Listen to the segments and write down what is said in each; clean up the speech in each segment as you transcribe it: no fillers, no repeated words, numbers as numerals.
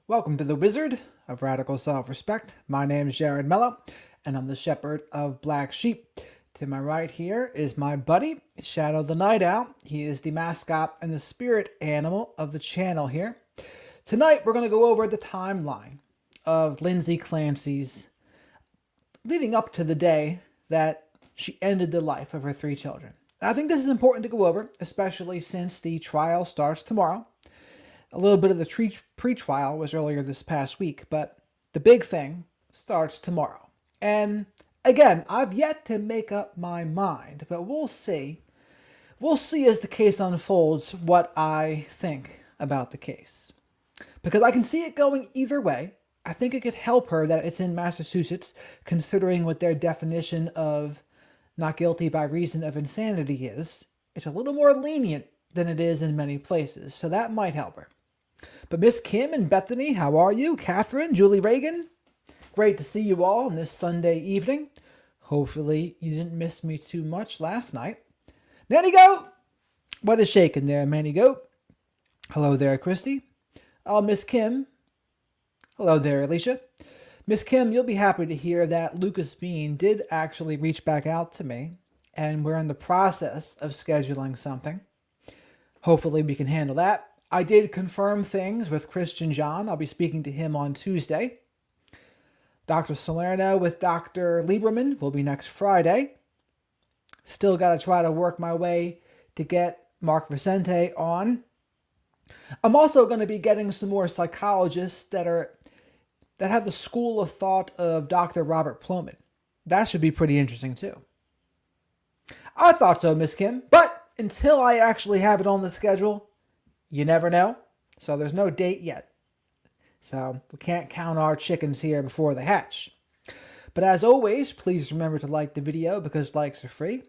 Welcome to the Wizard of Radical Self-Respect. My name is Jared Mello, and I'm the Shepherd of Black Sheep. To my right here is my buddy, Shadow the Night Owl. He is the mascot and the spirit animal of the channel here. Tonight, we're going to go over the timeline of Lindsay Clancy's leading up to the day that she ended the life of her 3 children. I think this is important to go over, especially since the trial starts tomorrow. A little bit of the pre-trial was earlier this past week, but the big thing starts tomorrow. And again, I've yet to make up my mind, but we'll see. We'll see as the case unfolds what I think about the case. Because I can see it going either way. I think it could help her that it's in Massachusetts, considering what their definition of not guilty by reason of insanity is. It's a little more lenient than it is in many places, so that might help her. But Miss Kim and Bethany, how are you? Catherine, Julie Reagan, great to see you all on this Sunday evening. Hopefully you didn't miss me too much last night. Nanny Goat, what is shaking there, Manny Goat? Hello there, Christy. Oh, Miss Kim. Hello there, Alicia. Miss Kim, you'll be happy to hear that Lucas Bean did actually reach back out to me, and we're in the process of scheduling something. Hopefully we can handle that. I did confirm things with Christian John. I'll be speaking to him on Tuesday. Dr. Salerno with Dr. Lieberman will be next Friday. Still got to try to work my way to get Mark Vicente on. I'm also going to be getting some more psychologists that have the school of thought of Dr. Robert Plomin. That should be pretty interesting too. I thought so, Miss Kim, but until I actually have it on the schedule, you never know. So there's no date yet. So we can't count our chickens here before they hatch. But as always, please remember to like the video because likes are free.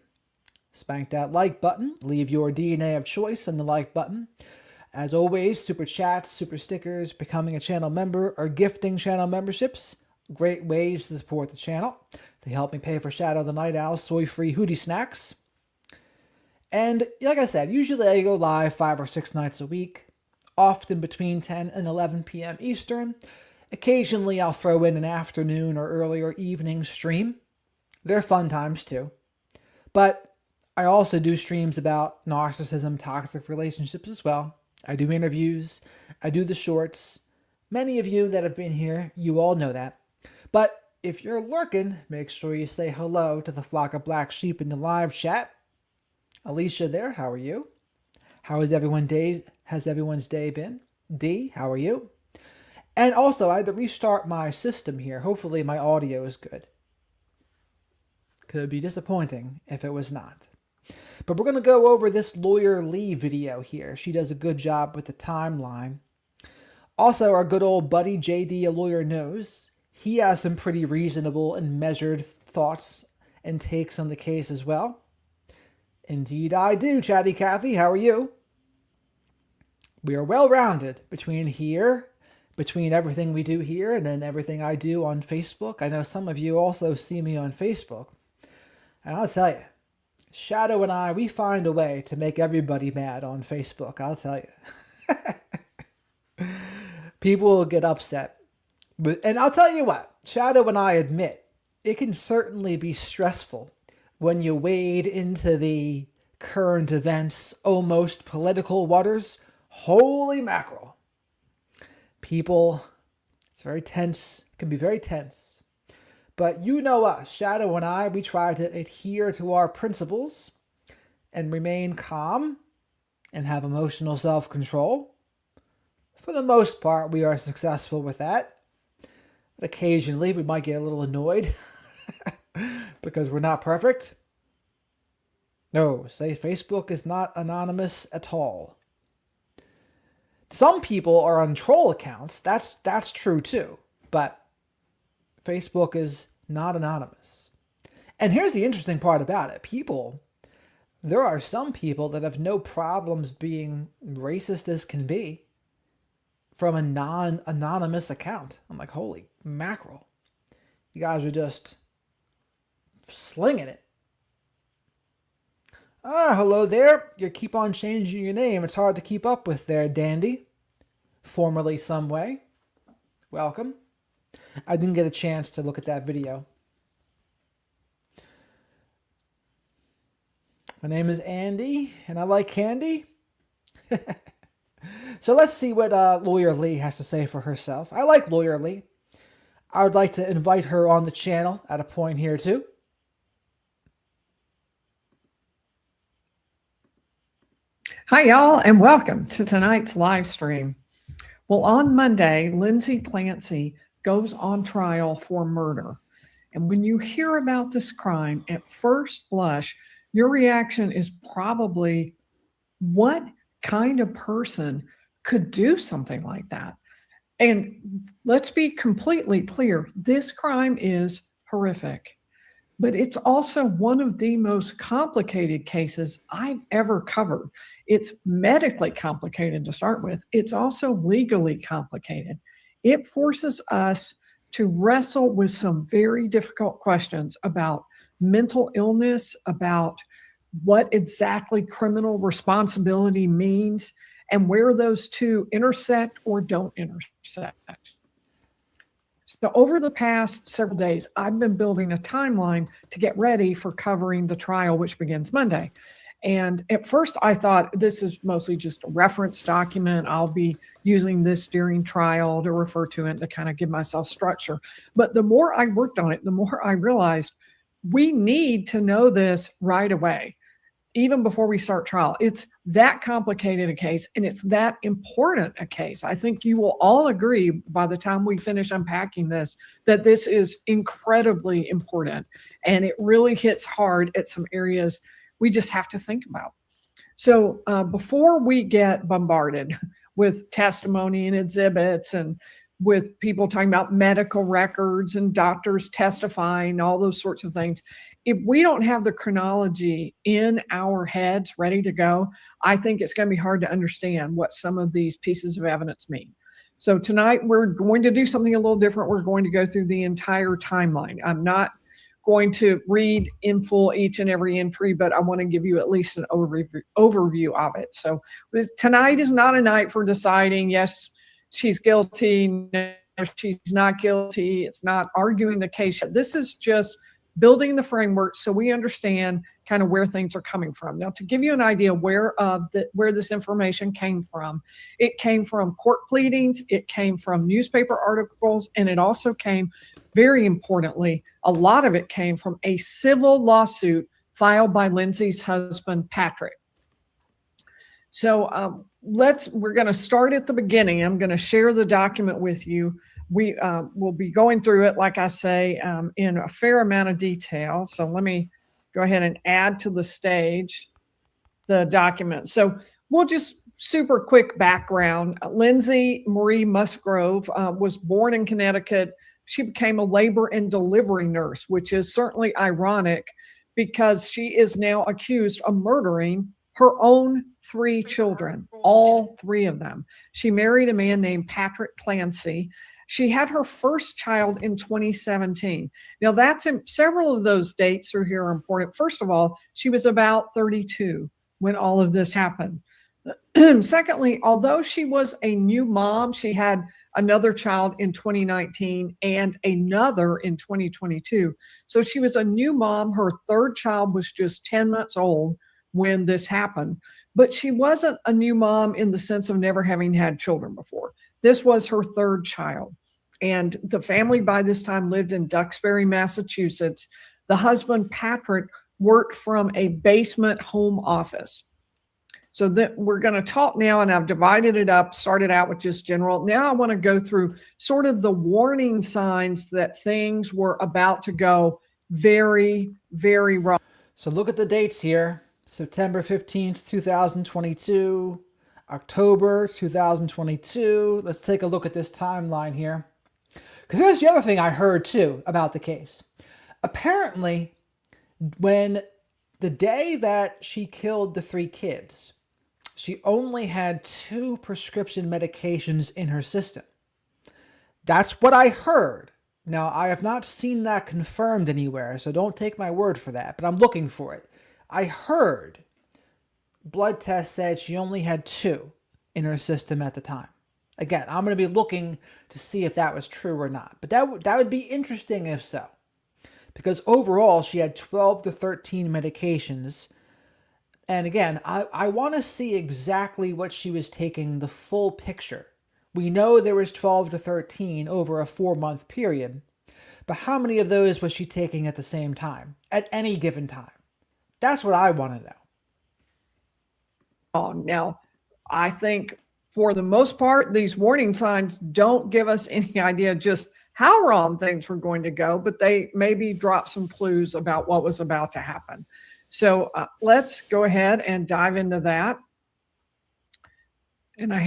Spank that like button. Leave your DNA of choice in the like button. As always, super chats, super stickers, becoming a channel member, or gifting channel memberships. Great ways to support the channel. They help me pay for Shadow the Night Owl soy-free hoodie snacks. And like I said, usually I go live 5 or 6 nights a week, often between 10 and 11 p.m. Eastern. Occasionally I'll throw in an afternoon or earlier evening stream. They're fun times too. But I also do streams about narcissism, toxic relationships as well. I do interviews. I do the shorts. Many of you that have been here, you all know that. But if you're lurking, make sure you say hello to the flock of black sheep in the live chat. Alicia there, how are you? Has everyone's day been? D, how are you? And also, I had to restart my system here. Hopefully my audio is good. Could be disappointing if it was not. But we're going to go over this Lawyer Lee video here. She does a good job with the timeline. Also, our good old buddy JD, A Lawyer Knows. He has some pretty reasonable and measured thoughts and takes on the case as well. Indeed I do, Chatty Cathy. How are you? We are well-rounded between everything we do here and then everything I do on Facebook. I know some of you also see me on Facebook. And I'll tell you, Shadow and I, we find a way to make everybody mad on Facebook, I'll tell you. People will get upset. And I'll tell you what, Shadow and I admit, it can certainly be stressful when you wade into the current events, almost political waters. Holy mackerel. People, it's very tense, it can be very tense. But you know us, Shadow and I, we try to adhere to our principles and remain calm and have emotional self-control. For the most part, we are successful with that. But occasionally, we might get a little annoyed because we're not perfect. No, say Facebook is not anonymous at all. Some people are on troll accounts. That's true too. But Facebook is not anonymous. And here's the interesting part about it. There are some people that have no problems being racist as can be from a non-anonymous account. I'm like, holy mackerel. You guys are just slinging it. Ah, hello there. You keep on changing your name. It's hard to keep up with there, Dandy. Formerly Someway. welcome. I didn't get a chance to look at that video. My name is Andy, and I like candy. So let's see what Lawyer Lee has to say for herself. I like Lawyer Lee. I would like to invite her on the channel at a point here too. Hi, y'all, and welcome to tonight's live stream. Well, on Monday, Lindsay Clancy goes on trial for murder. And when you hear about this crime, at first blush, your reaction is probably, what kind of person could do something like that? And let's be completely clear, this crime is horrific, but it's also one of the most complicated cases I've ever covered. It's medically complicated to start with. It's also legally complicated. It forces us to wrestle with some very difficult questions about mental illness, about what exactly criminal responsibility means, and where those two intersect or don't intersect. So over the past several days, I've been building a timeline to get ready for covering the trial, which begins Monday. And at first I thought this is mostly just a reference document. I'll be using this during trial to refer to it to kind of give myself structure. But the more I worked on it, the more I realized we need to know this right away, even before we start trial. It's that complicated a case, and it's that important a case. I think you will all agree by the time we finish unpacking this, that this is incredibly important, and it really hits hard at some areas we just have to think about. So before we get bombarded with testimony and exhibits and with people talking about medical records and doctors testifying, all those sorts of things, if we don't have the chronology in our heads ready to go, I think it's going to be hard to understand what some of these pieces of evidence mean. So tonight we're going to do something a little different. We're going to go through the entire timeline. I'm not going to read in full each and every entry, but I want to give you at least an overview of it. So tonight is not a night for deciding, yes, she's guilty, no, she's not guilty. It's not arguing the case. This is just building the framework so we understand kind of where things are coming from. Now, to give you an idea where this information came from, it came from court pleadings, it came from newspaper articles, and it also came, very importantly, a lot of it came from a civil lawsuit filed by Lindsay's husband, Patrick. So we're going to start at the beginning. I'm going to share the document with you. We will be going through it, like I say, in a fair amount of detail. So let me go ahead and add to the stage the document. So we'll just super quick background. Lindsay Marie Musgrove was born in Connecticut. She became a labor and delivery nurse, which is certainly ironic because she is now accused of murdering her own 3 children, all 3 of them. She married a man named Patrick Clancy. She had her first child in 2017. Now, several of those dates are here are important. First of all, she was about 32 when all of this happened. Secondly, although she was a new mom, she had another child in 2019 and another in 2022. So she was a new mom. Her 3rd child was just 10 months old when this happened. But she wasn't a new mom in the sense of never having had children before. This was her 3rd child. And the family by this time lived in Duxbury, Massachusetts. The husband, Patrick, worked from a basement home office. So that we're going to talk now, and I've divided it up, started out with just general. Now I want to go through sort of the warning signs that things were about to go very, very wrong. So look at the dates here. September 15th, 2022, October 2022. Let's take a look at this timeline here. Because here's the other thing I heard too about the case. Apparently, when the day that she killed the 3 kids, she only had 2 prescription medications in her system. That's what I heard. Now, I have not seen that confirmed anywhere, so don't take my word for that, but I'm looking for it. I heard blood tests said she only had 2 in her system at the time. Again, I'm going to be looking to see if that was true or not. But that would be interesting if so. Because overall, she had 12 to 13 medications. And again, I want to see exactly what she was taking, the full picture. We know there was 12 to 13 over a 4-month period. But how many of those was she taking at the same time, at any given time? That's what I want to know. Now, I think for the most part, these warning signs don't give us any idea just how wrong things were going to go, but they maybe drop some clues about what was about to happen. So let's go ahead and dive into that. And I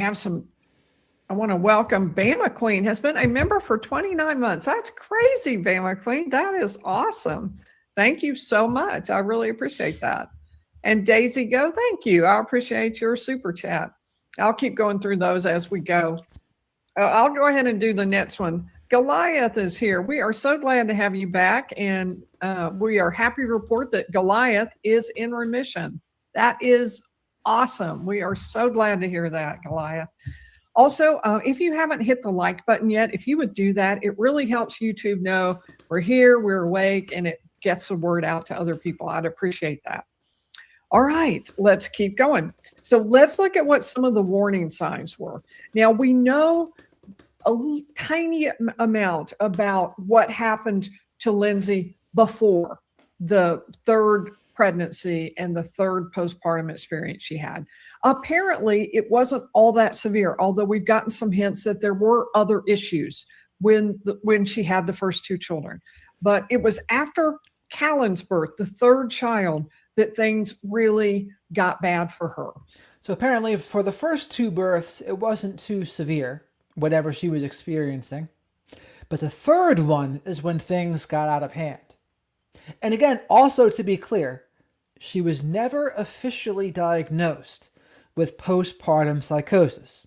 want to welcome Bama Queen, has been a member for 29 months. That's crazy, Bama Queen. That is awesome. Thank you so much. I really appreciate that. And Daisy Go, thank you. I appreciate your super chat. I'll keep going through those as we go. I'll go ahead and do the next one. Goliath is here. We are so glad to have you back, and we are happy to report that Goliath is in remission. That is awesome. We are so glad to hear that, Goliath. Also, if you haven't hit the like button yet, if you would do that, it really helps YouTube know we're here, we're awake, and it gets the word out to other people. I'd appreciate that. All right, let's keep going. So let's look at what some of the warning signs were. Now, we know a tiny amount about what happened to Lindsay before the third pregnancy and the third postpartum experience she had. Apparently, it wasn't all that severe, although we've gotten some hints that there were other issues when she had the first two children. But it was after Callan's birth, the third child, that things really got bad for her. So apparently for the first two births, it wasn't too severe, whatever she was experiencing. But the third one is when things got out of hand. And again, also to be clear, she was never officially diagnosed with postpartum psychosis.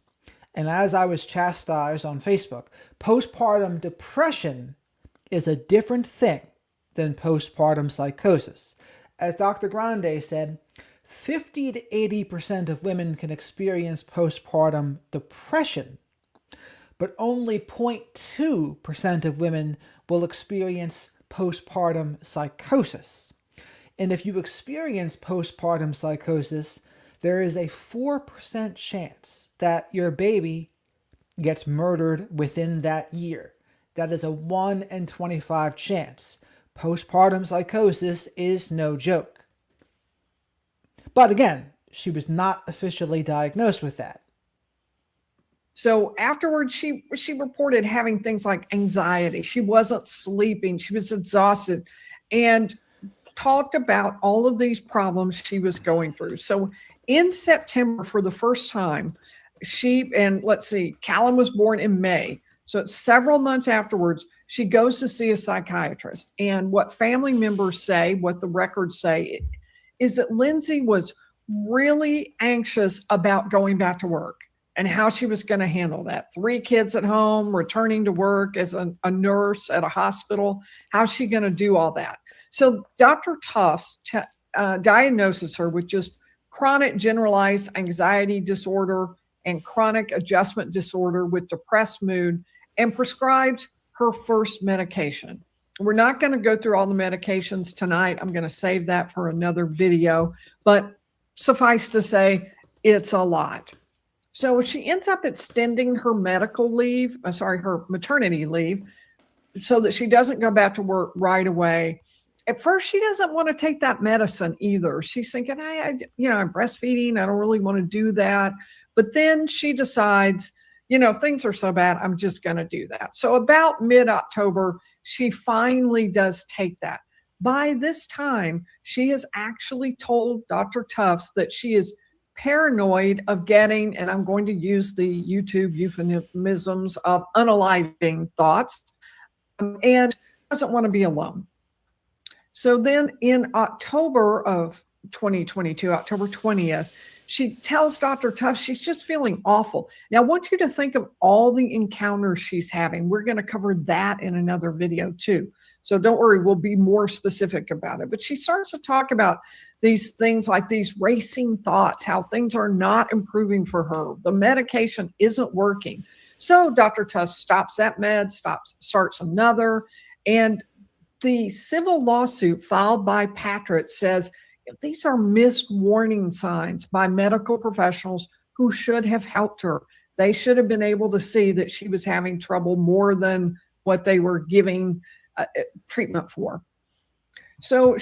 And as I was chastised on Facebook, postpartum depression is a different thing than postpartum psychosis. As Dr. Grande said, 50 to 80% of women can experience postpartum depression, but only 0.2% of women will experience postpartum psychosis. And if you experience postpartum psychosis, there is a 4% chance that your baby gets murdered within that year. That is a 1 in 25 chance. Postpartum psychosis is no joke. But again, she was not officially diagnosed with that. So afterwards, she reported having things like anxiety. She wasn't sleeping. She was exhausted, and talked about all of these problems she was going through. So in September, for the first time, Callan was born in May. So it's several months afterwards, she goes to see a psychiatrist. And what family members say, what the records say, is that Lindsay was really anxious about going back to work and how she was going to handle that. 3 kids at home, returning to work as a nurse at a hospital. How's she going to do all that? So Dr. Tufts diagnoses her with just chronic generalized anxiety disorder and chronic adjustment disorder with depressed mood, and prescribes her first medication. We're not going to go through all the medications tonight. I'm going to save that for another video, but suffice to say, it's a lot. So she ends up extending her her maternity leave, so that she doesn't go back to work right away. At first, she doesn't want to take that medicine either. She's thinking, I'm breastfeeding. I don't really want to do that. But then she decides, things are so bad, I'm just going to do that. So about mid-October, she finally does take that. By this time, she has actually told Dr. Tufts that she is paranoid of getting, and I'm going to use the YouTube euphemisms of unaliving thoughts, and doesn't want to be alone. So then in October of 2022, October 20th, She tells Dr. Tuff she's just feeling awful. Now, I want you to think of all the encounters she's having. We're going to cover that in another video too. So don't worry, we'll be more specific about it. But she starts to talk about these things like these racing thoughts, how things are not improving for her. The medication isn't working. So Dr. Tuff stops that med, starts another. And the civil lawsuit filed by Patrick says these are missed warning signs by medical professionals who should have helped her. They should have been able to see that she was having trouble more than what they were giving treatment for. So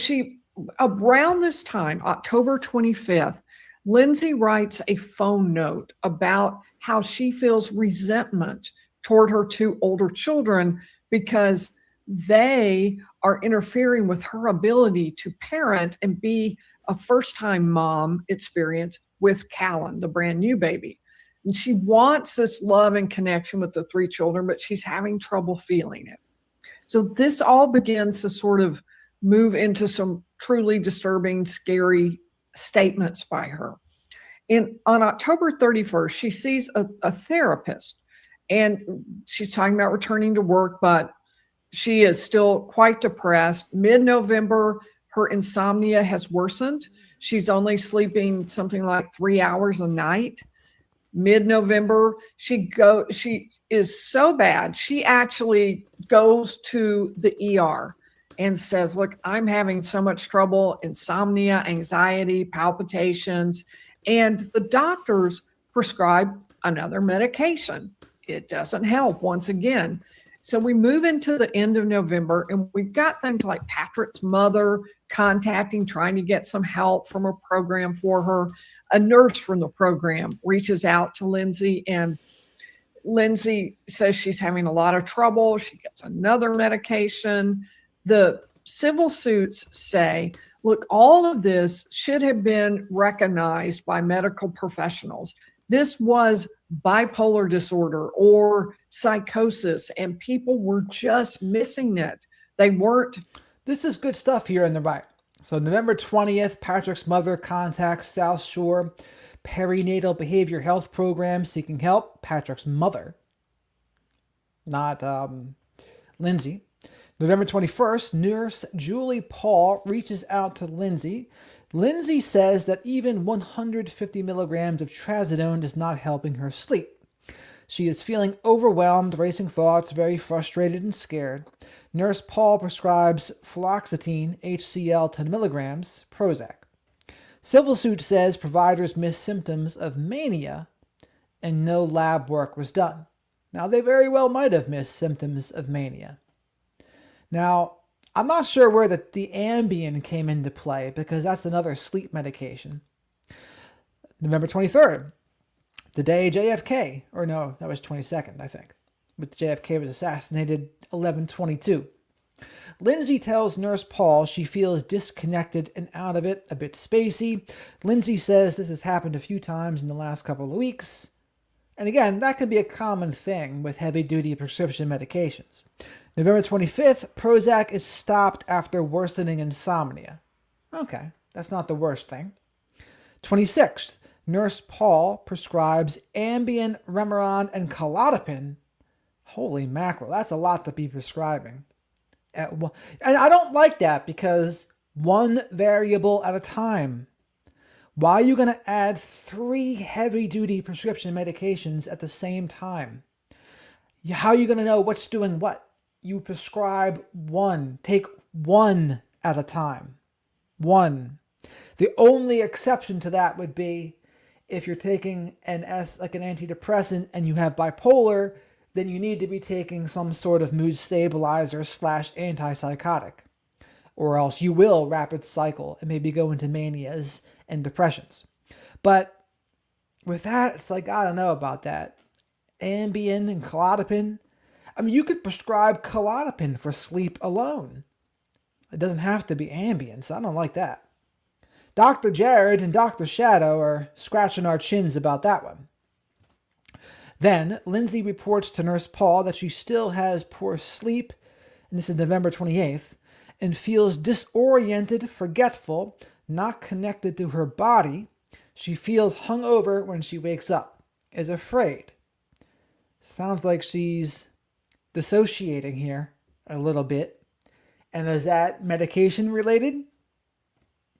around this time, October 25th, Lindsay writes a phone note about how she feels resentment toward her two older children because they are interfering with her ability to parent and be a first-time mom experience with Callan, the brand new baby. And she wants this love and connection with the three children, but she's having trouble feeling it. So this all begins to sort of move into some truly disturbing, scary statements by her. And on October 31st, she sees a therapist, and she's talking about returning to work, but she is still quite depressed. Mid-November, her insomnia has worsened. She's only sleeping something like 3 hours a night. Mid-November, she is so bad, she actually goes to the ER and says, look, I'm having so much trouble, insomnia, anxiety, palpitations, and the doctors prescribe another medication. It doesn't help once again. So we move into the end of November, and we've got things like Patrick's mother contacting, trying to get some help from a program for her. A nurse from the program reaches out to Lindsay, and Lindsay says she's having a lot of trouble. She gets another medication. The civil suits say, look, all of this should have been recognized by medical professionals. This was bipolar disorder or psychosis, and people were just missing it. They weren't. This is good stuff here in the right. So November 20th, Patrick's mother contacts South Shore Perinatal Behavior Health Program seeking help. Patrick's mother, not Lindsay. November 21st, nurse Julie Paul reaches out to Lindsay. Lindsay says that even 150 milligrams of trazodone is not helping her sleep. She is feeling overwhelmed, racing thoughts, very frustrated and scared. Nurse Paul prescribes fluoxetine, HCl 10 milligrams, Prozac. Civil suit says providers missed symptoms of mania and no lab work was done. Now, they very well might have missed symptoms of mania. Now, I'm not sure where the Ambien came into play because that's another sleep medication. November 23rd, the day JFK, or no, that was 22nd, I think. But JFK was assassinated 11/22. Lindsay tells Nurse Paul she feels disconnected and out of it, a bit spacey. Lindsay says this has happened a few times in the last couple of weeks. And again, that could be a common thing with heavy-duty prescription medications. November 25th, Prozac is stopped after worsening insomnia. Okay, that's not the worst thing. 26th, Nurse Paul prescribes Ambien, Remeron, and Klonopin. Holy mackerel, that's a lot to be prescribing. And I don't like that because one variable at a time. Why are you going to add 3 heavy-duty prescription medications at the same time? How are you going to know what's doing what? You prescribe one. Take one at a time. One. The only exception to that would be if you're taking like an antidepressant and you have bipolar, then you need to be taking some sort of mood stabilizer / antipsychotic. Or else you will rapid cycle and maybe go into manias and depressions. But with that, it's like, I don't know about that. Ambien and Klonopin. I mean, you could prescribe Klonopin for sleep alone. It doesn't have to be Ambien, so I don't like that. Dr. Jared and Dr. Shadow are scratching our chins about that one. Then, Lindsay reports to Nurse Paul that she still has poor sleep, and this is November 28th, and feels disoriented, forgetful, not connected to her body. She feels hungover when she wakes up, is afraid. Sounds like she's dissociating here a little bit. And is that medication related?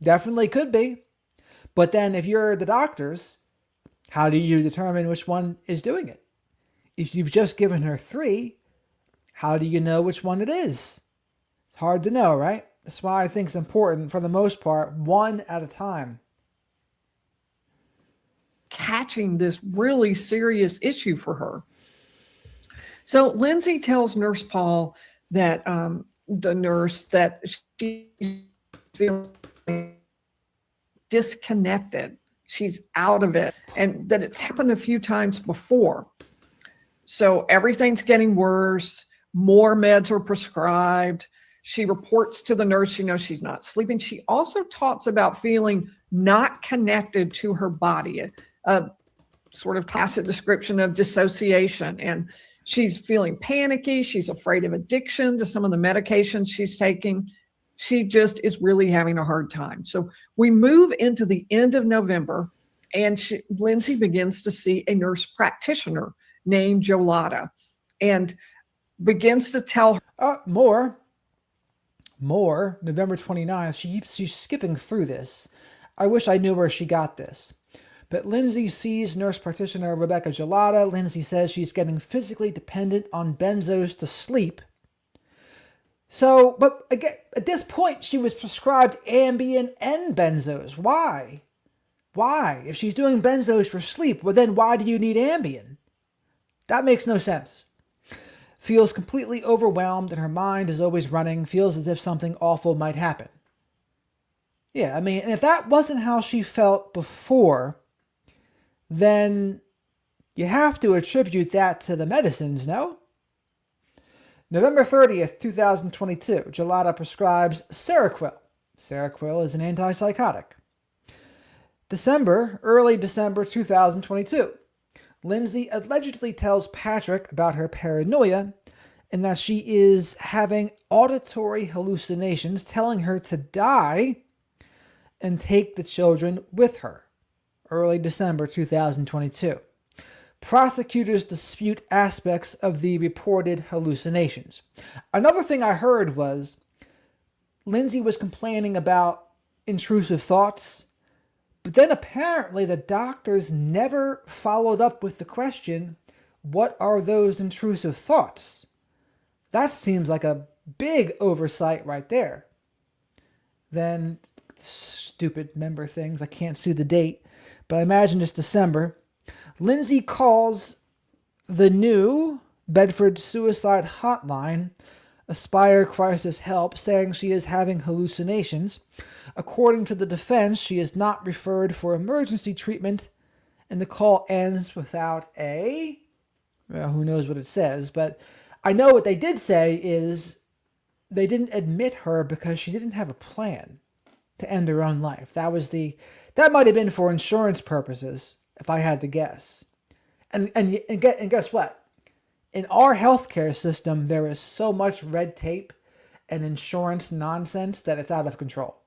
Definitely could be. But then if you're the doctors, how do you determine which one is doing it? If you've just given her 3, how do you know which one it is? It's hard to know, right? That's why I think it's important, for the most part, one at a time. Catching this really serious issue for her. So Lindsay tells Nurse Paul that the nurse that she's feeling disconnected. She's out of it, and that it's happened a few times before. So everything's getting worse. More meds are prescribed. She reports to the nurse, she's not sleeping. She also talks about feeling not connected to her body, a sort of tacit description of dissociation. And she's feeling panicky. She's afraid of addiction to some of the medications she's taking. She just is really having a hard time. So we move into the end of November, and Lindsay begins to see a nurse practitioner named Jolada, and begins to tell her. More. November 29th. She's skipping through this. I wish I knew where she got this. But Lindsay sees nurse practitioner Rebecca Jolada. Lindsay says she's getting physically dependent on benzos to sleep. So, but again, at this point, she was prescribed Ambien and benzos. Why? If she's doing benzos for sleep, well then why do you need Ambien? That makes no sense. Feels completely overwhelmed and her mind is always running, feels as if something awful might happen. Yeah, and if that wasn't how she felt before, then you have to attribute that to the medicines, no? November 30th, 2022, Jolada prescribes Seroquel. Seroquel is an antipsychotic. Early December 2022, Lindsay allegedly tells Patrick about her paranoia and that she is having auditory hallucinations, telling her to die and take the children with her. Early December 2022. Prosecutors dispute aspects of the reported hallucinations. Another thing I heard was Lindsay was complaining about intrusive thoughts, but then apparently the doctors never followed up with the question, what are those intrusive thoughts? That seems like a big oversight right there. Then, stupid member things, I can't see the date, but I imagine it's December. Lindsay calls the new Bedford Suicide Hotline, Aspire Crisis Help, saying she is having hallucinations. According to the defense, she is not referred for emergency treatment, and the call ends without who knows what it says, but I know what they did say is they didn't admit her because she didn't have a plan to end her own life. That might have been for insurance purposes, if I had to guess. And guess what? In our healthcare system, there is so much red tape and insurance nonsense that it's out of control.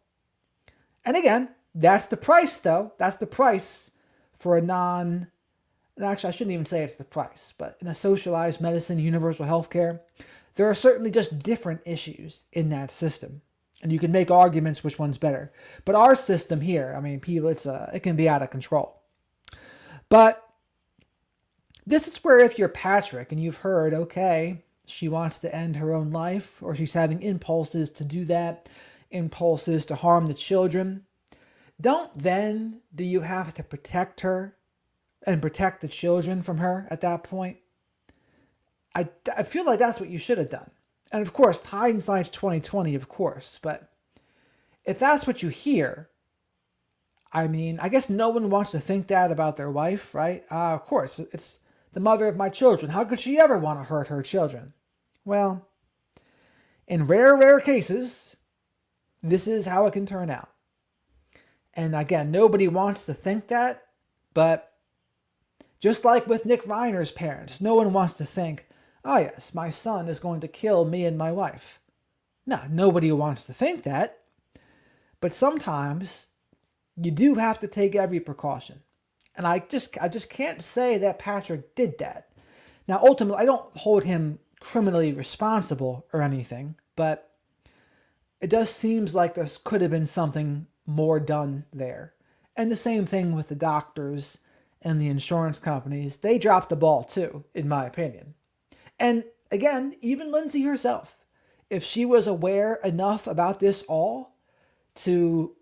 And again, that's the price, though. That's the price for actually, I shouldn't even say it's the price, but in a socialized medicine, universal healthcare, there are certainly just different issues in that system. And you can make arguments which one's better. But our system here, people, it can be out of control. But this is where if you're Patrick and you've heard, okay, she wants to end her own life, or she's having impulses to do that, impulses to harm the children, do you have to protect her and protect the children from her at that point? I feel like that's what you should have done. And of course, hindsight's 20/20, of course, but if that's what you hear, I guess no one wants to think that about their wife, right? Of course, it's the mother of my children. How could she ever want to hurt her children? Well, in rare cases, this is how it can turn out. And again, nobody wants to think that, but just like with Nick Reiner's parents, no one wants to think, oh yes, my son is going to kill me and my wife. No, nobody wants to think that. But sometimes you do have to take every precaution. And I just can't say that Patrick did that. Now, ultimately, I don't hold him criminally responsible or anything, but it does seems like there could have been something more done there. And the same thing with the doctors and the insurance companies. They dropped the ball too, in my opinion. And again, even Lindsay herself, if she was aware enough about this all to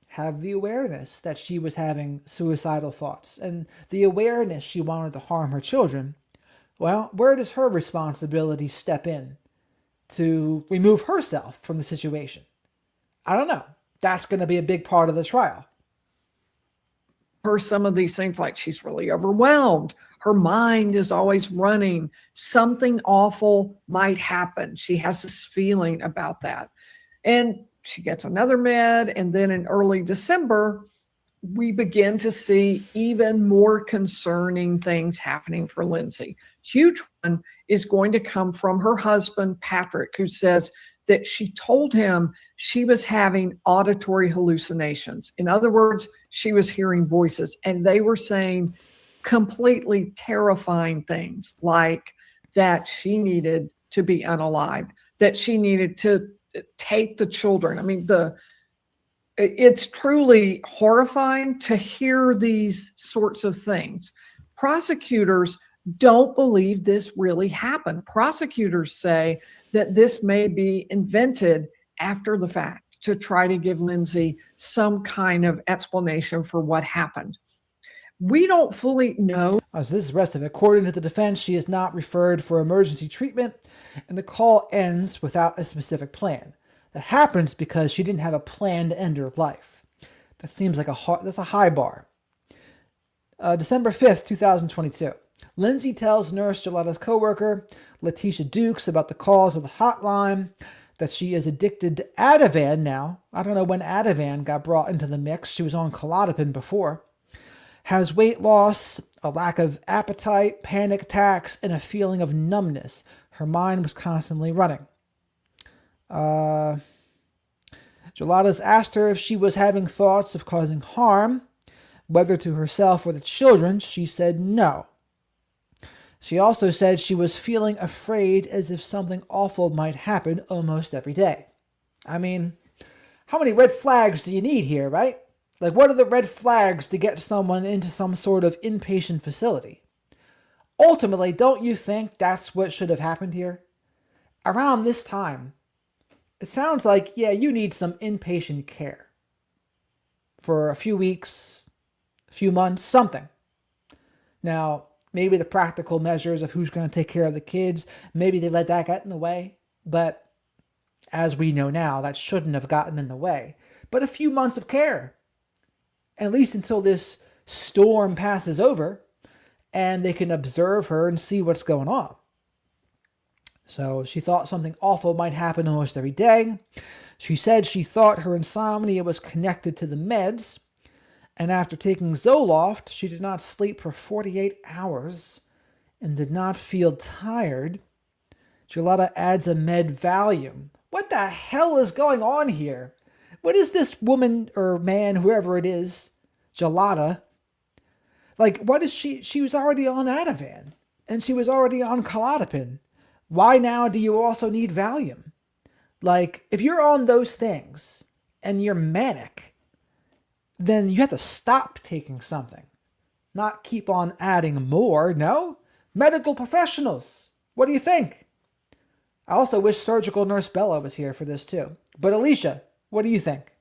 have the awareness that she was having suicidal thoughts and the awareness she wanted to harm her children, well, where does her responsibility step in to remove herself from the situation? I don't know. That's going to be a big part of the trial. Some of these things, like she's really overwhelmed. Her mind is always running. Something awful might happen. She has this feeling about that. And she gets another med. And then in early December, we begin to see even more concerning things happening for Lindsay. Huge one is going to come from her husband, Patrick, who says that she told him she was having auditory hallucinations. In other words, she was hearing voices, and they were saying completely terrifying things, like that she needed to be unalived, that she needed to take the children. I mean, it's truly horrifying to hear these sorts of things. Prosecutors don't believe this really happened. Prosecutors say that this may be invented after the fact to try to give Lindsay some kind of explanation for what happened. We don't fully know. So this is the rest of it. According to the defense, she is not referred for emergency treatment, and the call ends without a specific plan. That happens because she didn't have a plan to end her life. That seems like that's a high bar. December 5th, 2022. Lindsay tells nurse Jolada's coworker, Letitia Dukes, about the calls of the hotline, that she is addicted to Ativan now. I don't know when Ativan got brought into the mix. She was on Klonopin before. Has weight loss, a lack of appetite, panic attacks, and a feeling of numbness. Her mind was constantly running. Jolada's asked her if she was having thoughts of causing harm, whether to herself or the children. She said no. She also said she was feeling afraid, as if something awful might happen almost every day. I mean, how many red flags do you need here, right? Like, what are the red flags to get someone into some sort of inpatient facility? Ultimately, don't you think that's what should have happened here? Around this time, it sounds like, yeah, you need some inpatient care for a few weeks, a few months, something. Now, maybe the practical measures of who's going to take care of the kids, maybe they let that get in the way. But as we know now, that shouldn't have gotten in the way. But a few months of care, at least until this storm passes over and they can observe her and see what's going on. So she thought something awful might happen almost every day. She said she thought her insomnia was connected to the meds. And after taking Zoloft, she did not sleep for 48 hours and did not feel tired. Jolada adds a med Valium. What the hell is going on here? What is this woman or man, whoever it is, Jolada? Like, what is she? She was already on Ativan, and she was already on Klonopin. Why now do you also need Valium? Like, if you're on those things and you're manic, then you have to stop taking something, not keep on adding more. No? Medical professionals, what do you think? I also wish surgical nurse Bella was here for this too. But Alicia, what do you think?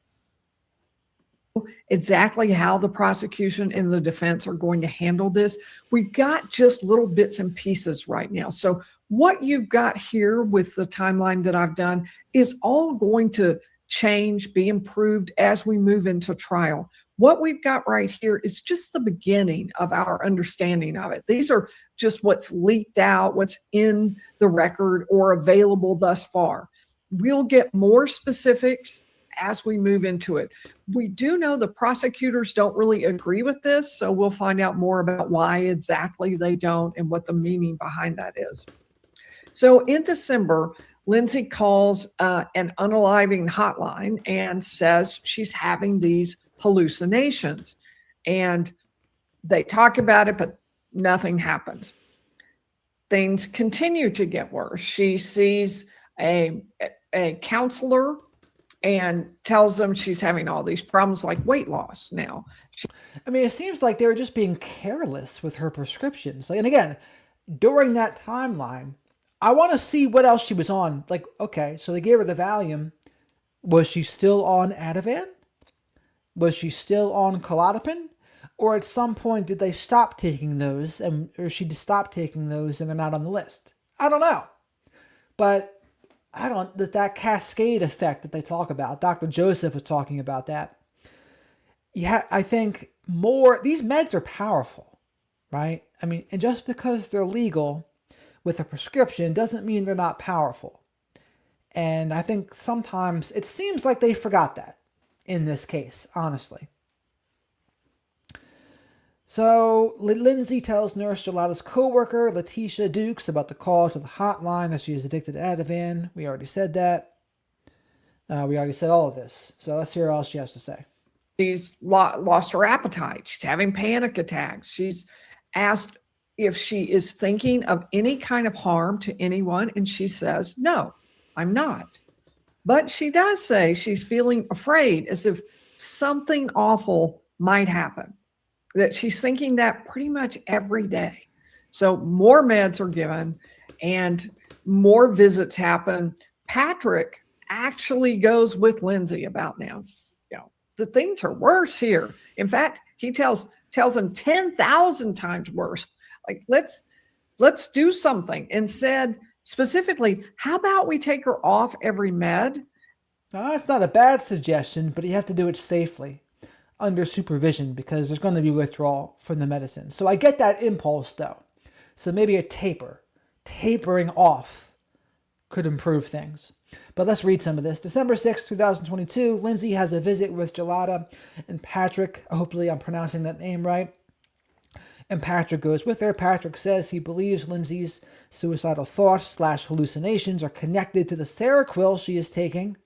Exactly how the prosecution and the defense are going to handle this. We've got just little bits and pieces right now. So what you've got here with the timeline that I've done is all going to change, be improved as we move into trial. What we've got right here is just the beginning of our understanding of it. These are just what's leaked out, what's in the record or available thus far. We'll get more specifics as we move into it. We do know the prosecutors don't really agree with this, so we'll find out more about why exactly they don't and what the meaning behind that is. So in December, Lindsay calls an unaliving hotline and says she's having these hallucinations. And they talk about it, but nothing happens. Things continue to get worse. She sees a counselor and tells them she's having all these problems like weight loss now. I mean, it seems like they were just being careless with her prescriptions. Like, and again, during that timeline, I want to see what else she was on. Like, okay, so they gave her the Valium. Was she still on Ativan? Was she still on Klonopin? Or at some point did they stop taking those, or she just stopped taking those and they're not on the list? I don't know. But I don't, that cascade effect that they talk about, Dr. Joseph was talking about that. Yeah, I think these meds are powerful, right? I mean, and just because they're legal with a prescription doesn't mean they're not powerful. And I think sometimes it seems like they forgot that in this case, honestly. So Lindsay tells Nurse Gelada's co-worker, Letitia Dukes, about the call to the hotline that she is addicted to Ativan. We already said that. We already said all of this. So let's hear all she has to say. She's lost her appetite. She's having panic attacks. She's asked if she is thinking of any kind of harm to anyone, and she says, no, I'm not. But she does say she's feeling afraid, as if something awful might happen, that she's thinking that pretty much every day. So more meds are given and more visits happen. Patrick actually goes with Lindsay about now. The things are worse here. In fact, he tells him 10,000 times worse. Like, let's do something. And said specifically, how about we take her off every med? Now, that's not a bad suggestion, but you have to do it safely, under supervision, because there's going to be withdrawal from the medicine. So I get that impulse, though. So maybe a tapering off could improve things. But let's read some of this. December 6, 2022, Lindsay has a visit with Gelada and Patrick. Hopefully I'm pronouncing that name right. And Patrick goes with her. Patrick says he believes Lindsay's suicidal thoughts / hallucinations are connected to the Seroquel she is taking.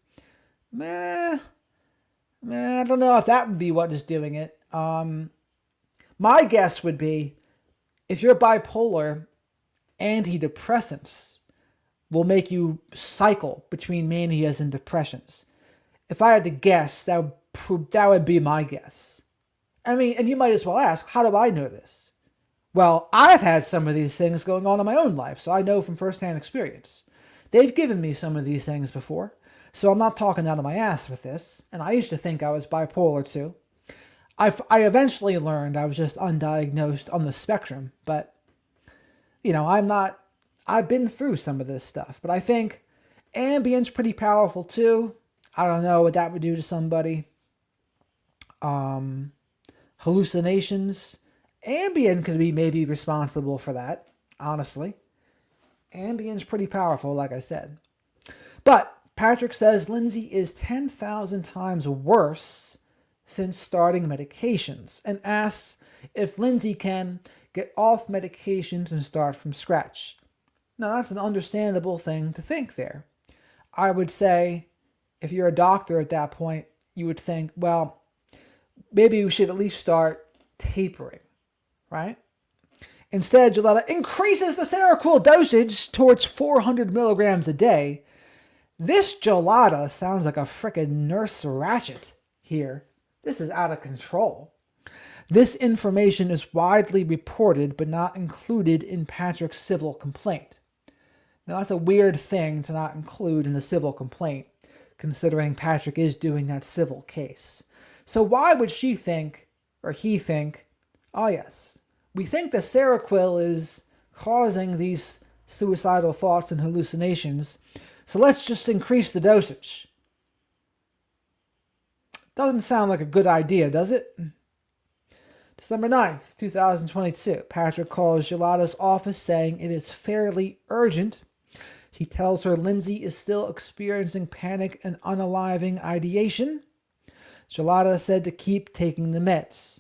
I don't know if that would be what is doing it. My guess would be, if you're bipolar, antidepressants will make you cycle between manias and depressions. If I had to guess, that would be my guess. I mean, and you might as well ask, how do I know this? Well, I've had some of these things going on in my own life, so I know from firsthand experience. They've given me some of these things before, so I'm not talking out of my ass with this, and I used to think I was bipolar too. I eventually learned I was just undiagnosed on the spectrum, but, I've been through some of this stuff, but I think Ambien's pretty powerful too. I don't know what that would do to somebody. Hallucinations. Ambien could be maybe responsible for that, honestly. Ambien's pretty powerful, like I said. But Patrick says Lindsay is 10,000 times worse since starting medications, and asks if Lindsay can get off medications and start from scratch. Now, that's an understandable thing to think there. I would say, if you're a doctor at that point, you would think, well, maybe we should at least start tapering, right? Instead, Gelada increases the Seroquel dosage towards 400 milligrams a day. This Gelada sounds like a frickin' Nurse Ratched here. This is out of control. This information is widely reported but not included in Patrick's civil complaint. Now, that's a weird thing to not include in the civil complaint, considering Patrick is doing that civil case. So why would she think, or he think, oh yes, we think the Seroquel is causing these suicidal thoughts and hallucinations, so let's just increase the dosage. Doesn't sound like a good idea, does it? December 9th, 2022, Patrick calls Gelada's office saying it is fairly urgent. He tells her Lindsay is still experiencing panic and unaliving ideation. Gelada said to keep taking the meds.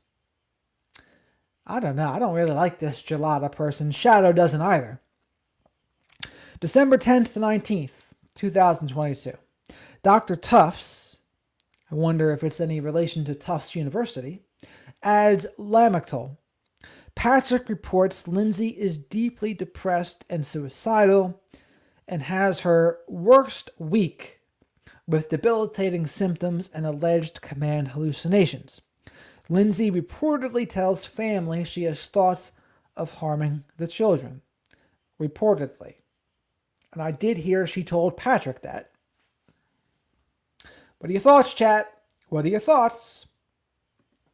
I don't know. I don't really like this Gelada person. Shadow doesn't either. December 10th to 19th, 2022. Dr. Tufts, I wonder if it's any relation to Tufts University, adds Lamictal. Patrick reports Lindsay is deeply depressed and suicidal and has her worst week with debilitating symptoms and alleged command hallucinations. Lindsay reportedly tells family she has thoughts of harming the children. Reportedly. And I did hear she told Patrick that. What are your thoughts, chat? What are your thoughts?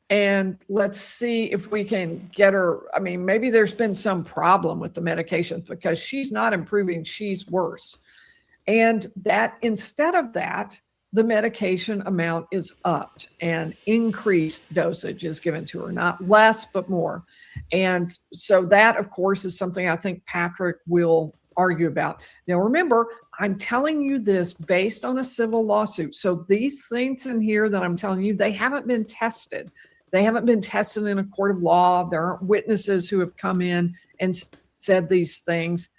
And let's see if we can get her. I mean, maybe there's been some problem with the medications because she's not improving, she's worse. And that instead of that, the medication amount is upped and increased dosage is given to her, not less, but more. And so that, of course, is something I think Patrick will argue about. Now, remember, I'm telling you this based on a civil lawsuit. So these things in here that I'm telling you, they haven't been tested. They haven't been tested in a court of law. There aren't witnesses who have come in and said these things.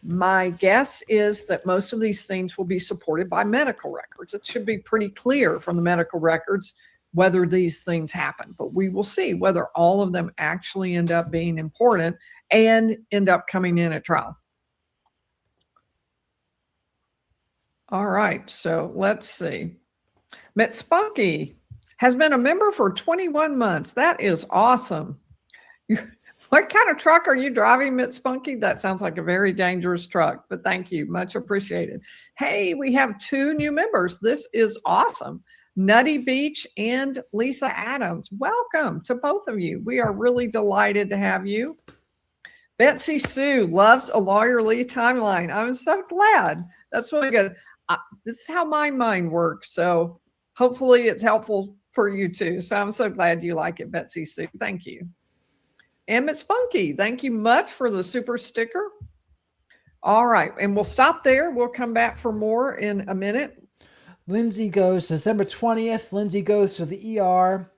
My guess is that most of these things will be supported by medical records. It should be pretty clear from the medical records whether these things happen, but we will see whether all of them actually end up being important and end up coming in at trial. All right, so let's see. Mitt Spunky has been a member for 21 months. That is awesome. What kind of truck are you driving, Mitt Spunky? That sounds like a very dangerous truck, but thank you. Much appreciated. Hey, we have 2 new members. This is awesome. Nutty Beach and Lisa Adams. Welcome to both of you. We are really delighted to have you. Betsy Sue loves a lawyerly timeline. I'm so glad. That's really good. This is how my mind works. So hopefully it's helpful for you too. So I'm so glad you like it, Betsy Sue. Thank you. And Mitt Spunky, thank you much for the super sticker. All right, and we'll stop there. We'll come back for more in a minute. Lindsay goes December 20th. Lindsay goes to the ER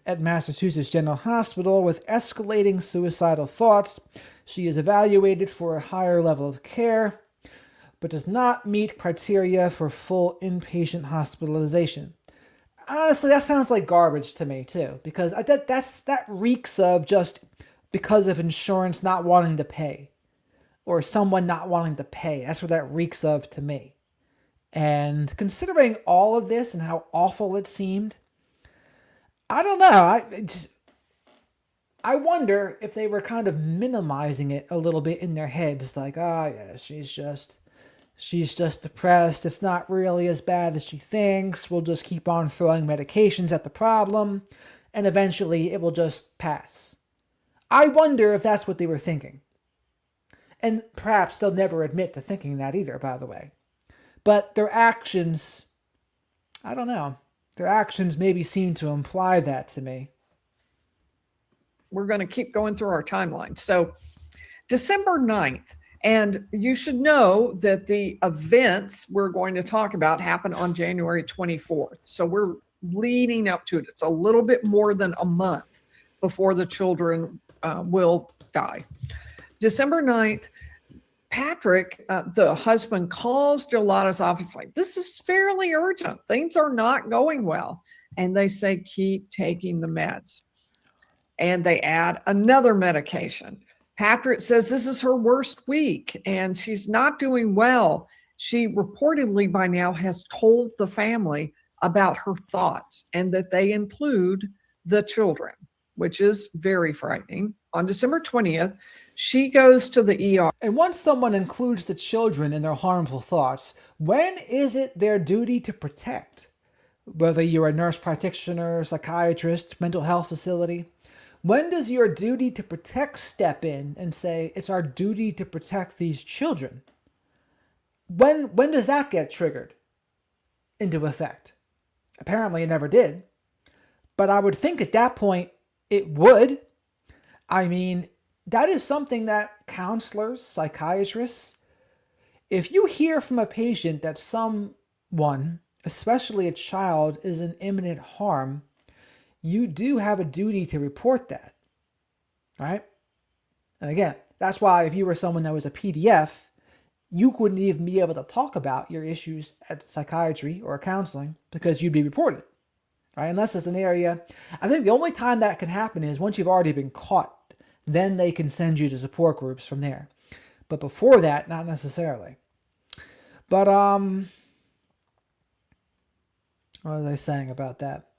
at Massachusetts General Hospital with escalating suicidal thoughts. She is evaluated for a higher level of care, but does not meet criteria for full inpatient hospitalization. Honestly, that sounds like garbage to me too, because that reeks of just because of insurance not wanting to pay, or someone not wanting to pay. That's what that reeks of to me. And considering all of this and how awful it seemed, I don't know. I wonder if they were kind of minimizing it a little bit in their heads, like, yeah, she's just depressed. It's not really as bad as she thinks. We'll just keep on throwing medications at the problem, and eventually it will just pass. I wonder if that's what they were thinking. And perhaps they'll never admit to thinking that either, by the way. But their actions, I don't know. Their actions maybe seem to imply that to me. We're going to keep going through our timeline. So December 9th, and you should know that the events we're going to talk about happen on January 24th. So we're leading up to it. It's a little bit more than a month before the children will die. December 9th, Patrick, the husband, calls Jolada's office like, this is fairly urgent. Things are not going well. And they say, keep taking the meds. And they add another medication. Patrick says this is her worst week and she's not doing well. She reportedly by now has told the family about her thoughts and that they include the children, which is very frightening. On December 20th, she goes to the ER. And once someone includes the children in their harmful thoughts, when is it their duty to protect? Whether you're a nurse practitioner, psychiatrist, mental health facility, when does your duty to protect step in and say, it's our duty to protect these children? When does that get triggered into effect? Apparently it never did. But I would think at that point it would. I mean, that is something that counselors, psychiatrists, if you hear from a patient that someone, especially a child, is in imminent harm, you do have a duty to report that, right? And again, that's why if you were someone that was a PDF, you wouldn't even be able to talk about your issues at psychiatry or counseling because you'd be reported. right? Unless it's an area. I think the only time that can happen is once you've already been caught. Then they can send you to support groups from there. But before that, not necessarily. But what was I saying about that?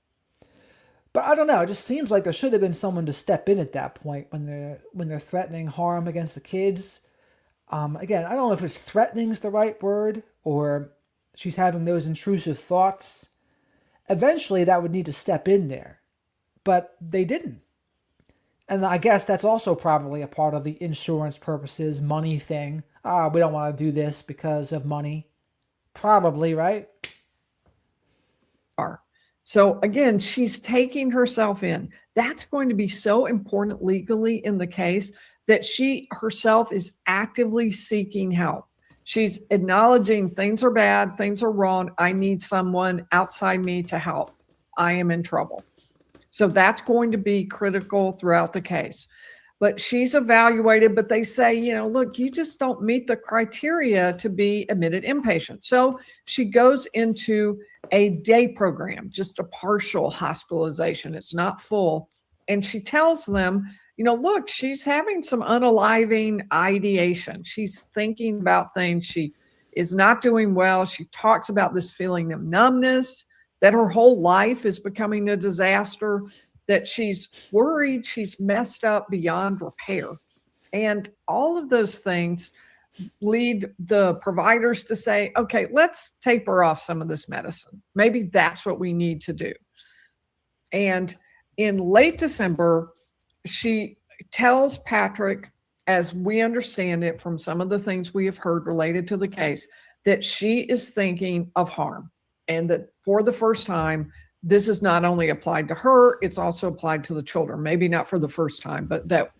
But I don't know. It just seems like there should have been someone to step in at that point when they're threatening harm against the kids. Again, I don't know if it's threatening is the right word, or she's having those intrusive thoughts. Eventually, that would need to step in there, but they didn't. And I guess that's also probably a part of the insurance purposes, money thing. We don't want to do this because of money. Probably, right? So again, she's taking herself in. That's going to be so important legally in the case that she herself is actively seeking help. She's acknowledging things are bad, things are wrong. I need someone outside me to help. I am in trouble. So that's going to be critical throughout the case. But she's evaluated, but they say, look, you just don't meet the criteria to be admitted inpatient. So she goes into a day program, just a partial hospitalization. It's not full. And she tells them, look, she's having some unaliving ideation. She's thinking about things. She is not doing well. She talks about this feeling of numbness, that her whole life is becoming a disaster, that she's worried she's messed up beyond repair. And all of those things lead the providers to say, okay, let's taper off some of this medicine. Maybe that's what we need to do. And in late December, she tells Patrick, as we understand it from some of the things we have heard related to the case, that she is thinking of harm. And that for the first time, this is not only applied to her, it's also applied to the children. Maybe not for the first time, but that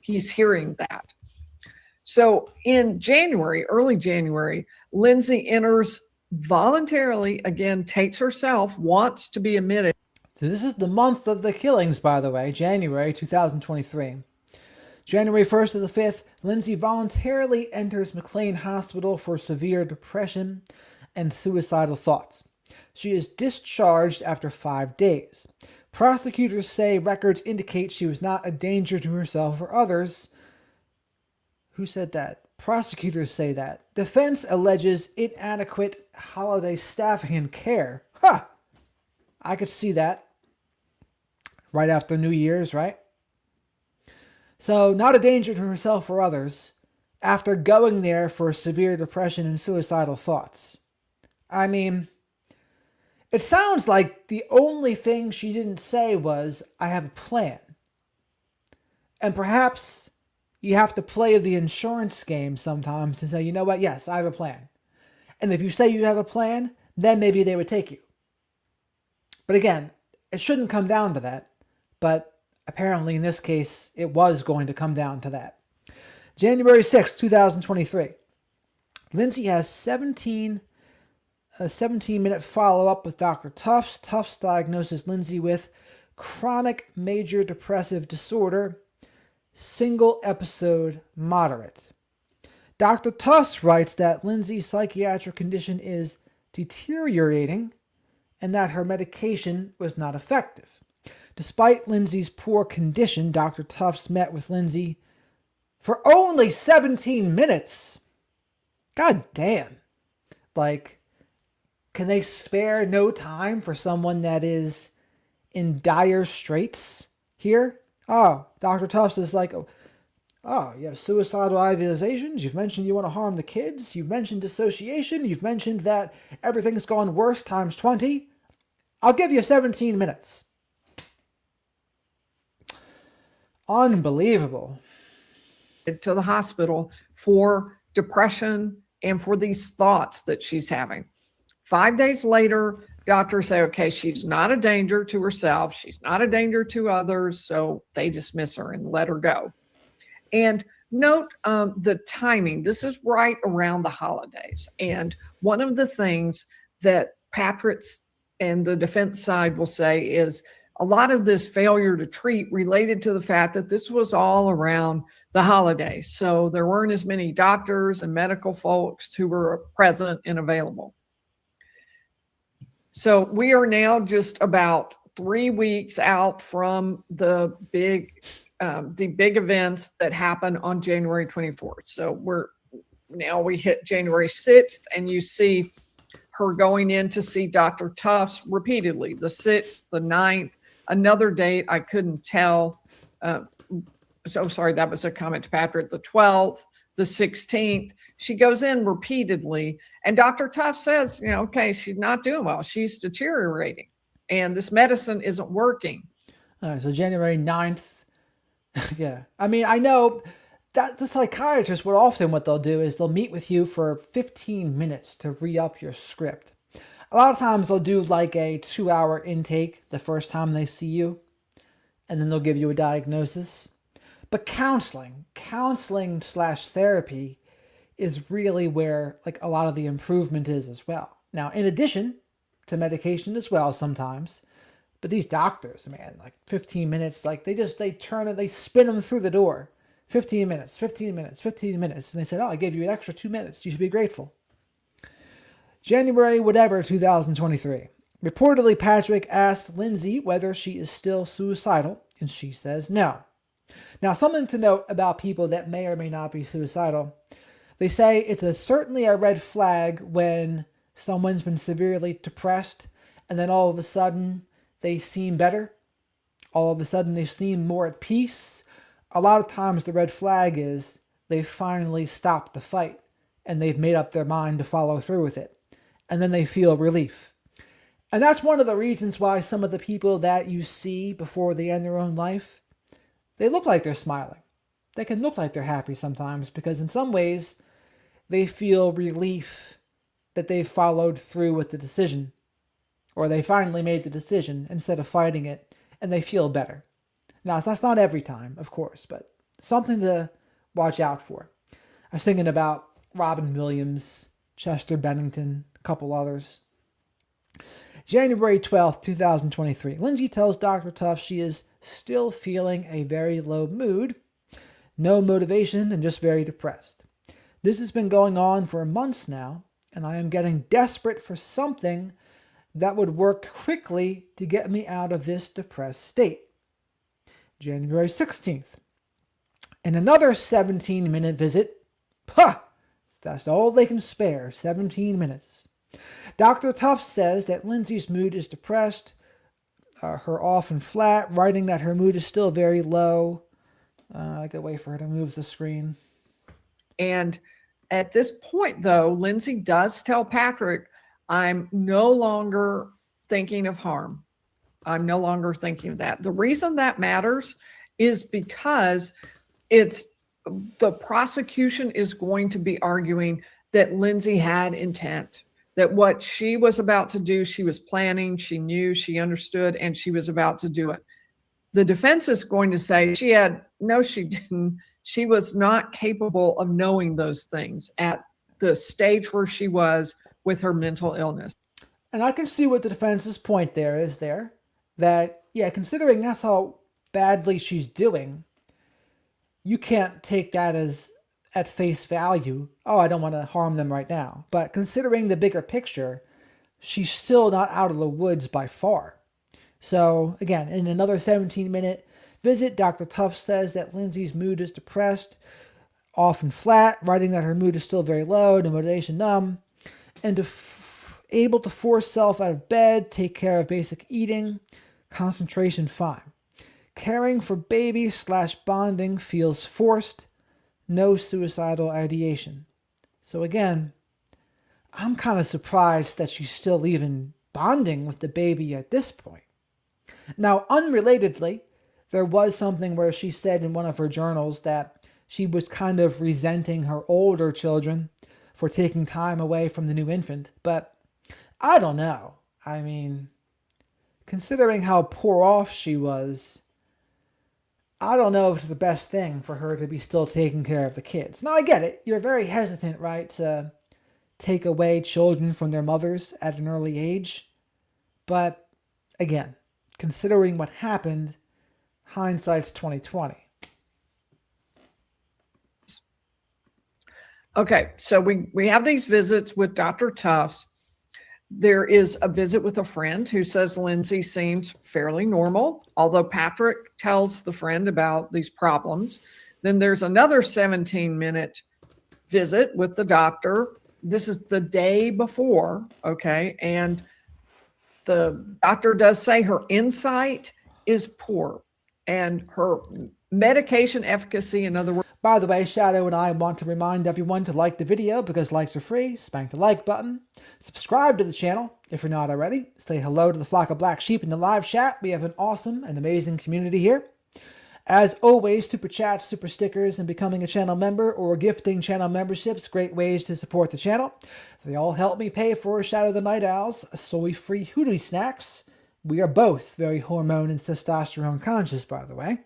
he's hearing that. So in January, early January, Lindsay enters voluntarily, again, takes herself, wants to be admitted. So this is the month of the killings, by the way, January 2023. January 1st to the 5th, Lindsay voluntarily enters McLean Hospital for severe depression and suicidal thoughts. She is discharged after 5 days. Prosecutors say records indicate she was not a danger to herself or others. Who said that? Prosecutors say that. Defense alleges inadequate holiday staffing and care. Ha! I could see that. Right after New Year's, right? So, not a danger to herself or others after going there for severe depression and suicidal thoughts. I mean, it sounds like the only thing she didn't say was, I have a plan. And perhaps you have to play the insurance game sometimes and say, you know what, yes, I have a plan. And if you say you have a plan, then maybe they would take you. But again, it shouldn't come down to that. But apparently in this case, it was going to come down to that. January 6th, 2023. Lindsay has a 17-minute follow-up with Dr. Tufts. Tufts diagnoses Lindsay with chronic major depressive disorder, single episode moderate. Dr. Tufts writes that Lindsay's psychiatric condition is deteriorating and that her medication was not effective. Despite Lindsay's poor condition, Dr. Tufts met with Lindsay for only 17 minutes. God damn. Like, can they spare no time for someone that is in dire straits here? Oh, Dr. Tufts is like, oh, you have suicidal ideations. You've mentioned you want to harm the kids. You've mentioned dissociation. You've mentioned that everything's gone worse times 20. I'll give you 17 minutes. Unbelievable. To the hospital for depression and for these thoughts that she's having. 5 days later, doctors say, okay, she's not a danger to herself. She's not a danger to others. So they dismiss her and let her go. And note the timing. This is right around the holidays. And one of the things that Patrick's and the defense side will say is a lot of this failure to treat related to the fact that this was all around the holidays. So there weren't as many doctors and medical folks who were present and available. So we are now just about 3 weeks out from the big events that happen on January 24th. So we hit January 6th, and you see her going in to see Dr. Tufts repeatedly, the 6th, the 9th, another date I couldn't tell. So sorry, that was a comment to Patrick, the 12th, the 16th. She goes in repeatedly, and Dr. Tufts says, okay, she's not doing well. She's deteriorating, and this medicine isn't working. All right, so January 9th. Yeah. I mean, I know that the psychiatrist would often, what they'll do is they'll meet with you for 15 minutes to re-up your script. A lot of times they'll do like a 2-hour intake the first time they see you, and then they'll give you a diagnosis. But counseling slash therapy is really where like a lot of the improvement is as well. Now, in addition to medication as well sometimes, but these doctors, man, like 15 minutes, like they spin them through the door. 15 minutes, 15 minutes, 15 minutes. And they said, oh, I gave you an extra 2 minutes. You should be grateful. January, whatever, 2023. Reportedly, Patrick asked Lindsay whether she is still suicidal, and she says no. Now, something to note about people that may or may not be suicidal. They say it's certainly a red flag when someone's been severely depressed and then all of a sudden they seem better. All of a sudden they seem more at peace. A lot of times the red flag is they've finally stopped the fight and they've made up their mind to follow through with it. And then they feel relief. And that's one of the reasons why some of the people that you see before they end their own life, they look like they're smiling. They can look like they're happy sometimes because in some ways they feel relief that they followed through with the decision, or they finally made the decision instead of fighting it, and they feel better. Now, that's not every time, of course, but something to watch out for. I was thinking about Robin Williams, Chester Bennington, a couple others. January 12th, 2023. Lindsay tells Dr. Tufts she is still feeling a very low mood, no motivation, and just very depressed. This has been going on for months now, and I am getting desperate for something that would work quickly to get me out of this depressed state. January 16th. In another 17-minute visit, that's all they can spare, 17 minutes. Dr. Tufts says that Lindsay's mood is depressed, her off and flat, writing that her mood is still very low. I gotta wait for her to move the screen. And at this point, though, Lindsay does tell Patrick, I'm no longer thinking of harm. I'm no longer thinking of that. The reason that matters is because the prosecution is going to be arguing that Lindsay had intent, that what she was about to do, she was planning, she knew, she understood, and she was about to do it. The defense is going to say she didn't. She was not capable of knowing those things at the stage where she was with her mental illness. And I can see what the defense's point there is that, yeah, considering that's how badly she's doing, you can't take that as at face value, oh, I don't want to harm them right now. But considering the bigger picture, she's still not out of the woods by far. So, again, in another 17-minute visit, Dr. Tufts says that Lindsay's mood is depressed, off and flat, writing that her mood is still very low, no motivation, numb, and able to force self out of bed, take care of basic eating, concentration fine. Caring for baby / bonding feels forced, no suicidal ideation. So again, I'm kind of surprised that she's still even bonding with the baby at this point. Now, unrelatedly, there was something where she said in one of her journals that she was kind of resenting her older children for taking time away from the new infant. But I don't know. I mean, considering how poor off she was, I don't know if it's the best thing for her to be still taking care of the kids. Now, I get it. You're very hesitant, right, to take away children from their mothers at an early age. But, again, considering what happened, hindsight's 2020. Okay, so we have these visits with Dr. Tufts. There is a visit with a friend who says Lindsay seems fairly normal, although Patrick tells the friend about these problems. Then there's another 17-minute visit with the doctor. This is the day before, okay? And the doctor does say her insight is poor and her medication efficacy, in other words. By the way, Shadow and I want to remind everyone to like the video because likes are free. Spank the like button. Subscribe to the channel if you're not already. Say hello to the flock of black sheep in the live chat. We have an awesome and amazing community here. As always, super chats, super stickers, and becoming a channel member or gifting channel memberships, great ways to support the channel. They all help me pay for Shadow the Night Owl's soy-free Hoodie snacks. We are both very hormone and testosterone conscious, by the way.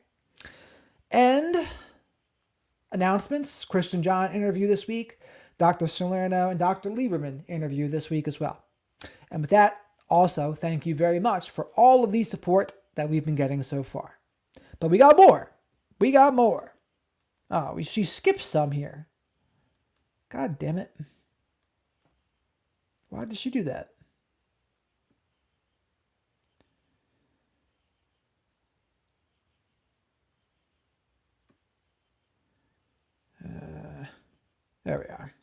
And announcements, Christian John interview this week, Dr. Salerno and Dr. Lieberman interview this week as well. And with that, also, thank you very much for all of the support that we've been getting so far. But we got more. We got more. Oh, she skipped some here. God damn it. Why did she do that? There we are.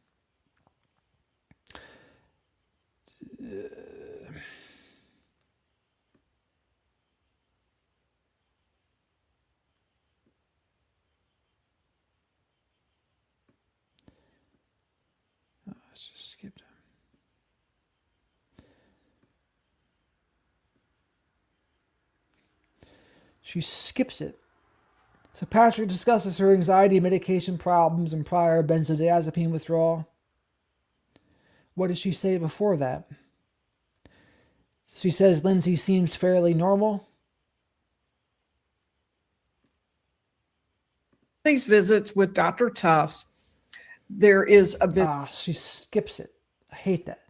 Let's just skip them. She skips it. So Patrick discusses her anxiety medication problems and prior benzodiazepine withdrawal. What did she say before that? She says Lindsay seems fairly normal. These visits with Dr. Tufts, there is a visit. She skips it. I hate that.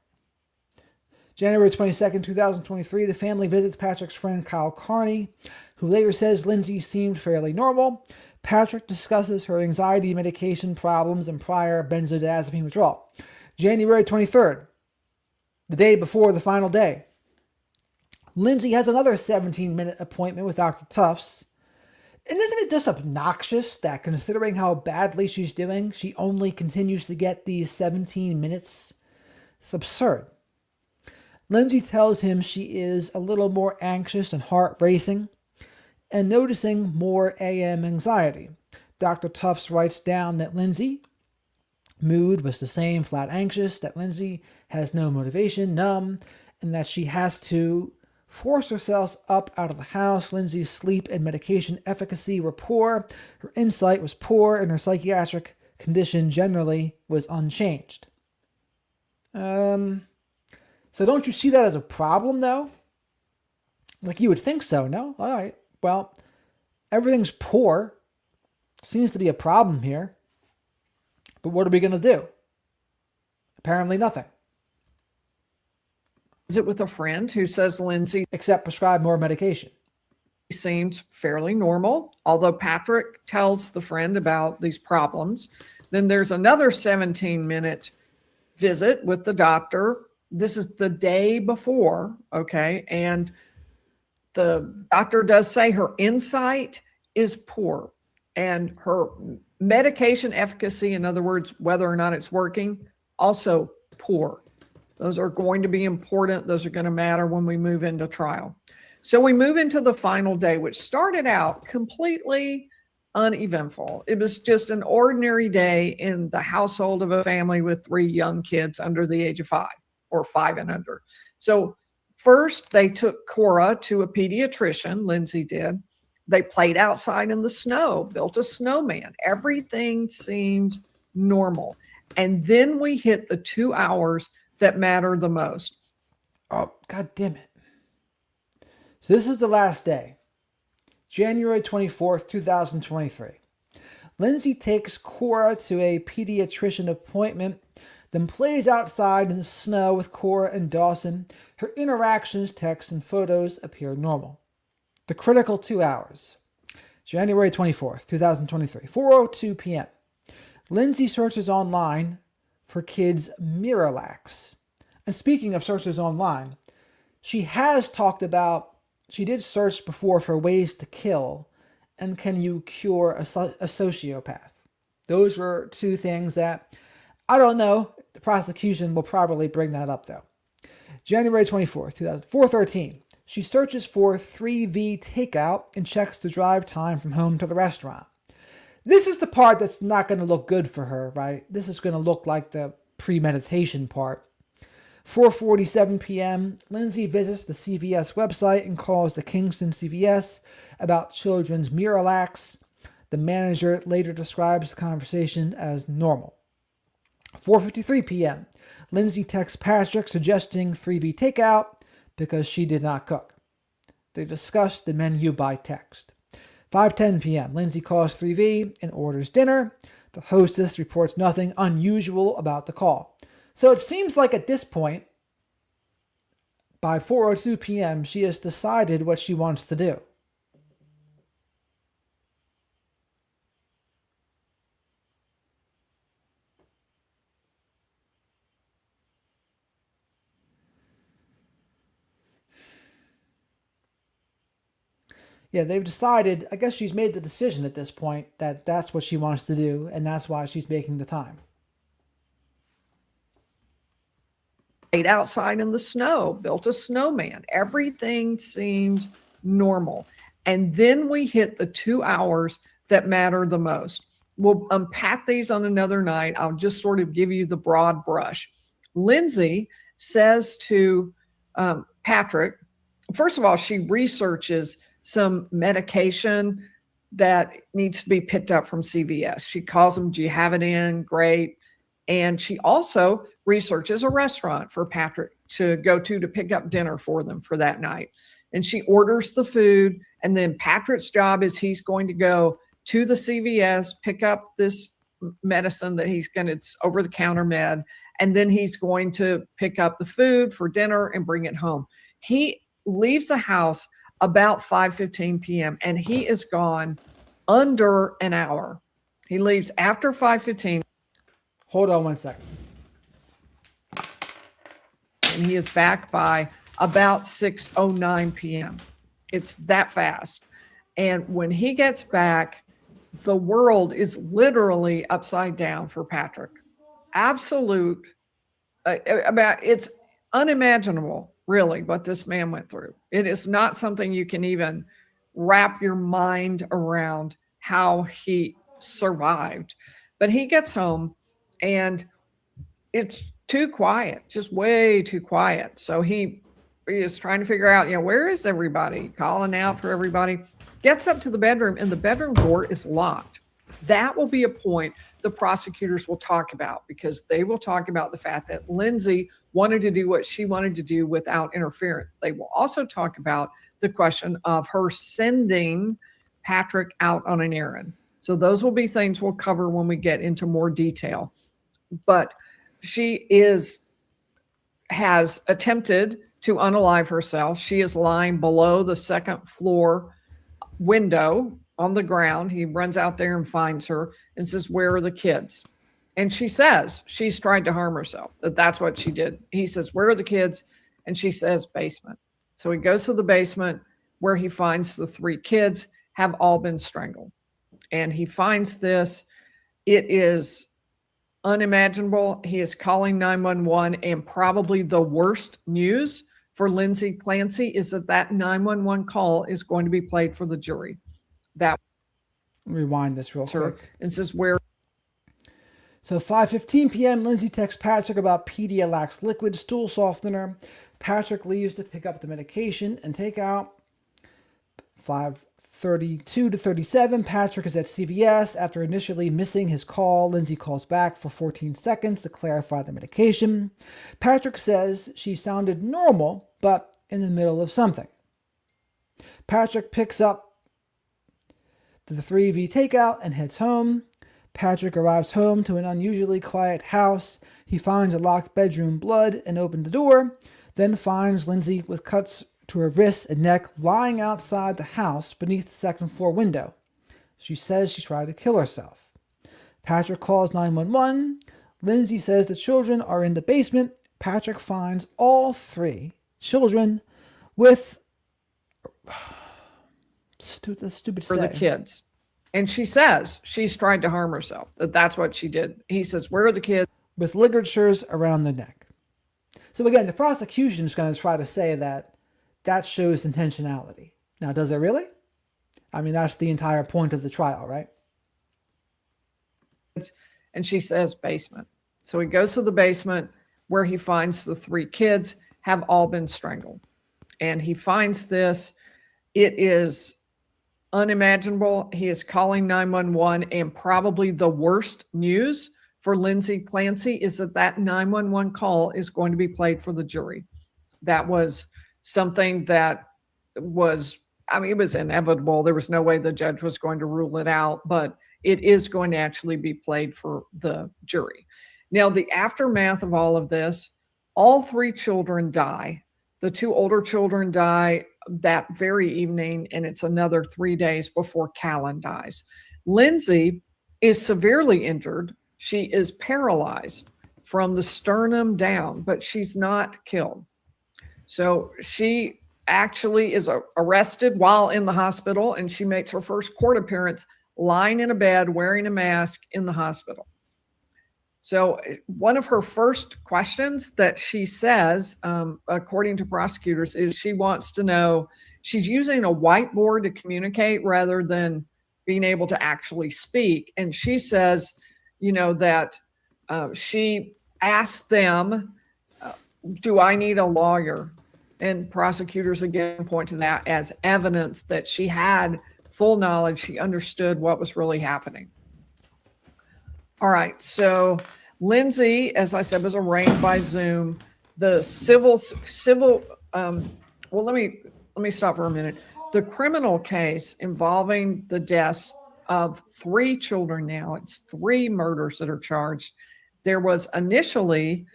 January 22nd, 2023, the family visits Patrick's friend Kyle Carney, who later says Lindsay seemed fairly normal. Patrick discusses her anxiety medication problems and prior benzodiazepine withdrawal. January 23rd, the day before the final day, Lindsay has another 17-minute appointment with Dr. Tufts. And isn't it just obnoxious that considering how badly she's doing, she only continues to get these 17 minutes? It's absurd. Lindsay tells him she is a little more anxious and heart racing and noticing more AM anxiety. Dr. Tufts writes down that Lindsay mood was the same, flat anxious, that Lindsay has no motivation, numb, and that she has to force herself up out of the house. Lindsay's sleep and medication efficacy were poor. Her insight was poor, and her psychiatric condition generally was unchanged. So don't you see that as a problem, though? Like, you would think so, no? All right. Well, everything's poor. Seems to be a problem here. But what are we going to do? Apparently nothing. Is it with a friend who says Lindsay Except prescribe more medication. seems fairly normal, although Patrick tells the friend about these problems. Then there's another 17-minute visit with the doctor. This is the day before, okay? And the doctor does say her insight is poor and her medication efficacy, in other words, whether or not it's working, also poor. Those are going to be important. Those are going to matter when we move into trial. So we move into the final day, which started out completely uneventful. It was just an ordinary day in the household of a family with 3 young kids under the age of 5 or 5 and under. So first they took Cora to a pediatrician, Lindsay did. They played outside in the snow, built a snowman. Everything seems normal. And then we hit the 2 hours that matter the most. Oh, God damn it. So this is the last day. January 24th, 2023. Lindsay takes Cora to a pediatrician appointment, then plays outside in the snow with Cora and Dawson. Her interactions, texts, and photos appear normal. The critical 2 hours. January 24th, 2023, 4:02 p.m. Lindsay searches online for kids' Miralax, And speaking of searches online, she has talked about, she did search before for ways to kill and can you cure a sociopath. Those were two things that, I don't know, the prosecution will probably bring that up though. January 24th, 4:13. She searches for 3V takeout and checks the drive time from home to the restaurant. This is the part that's not going to look good for her, right? This is going to look like the premeditation part. 4:47 p.m., Lindsay visits the CVS website and calls the Kingston CVS about children's Miralax. The manager later describes the conversation as normal. 4:53 p.m., Lindsay texts Patrick suggesting 3V takeout because she did not cook. They discuss the menu by text. 5:10 p.m., Lindsay calls 3V and orders dinner. The hostess reports nothing unusual about the call. So it seems like at this point, by 4:02 p.m., she has decided what she wants to do. Yeah, they've decided, I guess she's made the decision at this point that that's what she wants to do, and that's why she's making the time. Outside in the snow, built a snowman. Everything seems normal. And then we hit the 2 hours that matter the most. We'll unpack these on another night. I'll just sort of give you the broad brush. Lindsay says to Patrick, first of all, she researches some medication that needs to be picked up from CVS. She calls them, do you have it in? Great. And she also researches a restaurant for Patrick to go to pick up dinner for them for that night. And she orders the food. And then Patrick's job is he's going to go to the CVS, pick up this medicine that he's going to, it's over the counter med. And then he's going to pick up the food for dinner and bring it home. He leaves the house about 5:15 p.m. and he is gone under an hour. He leaves after 5:15. Hold on one second. And he is back by about 6:09 p.m. It's that fast. And when he gets back, the world is literally upside down for Patrick. Absolute, it's unimaginable, really, what this man went through. It is not something you can even wrap your mind around how he survived. But he gets home and it's too quiet, just way too quiet. So he is trying to figure out, where is everybody? Calling out for everybody. Gets up to the bedroom and the bedroom door is locked. That will be a point the prosecutors will talk about because they will talk about the fact that Lindsay wanted to do what she wanted to do without interference. They will also talk about the question of her sending Patrick out on an errand. So those will be things we'll cover when we get into more detail. But she has attempted to unalive herself. She is lying below the second floor window on the ground. He runs out there and finds her and says, where are the kids? And she says she's tried to harm herself, that's what she did. He says, where are the kids? And she says, basement. So he goes to the basement where he finds the 3 kids have all been strangled. And he finds this. It is unimaginable. He is calling 911, and probably the worst news for Lindsay Clancy is that 911 call is going to be played for the jury. That Rewind this real quick. And says where. So 5:15 p.m., Lindsay texts Patrick about Pedialyte liquid stool softener. Patrick leaves to pick up the medication and take out. 5:32 to 37, Patrick is at CVS. After initially missing his call, Lindsay calls back for 14 seconds to clarify the medication. Patrick says she sounded normal, but in the middle of something. Patrick picks up the 3V takeout and heads home. Patrick arrives home to an unusually quiet house. He finds a locked bedroom blood and opens the door, then finds Lindsay with cuts to her wrists and neck lying outside the house beneath the second floor window. She says she tried to kill herself. Patrick calls 911. Lindsay says the children are in the basement Patrick finds all 3 children with the stupid For the say. kids. And she says she's tried to harm herself, that's what she did. He says, where are the kids? With ligatures around the neck. So again, the prosecution is going to try to say that shows intentionality. Now, does it really? I mean, that's the entire point of the trial, right? And she says basement. So he goes to the basement where he finds the 3 kids have all been strangled. And he finds this. It is unimaginable. He is calling 911, and probably the worst news for Lindsay Clancy is that 911 call is going to be played for the jury. That was something that was, I mean, it was inevitable. There was no way the judge was going to rule it out, but it is going to actually be played for the jury. Now, the aftermath of all of this, all 3 children die. The 2 older children die that very evening, and it's another 3 days before Callan dies. Lindsay is severely injured. She is paralyzed from the sternum down, but she's not killed. So she actually is arrested while in the hospital, and she makes her first court appearance lying in a bed wearing a mask in the hospital. So one of her first questions that she says, according to prosecutors, is she wants to know, she's using a whiteboard to communicate rather than being able to actually speak. And she says, that she asked them, do I need a lawyer? And prosecutors again point to that as evidence that she had full knowledge. She understood what was really happening. All right. So Lindsay, as I said, was arraigned by Zoom. The well, let me stop for a minute. The criminal case involving the deaths of 3 children now, it's 3 murders that are charged. There was initially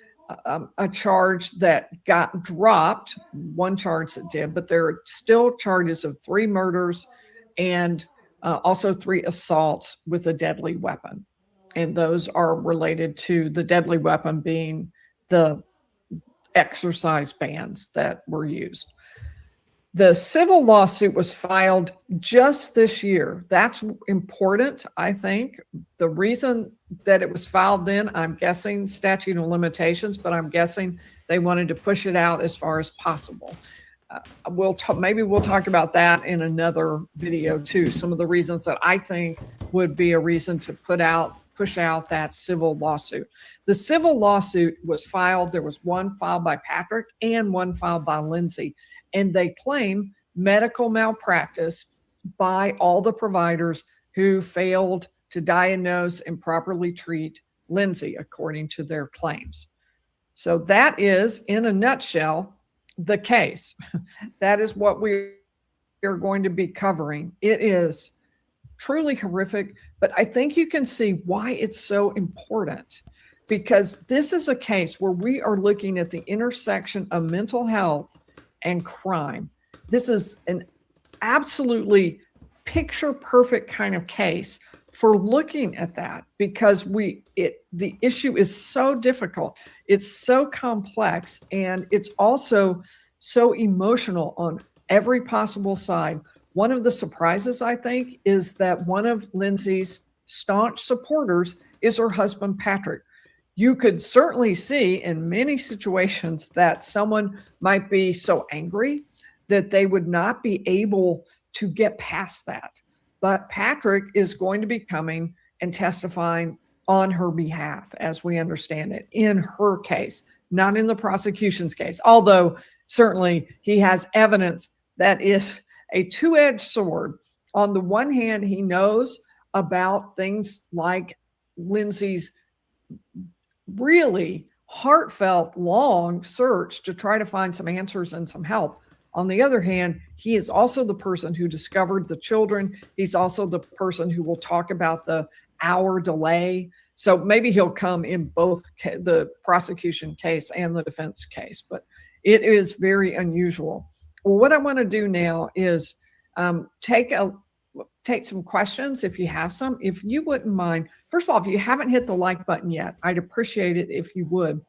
a charge that got dropped, one charge that did, but there are still charges of 3 murders and also 3 assaults with a deadly weapon. And those are related to the deadly weapon being the exercise bands that were used. The civil lawsuit was filed just this year. That's important, I think. The reason that it was filed then, I'm guessing statute of limitations, but I'm guessing they wanted to push it out as far as possible. Maybe we'll talk about that in another video too. Some of the reasons that I think would be a reason to push out that civil lawsuit. The civil lawsuit was filed. There was one filed by Patrick and one filed by Lindsay, and they claim medical malpractice by all the providers who failed to diagnose and properly treat Lindsay, according to their claims. So that is, in a nutshell, the case. That is what we are going to be covering. It is truly horrific, but I think you can see why it's so important, because this is a case where we are looking at the intersection of mental health and crime. This is an absolutely picture perfect kind of case for looking at that, because the issue is so difficult, it's so complex, and it's also so emotional on every possible side. One of the surprises, I think, is that one of Lindsay's staunch supporters is her husband, Patrick. You could certainly see in many situations that someone might be so angry that they would not be able to get past that. But Patrick is going to be coming and testifying on her behalf, as we understand it, in her case, not in the prosecution's case, although certainly he has evidence that is a two-edged sword. On the one hand, he knows about things like Lindsay's really heartfelt, long search to try to find some answers and some help. On the other hand, he is also the person who discovered the children. He's also the person who will talk about the hour delay. So maybe he'll come in both the prosecution case and the defense case, but it is very unusual. Well, what I want to do now is take some questions if you have some. If you wouldn't mind, first of all, if you haven't hit the like button yet, I'd appreciate it if you would.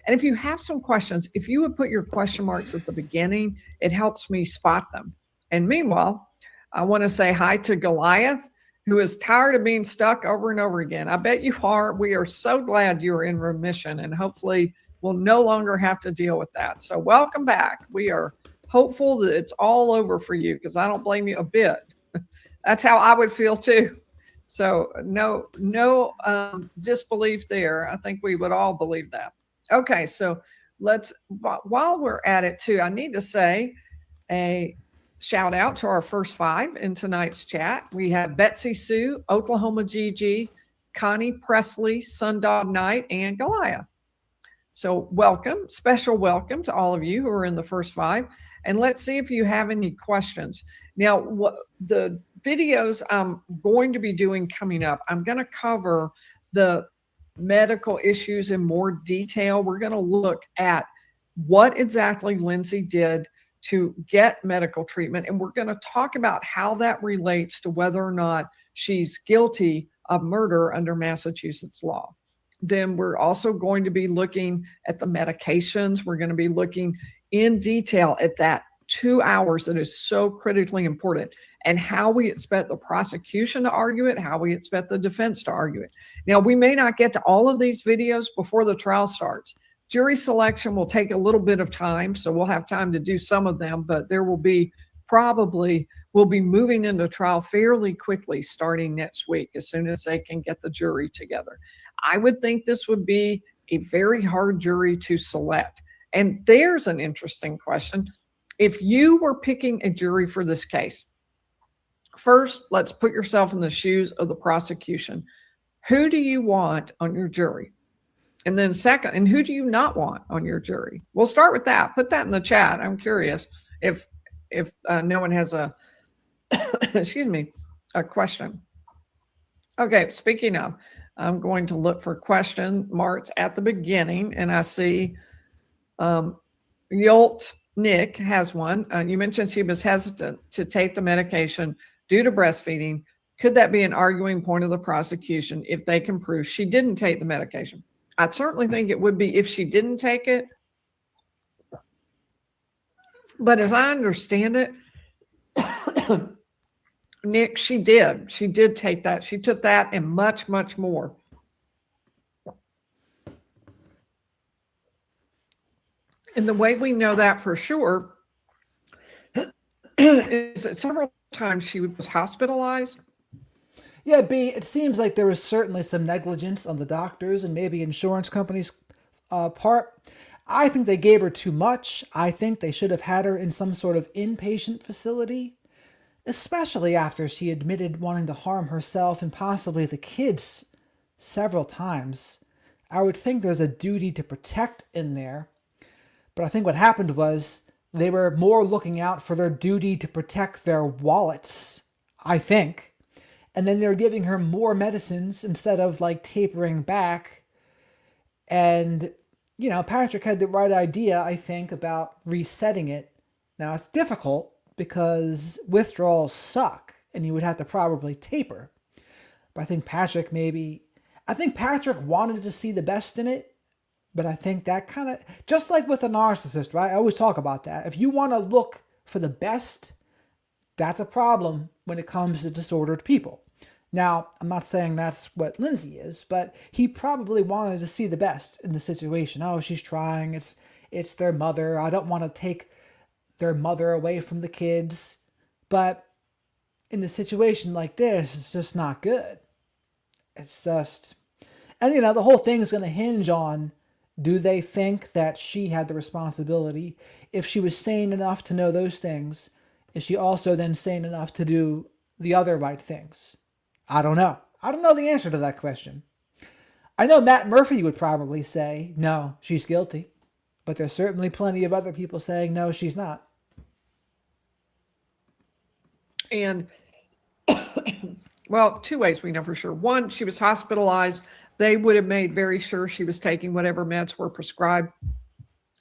And if you have some questions, if you would put your question marks at the beginning, it helps me spot them. And meanwhile, I want to say hi to Goliath, who is tired of being stuck over and over again. I bet you are. We are so glad you're in remission, and hopefully we'll no longer have to deal with that. So welcome back. We are hopeful that it's all over for you, because I don't blame you a bit. That's how I would feel too. So no disbelief there. I think we would all believe that. Okay, so while we're at it too, I need to say a shout out to our first 5 in tonight's chat. We have Betsy Sue, Oklahoma Gigi, Connie Presley, Sundog Knight, and Goliath. So welcome, special welcome to all of you who are in the first 5. And let's see if you have any questions. Now, what the videos I'm going to be doing coming up, I'm going to cover the medical issues in more detail. We're going to look at what exactly Lindsay did to get medical treatment. And we're going to talk about how that relates to whether or not she's guilty of murder under Massachusetts law. Then we're also going to be looking at the medications. We're going to be looking in detail at that 2 hours that is so critically important, and how we expect the prosecution to argue it, how we expect the defense to argue it. Now, we may not get to all of these videos before the trial starts. Jury selection will take a little bit of time, so we'll have time to do some of them, but there will be we'll be moving into trial fairly quickly starting next week, as soon as they can get the jury together. I would think this would be a very hard jury to select. And there's an interesting question. If you were picking a jury for this case, first, let's put yourself in the shoes of the prosecution. Who do you want on your jury? And then second, and who do you not want on your jury? We'll start with that. Put that in the chat. I'm curious if no one has a, excuse me, a question. Okay, speaking of, I'm going to look for question marks at the beginning, and I see Yolt Nick has one. You mentioned she was hesitant to take the medication due to breastfeeding. Could that be an arguing point of the prosecution if they can prove she didn't take the medication? I certainly think it would be if she didn't take it. But as I understand it, Nick, she did. She did take that. She took that and much, much more. And the way we know that for sure is that several times she was hospitalized. Yeah, B, it seems like there was certainly some negligence on the doctors and maybe insurance companies' part. I think they gave her too much. I think they should have had her in some sort of inpatient facility, especially after she admitted wanting to harm herself and possibly the kids several times. I would think there's a duty to protect in there. But I think what happened was they were more looking out for their duty to protect their wallets, I think. And then they're giving her more medicines instead of like tapering back. And, you know, Patrick had the right idea, I think, about resetting it. Now, it's difficult because withdrawals suck and you would have to probably taper. But I think Patrick wanted to see the best in it. But I think that kind of, just like with a narcissist, right? I always talk about that. If you want to look for the best, that's a problem when it comes to disordered people. Now, I'm not saying that's what Lindsay is, but he probably wanted to see the best in the situation. Oh, she's trying. It's their mother. I don't want to take their mother away from the kids. But in a situation like this, it's just not good. It's just, and you know, the whole thing is going to hinge on, do they think that she had the responsibility? If she was sane enough to know those things, is she also then sane enough to do the other right things? I don't know. I don't know the answer to that question. I know Matt Murphy would probably say, no, she's guilty. But there's certainly plenty of other people saying, no, she's not. And, well, two ways we know for sure. One, she was hospitalized. They would have made very sure she was taking whatever meds were prescribed.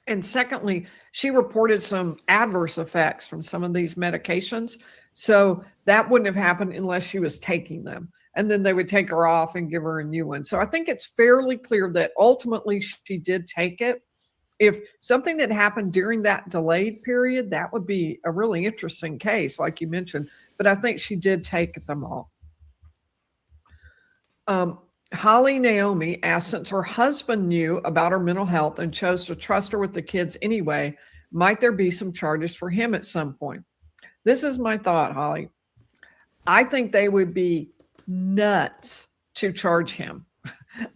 And secondly, she reported some adverse effects from some of these medications. So that wouldn't have happened unless she was taking them. And then they would take her off and give her a new one. So I think it's fairly clear that ultimately she did take it. if something that happened during that delayed period, that would be a really interesting case, like you mentioned. But I think she did take them all. Holly Naomi asked, since her husband knew about her mental health and chose to trust her with the kids anyway, might there be some charges for him at some point? This is my thought, Holly. I think they would be nuts to charge him.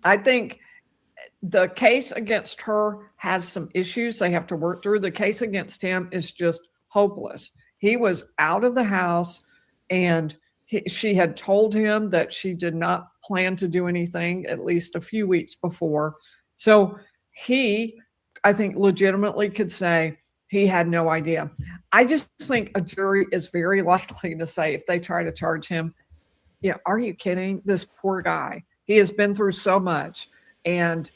I think the case against her has some issues they have to work through. The case against him is just hopeless. He was out of the house, and she had told him that she did not plan to do anything at least a few weeks before. So he, I think, legitimately could say he had no idea. I just think a jury is very likely to say, if they try to charge him, yeah, are you kidding? This poor guy. He has been through so much, and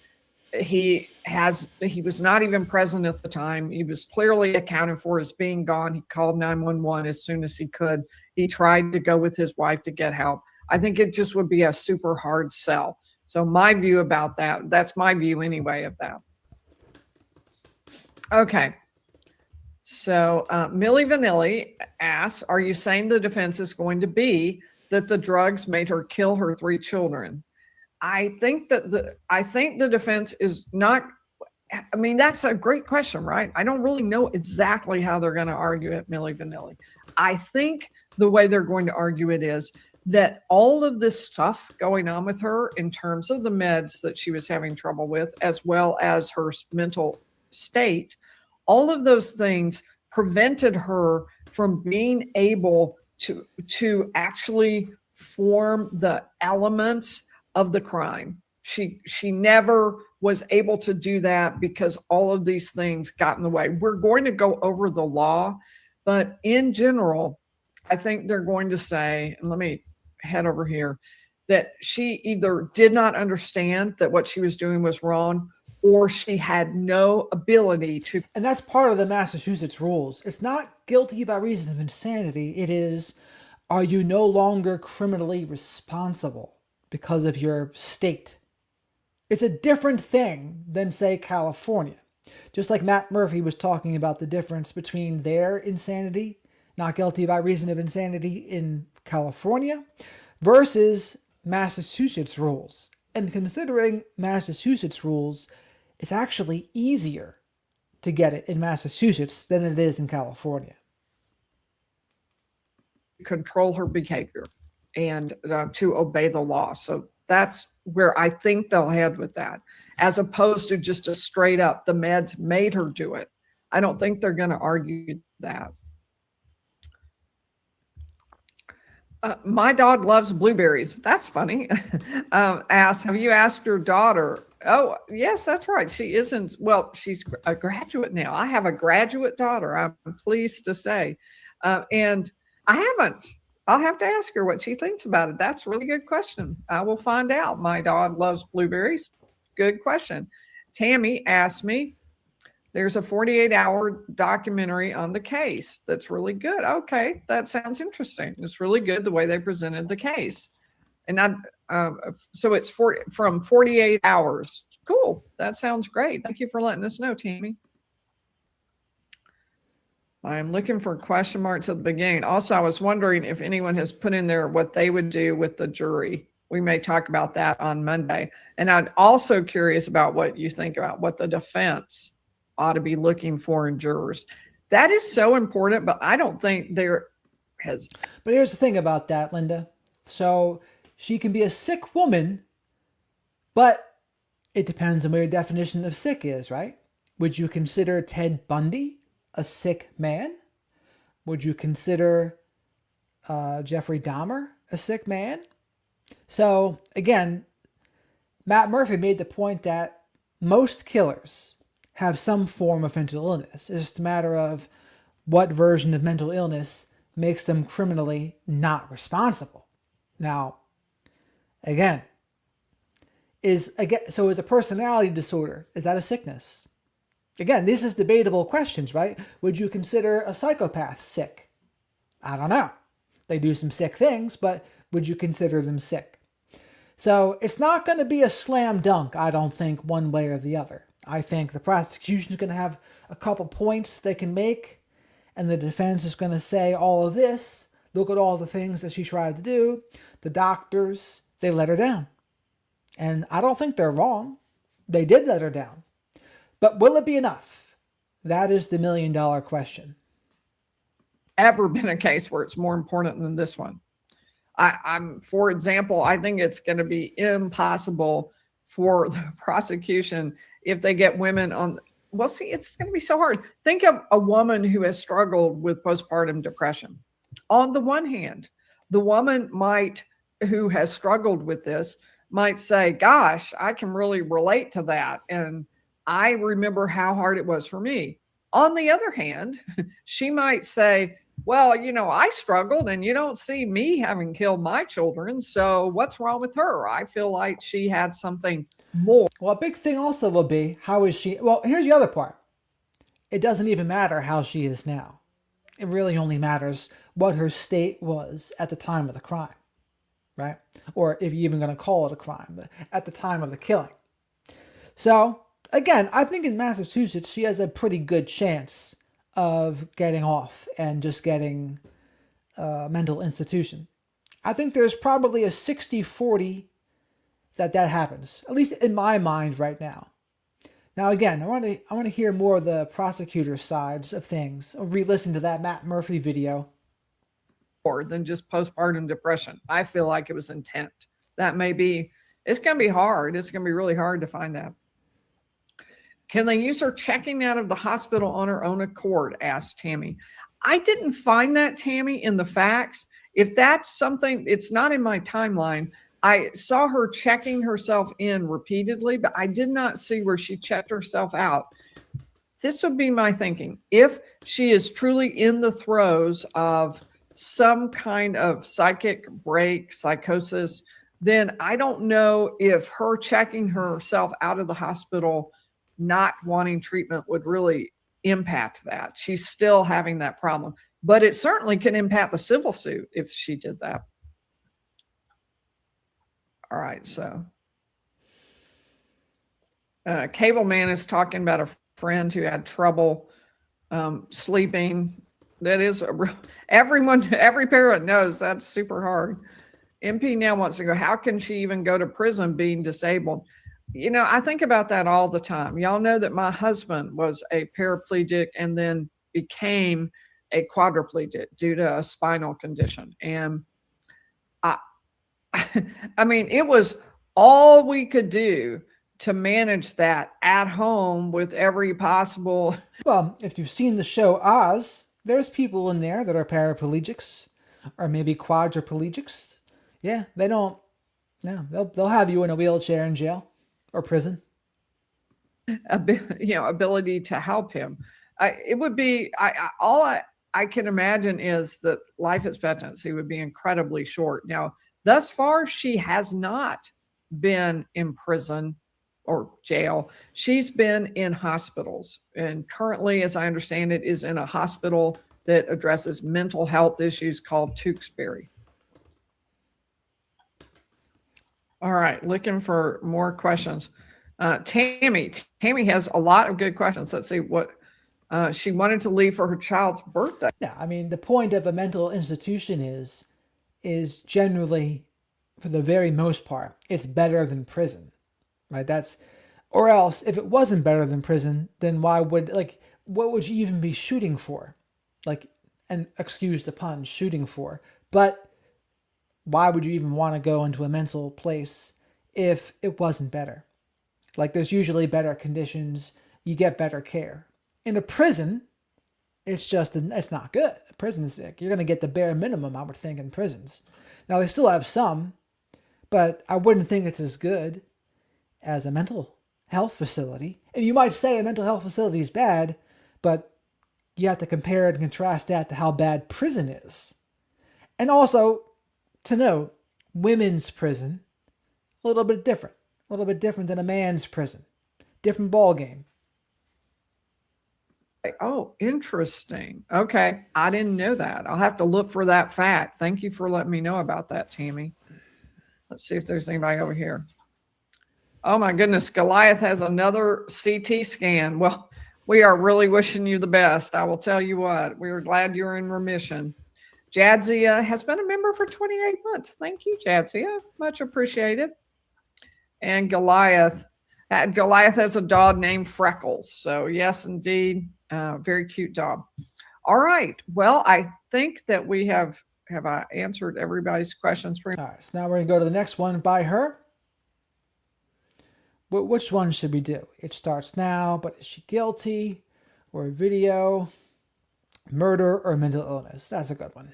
he was not even present at the time. He was clearly accounted for as being gone. He called 911 as soon as he could. He tried to go with his wife to get help. I think it just would be a super hard sell. So my view about that's my view anyway of that. Okay. So Millie Vanilli asks, are you saying the defense is going to be that the drugs made her kill her 3 children? I think the defense is not. I mean, that's a great question, right? I don't really know exactly how they're going to argue it, Millie Vanilli. I think the way they're going to argue it is that all of this stuff going on with her in terms of the meds that she was having trouble with, as well as her mental state, all of those things prevented her from being able to actually form the elements of the crime. She never was able to do that because all of these things got in the way. We're going to go over the law, but in general, I think they're going to say, and let me head over here, that she either did not understand that what she was doing was wrong, or she had no ability to. And that's part of the Massachusetts rules. It's not guilty by reason of insanity. It is, are you no longer criminally responsible because of your state? It's a different thing than, say, California. Just like Matt Murphy was talking about the difference between their insanity, not guilty by reason of insanity in California, versus Massachusetts rules. And considering Massachusetts rules, it's actually easier to get it in Massachusetts than it is in California. Control her behavior and to obey the law. So that's where I think they'll head with that, as opposed to just a straight up, the meds made her do it. I don't think they're going to argue that. My dog loves blueberries. That's funny. Ask, have you asked your daughter? Oh, yes, that's right. She isn't. Well, she's a graduate now. I have a graduate daughter, I'm pleased to say. And I haven't. I'll have to ask her what she thinks about it. That's a really good question. I will find out. My dog loves blueberries. Good question. Tammy asked me, there's a 48-hour documentary on the case that's really good. Okay, that sounds interesting. It's really good the way they presented the case. And so it's from 48 hours. Cool. That sounds great. Thank you for letting us know, Tammy. I'm looking for question marks at the beginning. Also, I was wondering if anyone has put in there what they would do with the jury. We may talk about that on Monday. And I'm also curious about what you think about what the defense ought to be looking for in jurors. That is so important, but I don't think there has. But here's the thing about that, Linda. So she can be a sick woman, but it depends on what your definition of sick is, right? Would you consider Ted Bundy a sick man? Would you consider Jeffrey Dahmer a sick man? So again, Matt Murphy made the point that most killers have some form of mental illness. It's just a matter of what version of mental illness makes them criminally not responsible. Now, again, is a personality disorder, is that a sickness? Again, this is debatable questions, right? Would you consider a psychopath sick? I don't know. They do some sick things, but would you consider them sick? So it's not going to be a slam dunk, I don't think, one way or the other. I think the prosecution is going to have a couple points they can make, and the defense is going to say all of this. Look at all the things that she tried to do. The doctors, they let her down. And I don't think they're wrong. They did let her down. But will it be enough? That is the $1,000,000 question. Ever been a case where it's more important than this one? For example, I think it's going to be impossible for the prosecution if they get women on. Well, see, it's going to be so hard. Think of a woman who has struggled with postpartum depression. On the one hand, the woman who has struggled with this might say, gosh, I can really relate to that. And I remember how hard it was for me. On the other hand, she might say, well, I struggled and you don't see me having killed my children. So what's wrong with her? I feel like she had something more. Well, a big thing also will be, how is she? Well, here's the other part. It doesn't even matter how she is now. It really only matters what her state was at the time of the crime, right? Or if you're even going to call it a crime, but at the time of the killing. So, again, I think in Massachusetts, she has a pretty good chance of getting off and just getting a mental institution. I think there's probably a 60-40 that happens, at least in my mind right now. Now, again, I want to hear more of the prosecutor's sides of things. I'll re-listen to that Matt Murphy video. More than just postpartum depression. I feel like it was intent. That may be, it's going to be hard. It's going to be really hard to find that. Can they use her checking out of the hospital on her own accord? Asked Tammy. I didn't find that, Tammy, in the facts. If that's something, it's not in my timeline. I saw her checking herself in repeatedly, but I did not see where she checked herself out. This would be my thinking. If she is truly in the throes of some kind of psychic break, psychosis, then I don't know if her checking herself out of the hospital, not wanting treatment, would really impact that. She's still having that problem, but it certainly can impact the civil suit if she did that. All right, so Cable Man is talking about a friend who had trouble sleeping. That is every parent knows that's super hard. MP now wants to go, how can she even go to prison being disabled? I think about that all the time. Y'all know that my husband was a paraplegic and then became a quadriplegic due to a spinal condition. And I mean, it was all we could do to manage that at home with every possible. Well, if you've seen the show Oz, there's people in there that are paraplegics or maybe quadriplegics. Yeah, they don't. No, they'll have you in a wheelchair in jail or prison. Ability to help him. It would be. All I can imagine is that life expectancy would be incredibly short. Now, thus far, she has not been in prison or jail. She's been in hospitals, and currently, as I understand it, is in a hospital that addresses mental health issues called Tewksbury. All right, looking for more questions. Tammy has a lot of good questions. Let's see what she wanted to leave for her child's birthday. Yeah, I mean, the point of a mental institution is generally, for the very most part, it's better than prison, right? Or else, if it wasn't better than prison, then what would you even be shooting for? And excuse the pun, shooting for. But why would you even want to go into a mental place if it wasn't better? There's usually better conditions, you get better care. In a prison, it's not good. A prison's sick. You're going to get the bare minimum, I would think, in prisons. Now, they still have some, but I wouldn't think it's as good as a mental health facility. And you might say a mental health facility is bad, but you have to compare and contrast that to how bad prison is. And also, to note, women's prison, a little bit different than a man's prison. Different ball game. Oh, interesting. Okay. I didn't know that. I'll have to look for that fact. Thank you for letting me know about that, Tammy. Let's see if there's anybody over here. Oh my goodness, Goliath has another CT scan. Well, we are really wishing you the best. I will tell you what, we're glad you're in remission. Jadzia has been a member for 28 months. Thank you, Jadzia. Much appreciated. And Goliath has a dog named Freckles. So, yes, indeed, very cute dog. All right. Well, I think that we have I answered everybody's questions. All right, so now we're going to go to the next one by her. Which one should we do? It starts now, but is she guilty? Or video? Murder or mental illness? That's a good one.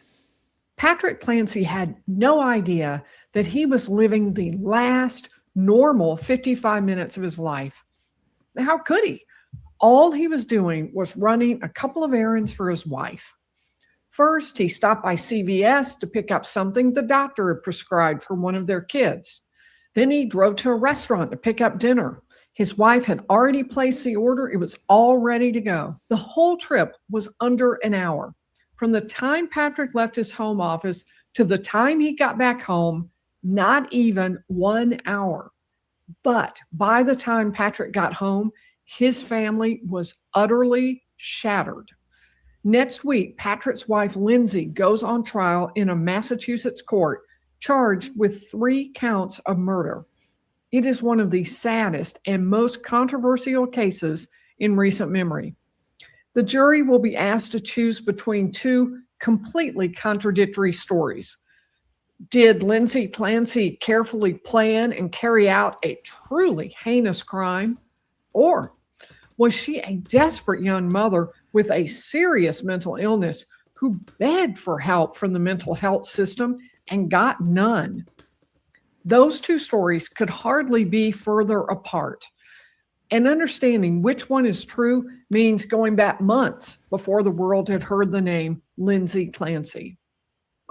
Patrick Clancy had no idea that he was living the last normal 55 minutes of his life. How could he? All he was doing was running a couple of errands for his wife. First, he stopped by CVS to pick up something the doctor had prescribed for one of their kids. Then he drove to a restaurant to pick up dinner. His wife had already placed the order. It was all ready to go. The whole trip was under an hour. From the time Patrick left his home office to the time he got back home, not even 1 hour. But by the time Patrick got home, his family was utterly shattered. Next week, Patrick's wife, Lindsay, goes on trial in a Massachusetts court, charged with 3 counts of murder. It is one of the saddest and most controversial cases in recent memory. The jury will be asked to choose between 2 completely contradictory stories. Did Lindsay Clancy carefully plan and carry out a truly heinous crime? Or was she a desperate young mother with a serious mental illness who begged for help from the mental health system and got none? Those 2 stories could hardly be further apart. And understanding which one is true means going back months before the world had heard the name Lindsay Clancy.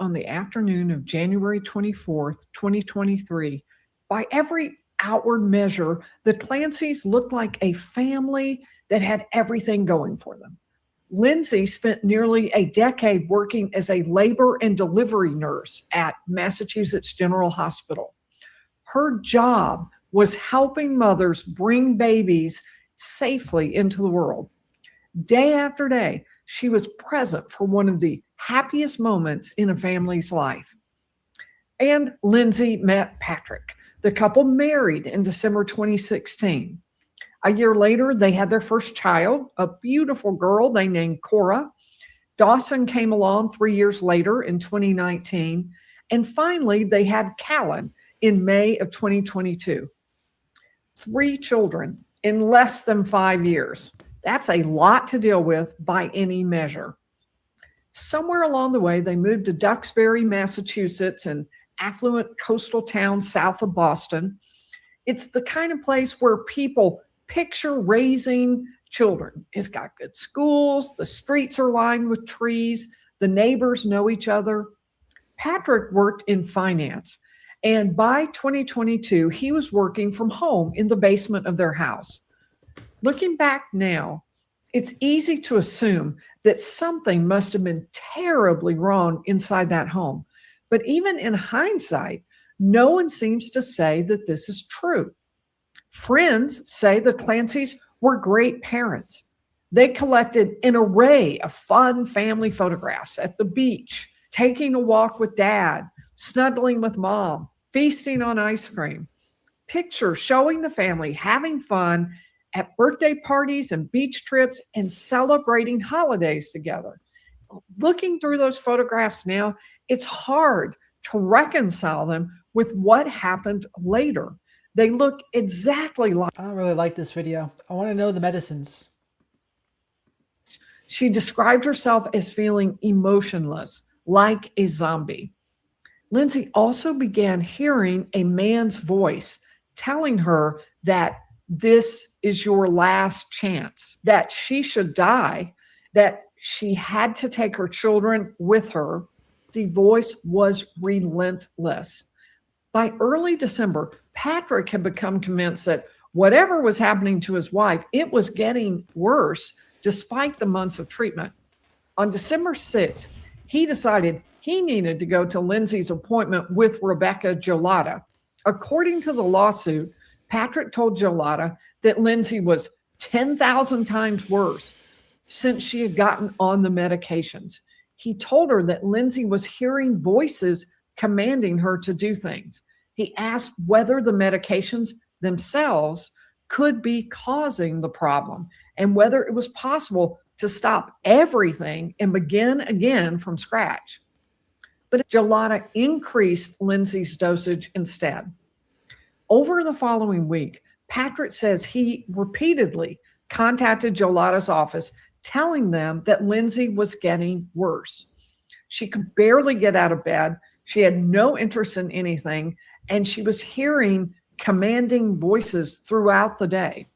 On the afternoon of January 24th, 2023, by every outward measure, the Clancys looked like a family that had everything going for them. Lindsay spent nearly a decade working as a labor and delivery nurse at Massachusetts General Hospital. Her job was helping mothers bring babies safely into the world. Day after day, she was present for one of the happiest moments in a family's life. And Lindsay met Patrick. The couple married in December 2016. A year later, they had their first child, a beautiful girl they named Cora. Dawson came along 3 years later in 2019. And finally, they had Callan in May of 2022. 3 children in less than 5 years. That's a lot to deal with by any measure. Somewhere along the way, they moved to Duxbury, Massachusetts, an affluent coastal town south of Boston. It's the kind of place where people picture raising children. It's got good schools, the streets are lined with trees, the neighbors know each other. Patrick worked in finance. And by 2022, he was working from home in the basement of their house. Looking back now, it's easy to assume that something must have been terribly wrong inside that home. But even in hindsight, no one seems to say that this is true. Friends say the Clancys were great parents. They collected an array of fun family photographs at the beach, taking a walk with dad, snuggling with mom, feasting on ice cream. Pictures showing the family having fun at birthday parties and beach trips and celebrating holidays together. Looking through those photographs now, it's hard to reconcile them with what happened later. They look exactly like. I don't really like this video. I want to know the medicines. She described herself as feeling emotionless, like a zombie. Lindsay also began hearing a man's voice telling her that this is your last chance, that she should die, that she had to take her children with her. The voice was relentless. By early December, Patrick had become convinced that whatever was happening to his wife, it was getting worse despite the months of treatment. On December 6th, he decided he needed to go to Lindsay's appointment with Rebecca Gelada. According to the lawsuit, Patrick told Jolata that Lindsay was 10,000 times worse since she had gotten on the medications. He told her that Lindsay was hearing voices commanding her to do things. He asked whether the medications themselves could be causing the problem and whether it was possible to stop everything and begin again from scratch. But Jolata increased Lindsay's dosage instead. Over the following week, Patrick says he repeatedly contacted Jolata's office, telling them that Lindsay was getting worse. She could barely get out of bed. She had no interest in anything, and she was hearing commanding voices throughout the day.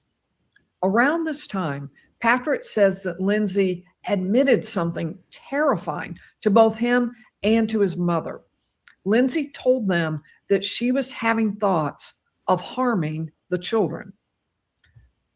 Around this time, Patrick says that Lindsay admitted something terrifying to both him and to his mother. Lindsay told them that she was having thoughts of harming the children.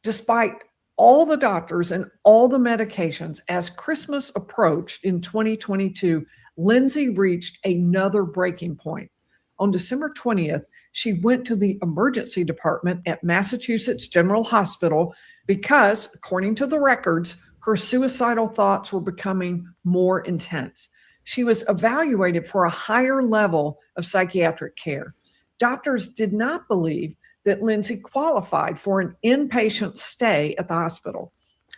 Despite all the doctors and all the medications, as Christmas approached in 2022, Lindsay reached another breaking point. On December 20th, she went to the emergency department at Massachusetts General Hospital because, according to the records, her suicidal thoughts were becoming more intense. She was evaluated for a higher level of psychiatric care. Doctors did not believe that Lindsay qualified for an inpatient stay at the hospital,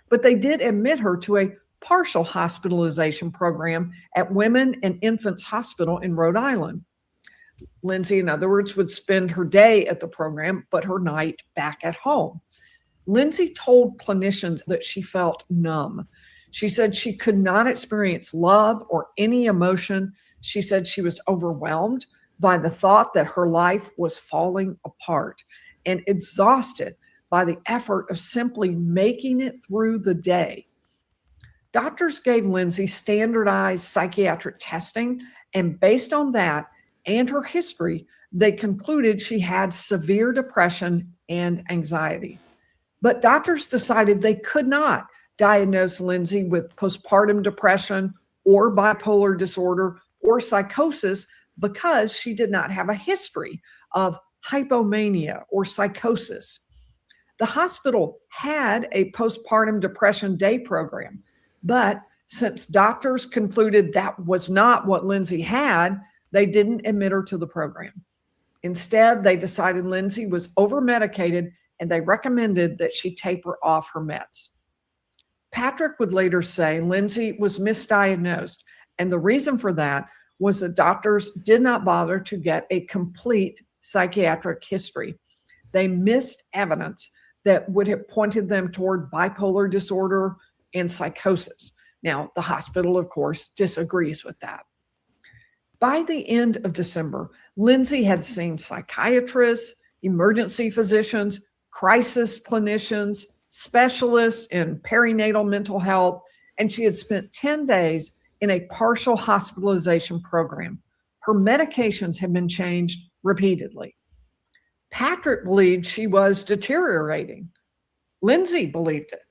but they did admit her to a partial hospitalization program at Women and Infants Hospital in Rhode Island. Lindsay, in other words, would spend her day at the program, but her night back at home. Lindsay told clinicians that she felt numb. She said she could not experience love or any emotion. She said she was overwhelmed by the thought that her life was falling apart and exhausted by the effort of simply making it through the day. Doctors gave Lindsay standardized psychiatric testing, and based on that and her history, they concluded she had severe depression and anxiety. But doctors decided they could not diagnose Lindsay with postpartum depression or bipolar disorder or psychosis because she did not have a history of hypomania or psychosis. The hospital had a postpartum depression day program, but since doctors concluded that was not what Lindsay had, they didn't admit her to the program. Instead, they decided Lindsay was over-medicated and they recommended that she taper off her meds. Patrick would later say Lindsay was misdiagnosed, and the reason for that was that doctors did not bother to get a complete psychiatric history. They missed evidence that would have pointed them toward bipolar disorder and psychosis. Now, the hospital, of course, disagrees with that. By the end of December, Lindsay had seen psychiatrists, emergency physicians, crisis clinicians, specialists in perinatal mental health, and she had spent 10 days in a partial hospitalization program. Her medications had been changed repeatedly. Patrick believed she was deteriorating. Lindsay believed it.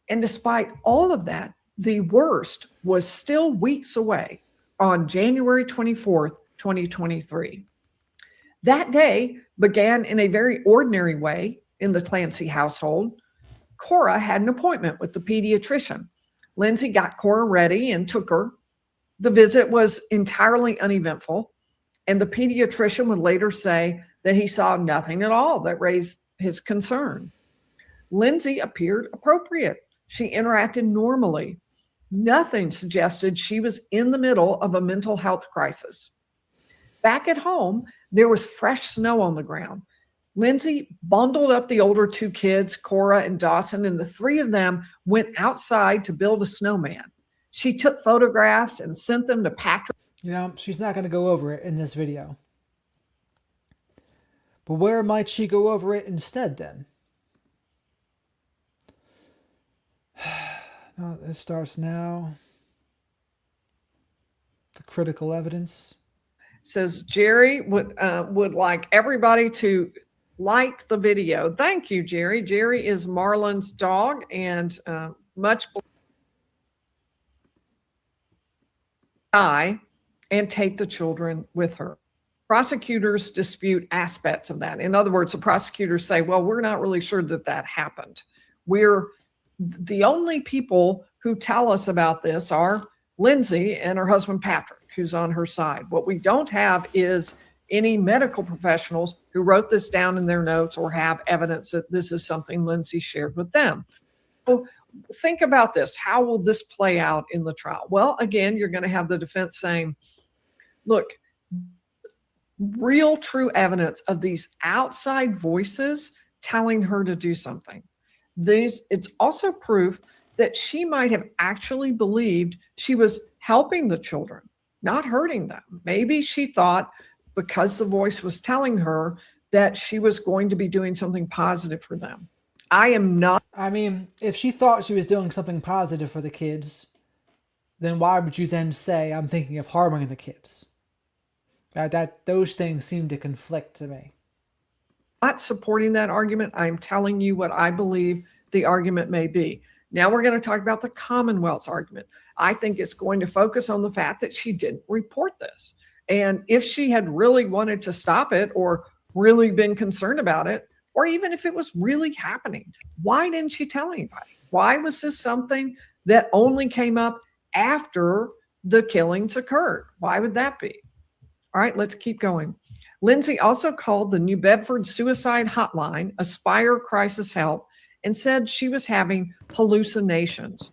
And despite all of that, the worst was still weeks away on January 24th, 2023. That day began in a very ordinary way in the Clancy household. Cora had an appointment with the pediatrician. Lindsay got Cora ready and took her. The visit was entirely uneventful, and the pediatrician would later say that he saw nothing at all that raised his concern. Lindsay appeared appropriate. She interacted normally. Nothing suggested she was in the middle of a mental health crisis. Back at home, there was fresh snow on the ground. Lindsay bundled up the older two kids, Cora and Dawson, and the three of them went outside to build a snowman. She took photographs and sent them to Patrick. You know, she's not going to go over it in this video. But where might she go over it instead then? No, it starts now. The critical evidence. Says Jerry would like everybody to like the video. Thank you, Jerry. Jerry is Marlon's dog and much die and take the children with her. Prosecutors dispute aspects of that. In other words, the prosecutors say, well, we're not really sure that that happened. We're the only people who tell us about this are Lindsay and her husband, Patrick, who's on her side. What we don't have is any medical professionals who wrote this down in their notes or have evidence that this is something Lindsay shared with them. So think about this. How will this play out in the trial? Well, again, you're going to have the defense saying, look, real true evidence of these outside voices telling her to do something. It's also proof that she might have actually believed she was helping the children, not hurting them. Maybe she thought because the voice was telling her that she was going to be doing something positive for them. I am not. I mean, if she thought she was doing something positive for the kids, then why would you then say, I'm thinking of harming the kids? Those things seem to conflict to me. Not supporting that argument. I'm telling you what I believe the argument may be. Now we're going to talk about the Commonwealth's argument. I think it's going to focus on the fact that she didn't report this. And if she had really wanted to stop it or really been concerned about it, or even if it was really happening, why didn't she tell anybody? Why was this something that only came up after the killings occurred? Why would that be? All right, let's keep going. Lindsay also called the New Bedford suicide hotline, Aspire Crisis Help, and said she was having hallucinations.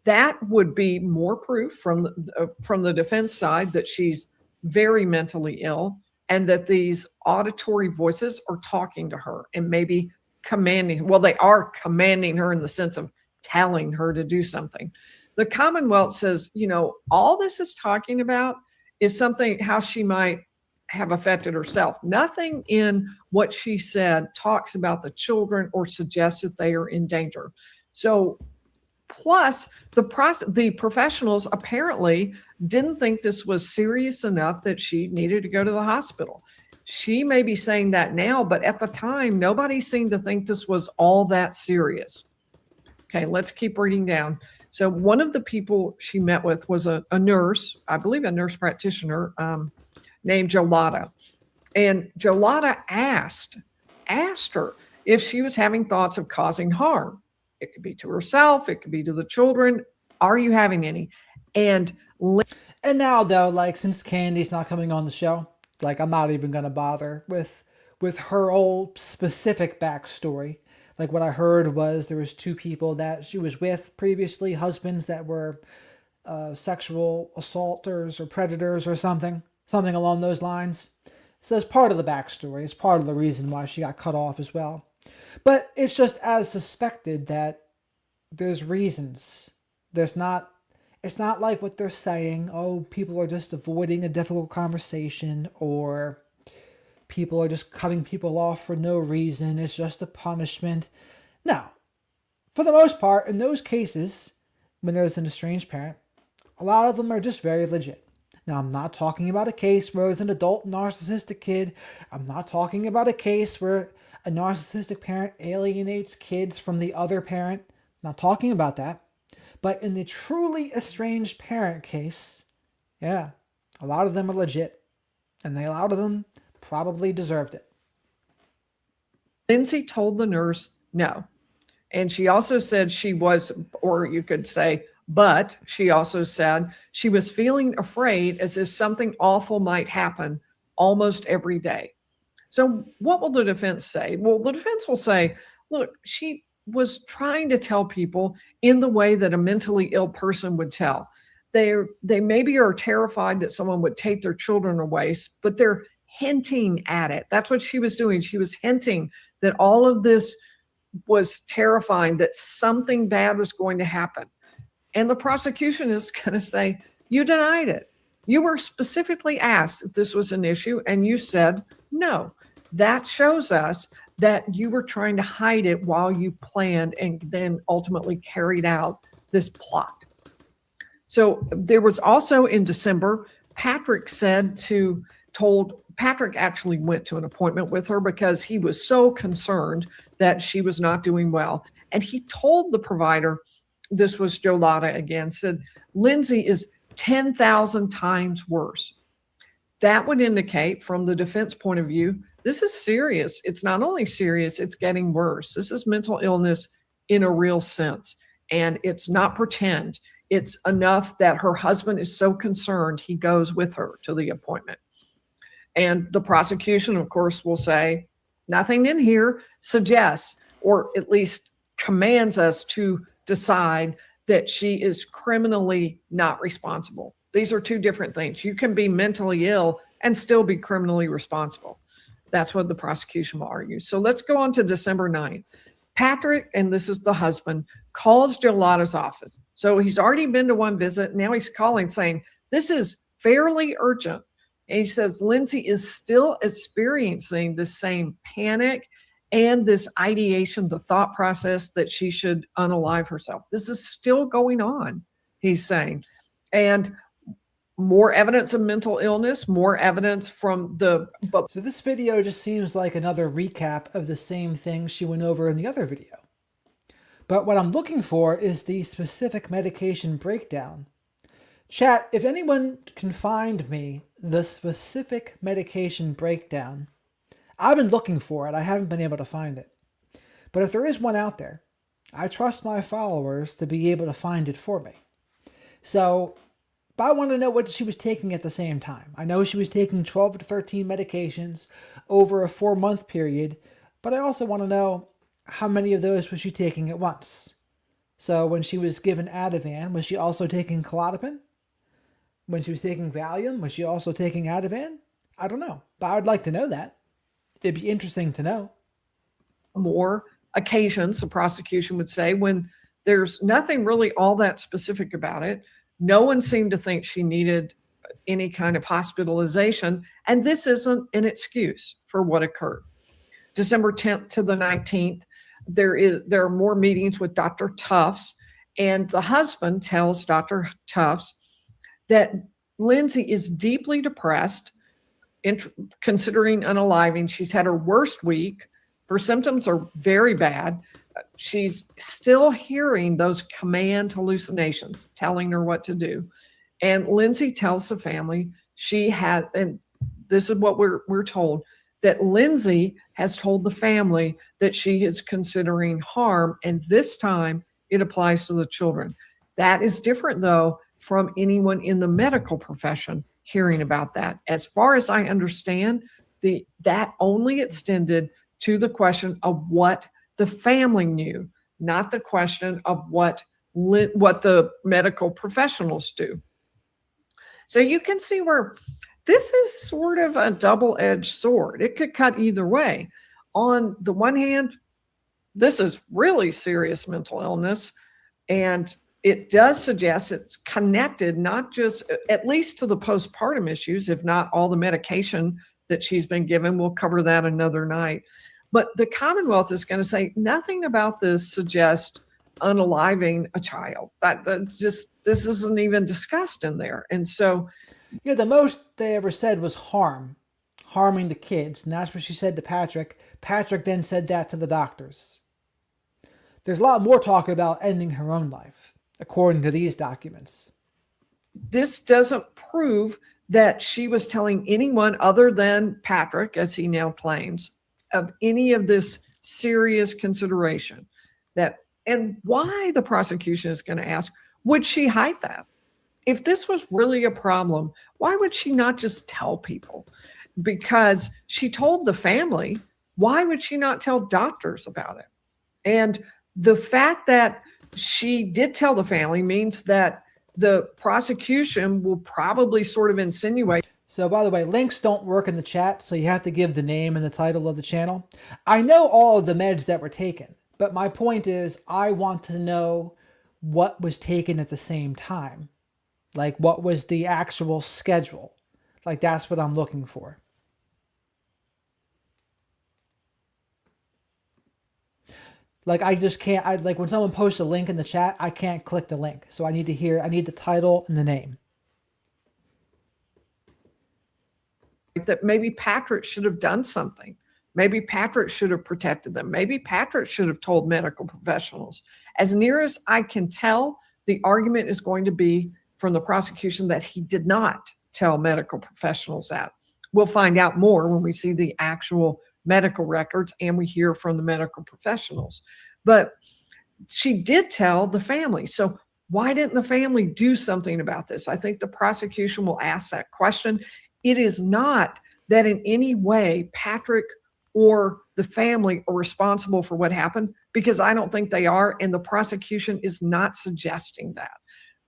That would be more proof from the defense side that she's very mentally ill and that these auditory voices are talking to her and maybe commanding. Well, they are commanding her in the sense of telling her to do something. The Commonwealth says, all this is talking about is something, how she might have affected herself. Nothing in what she said talks about the children or suggests that they are in danger. So plus the professionals apparently didn't think this was serious enough that she needed to go to the hospital. She may be saying that now, but at the time, nobody seemed to think this was all that serious. Okay, let's keep reading down. So one of the people she met with was a nurse, I believe a nurse practitioner, named Jolada. And Jolada asked her if she was having thoughts of causing harm. It could be to herself, it could be to the children. Are you having any? And now though, since Candy's not coming on the show, I'm not even gonna bother with her whole specific backstory. What I heard was there was 2 people that she was with previously, husbands that were sexual assaulters or predators or something along those lines. So that's part of the backstory. It's part of the reason why she got cut off as well. But it's just as suspected that there's reasons. It's not like what they're saying. Oh, people are just avoiding a difficult conversation, or people are just cutting people off for no reason. It's just a punishment. No. For the most part, in those cases, when there's an estranged parent, a lot of them are just very legit. Now, I'm not talking about a case where there's an adult narcissistic kid. I'm not talking about a case where a narcissistic parent alienates kids from the other parent. I'm not talking about that. But in the truly estranged parent case, yeah, a lot of them are legit. And a lot of them probably deserved it. Lindsay told the nurse no. And she also said she was, or you could say, but she also said she was feeling afraid as if something awful might happen almost every day. So what will the defense say? Well, the defense will say, look, she was trying to tell people in the way that a mentally ill person would tell. They maybe are terrified that someone would take their children away, but they're hinting at it. That's what she was doing. She was hinting that all of this was terrifying, that something bad was going to happen. And the prosecution is going to say, you denied it. You were specifically asked if this was an issue, and you said no. That shows us that you were trying to hide it while you planned and then ultimately carried out this plot. So there was also in December, Patrick actually went to an appointment with her because he was so concerned that she was not doing well. And he told the provider, this was Jolada again, said, Lindsay is 10,000 times worse. that would indicate, from the defense point of view, this is serious. It's not only serious, it's getting worse. This is mental illness in a real sense. And it's not pretend. It's enough that her husband is so concerned he goes with her to the appointment. And the prosecution, of course, will say, nothing in here suggests, or at least commands us to decide that she is criminally not responsible. These are two different things. You can be mentally ill and still be criminally responsible. That's what the prosecution will argue. So let's go on to December 9th. Patrick, and this is the husband, calls Jolada's office. So he's already been to one visit. Now he's calling saying, this is fairly urgent. And he says, Lindsay is still experiencing the same panic and this ideation, the thought process that she should unalive herself. This is still going on, he's saying. And more evidence of mental illness, more evidence from the... So this video just seems like another recap of the same thing she went over in the other video. But what I'm looking for is the specific medication breakdown. Chat, if anyone can find me the specific medication breakdown, I've been looking for it. I haven't been able to find it. But if there is one out there, I trust my followers to be able to find it for me. So, but I want to know what she was taking at the same time. I know she was taking 12 to 13 medications over a 4-month period, but I also want to know how many of those was she taking at once. So when she was given Ativan, was she also taking Klonopin? When she was taking Valium, was she also taking Ativan? I don't know, but I would like to know that. It'd be interesting to know. More occasions, the prosecution would say, when there's nothing really all that specific about it. No one seemed to think she needed any kind of hospitalization, and this isn't an excuse for what occurred. December 10th to the 19th, there are more meetings with Dr. Tufts, and the husband tells Dr. Tufts that Lindsay is deeply depressed, considering unaliving. She's had her worst week. Her symptoms are very bad. She's still hearing those command hallucinations telling her what to do. And Lindsay tells the family she had, and this is what we're told, that Lindsay has told the family that she is considering harm, and this time it applies to the children. That is different, though, from anyone in the medical profession hearing about that. As far as I understand, that only extended to the question of what the family knew, not the question of what the medical professionals do. So you can see where this is sort of a double-edged sword. It could cut either way. On the one hand, this is really serious mental illness, and it does suggest it's connected, not just, at least to the postpartum issues, if not all the medication that she's been given. We'll cover that another night. But the Commonwealth is going to say nothing about this suggests unaliving a child. That's just, this isn't even discussed in there. And so, yeah, the most they ever said was harming the kids. And that's what she said to Patrick. Patrick then said that to the doctors. There's a lot more talk about ending her own life, according to these documents. This doesn't prove that she was telling anyone other than Patrick, as he now claims, of any of this serious consideration. And why, the prosecution is going to ask, would she hide that? If this was really a problem, why would she not just tell people? Because she told the family, why would she not tell doctors about it? And the fact that she did tell the family means that the prosecution will probably sort of insinuate. So, by the way, links don't work in the chat, so you have to give the name and the title of the channel. I know all of the meds that were taken, but my point is I want to know what was taken at the same time. Like, what was the actual schedule? Like, that's what I'm looking for. Like, I just can't, like when someone posts a link in the chat, I can't click the link. So I need the title and the name. That maybe Patrick should have done something. Maybe Patrick should have protected them. Maybe Patrick should have told medical professionals. As near as I can tell, the argument is going to be from the prosecution that he did not. tell medical professionals that. We'll find out more when we see the actual medical records and we hear from the medical professionals. But she did tell the family. So why didn't the family do something about this? I think the prosecution will ask that question. It is not that in any way Patrick or the family are responsible for what happened, because I don't think they are, and the prosecution is not suggesting that.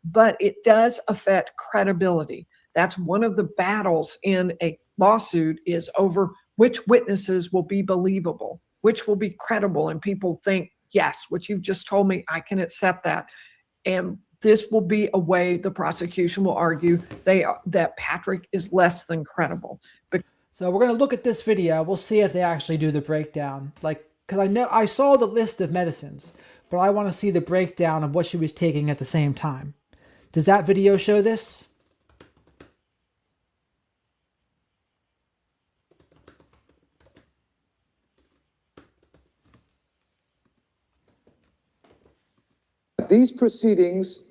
But it does affect credibility. That's one of the battles in a lawsuit, is over which witnesses will be believable, which will be credible, and people think, yes, what you've just told me, I can accept that. And this will be a way the prosecution will argue that Patrick is less than credible. So we're going to look at this video. We'll see if they actually do the breakdown. Like, because I know I saw the list of medicines, but I want to see the breakdown of what she was taking at the same time. Does that video show this? These proceedings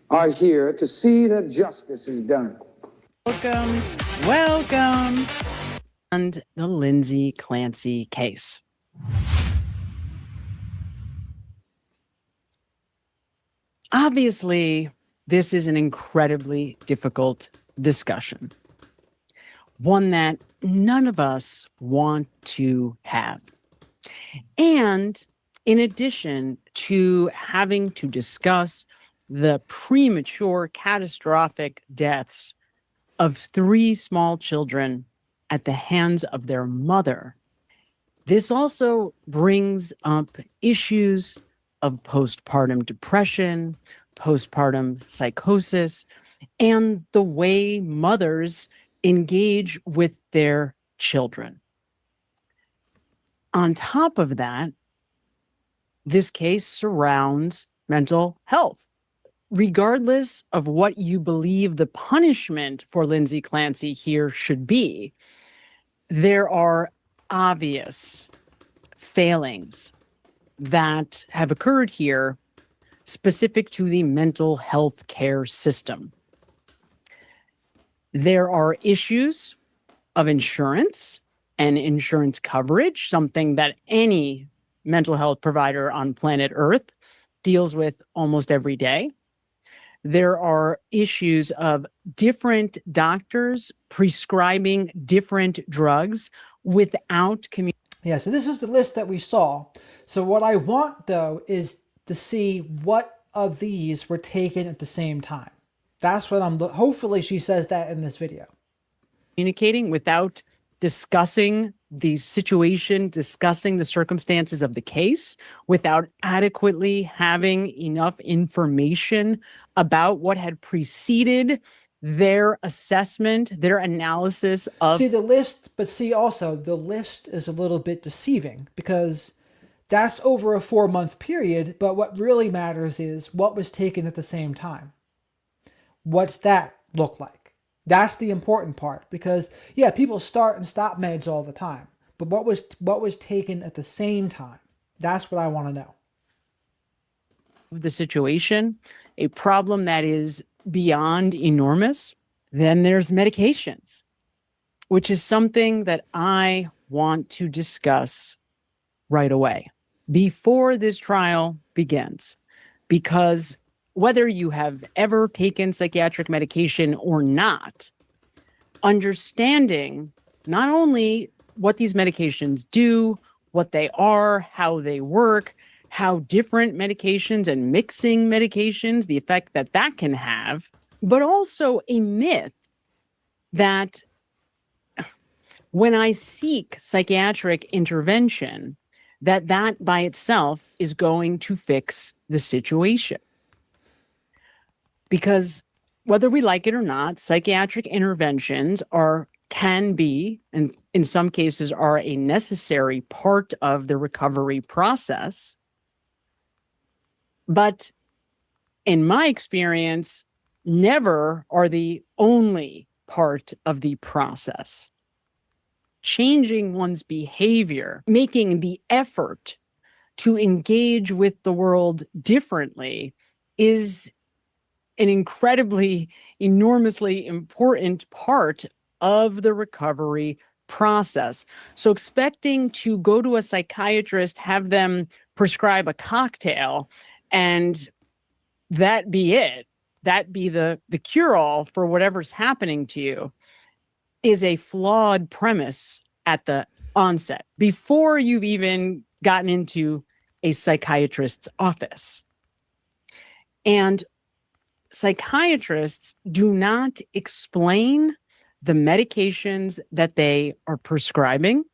are here to see that justice is done. Welcome. And the Lindsay Clancy case. Obviously, this is an incredibly difficult discussion, one that none of us want to have. And in addition to having to discuss the premature, catastrophic deaths of 3 small children at the hands of their mother, this also brings up issues of postpartum depression, postpartum psychosis, and the way mothers engage with their children. On top of that, this case surrounds mental health. Regardless of what you believe the punishment for Lindsay Clancy here should be, there are obvious failings that have occurred here specific to the mental health care system. There are issues of insurance and insurance coverage, something that any mental health provider on planet Earth deals with almost every day. There are issues of different doctors prescribing different drugs without communication. Yeah, so this is the list that we saw. So what I want, though, is to see what of these were taken at the same time. That's what hopefully she says that in this video. Communicating without discussing the situation, discussing the circumstances of the case, without adequately having enough information about what had preceded their assessment, their analysis of... See the list, but see also the list is a little bit deceiving because that's over a 4-month period, but what really matters is what was taken at the same time. What's that look like? That's the important part, because yeah, people start and stop meds all the time, but what was taken at the same time? That's what I want to know. The situation, a problem that is beyond enormous. Then there's medications, which is something that I want to discuss right away before this trial begins, because whether you have ever taken psychiatric medication or not, understanding not only what these medications do, what they are, how they work, how different medications and mixing medications, the effect that that can have, but also a myth that when I seek psychiatric intervention, that by itself is going to fix the situation. Because whether we like it or not, psychiatric interventions can be, and in some cases are, a necessary part of the recovery process. But in my experience, never are the only part of the process. Changing one's behavior, making the effort to engage with the world differently is an incredibly, enormously important part of the recovery process. So expecting to go to a psychiatrist, have them prescribe a cocktail, and that be it, that be the cure-all for whatever's happening to you, is a flawed premise at the onset, before you've even gotten into a psychiatrist's office. And psychiatrists do not explain the medications that they are prescribing.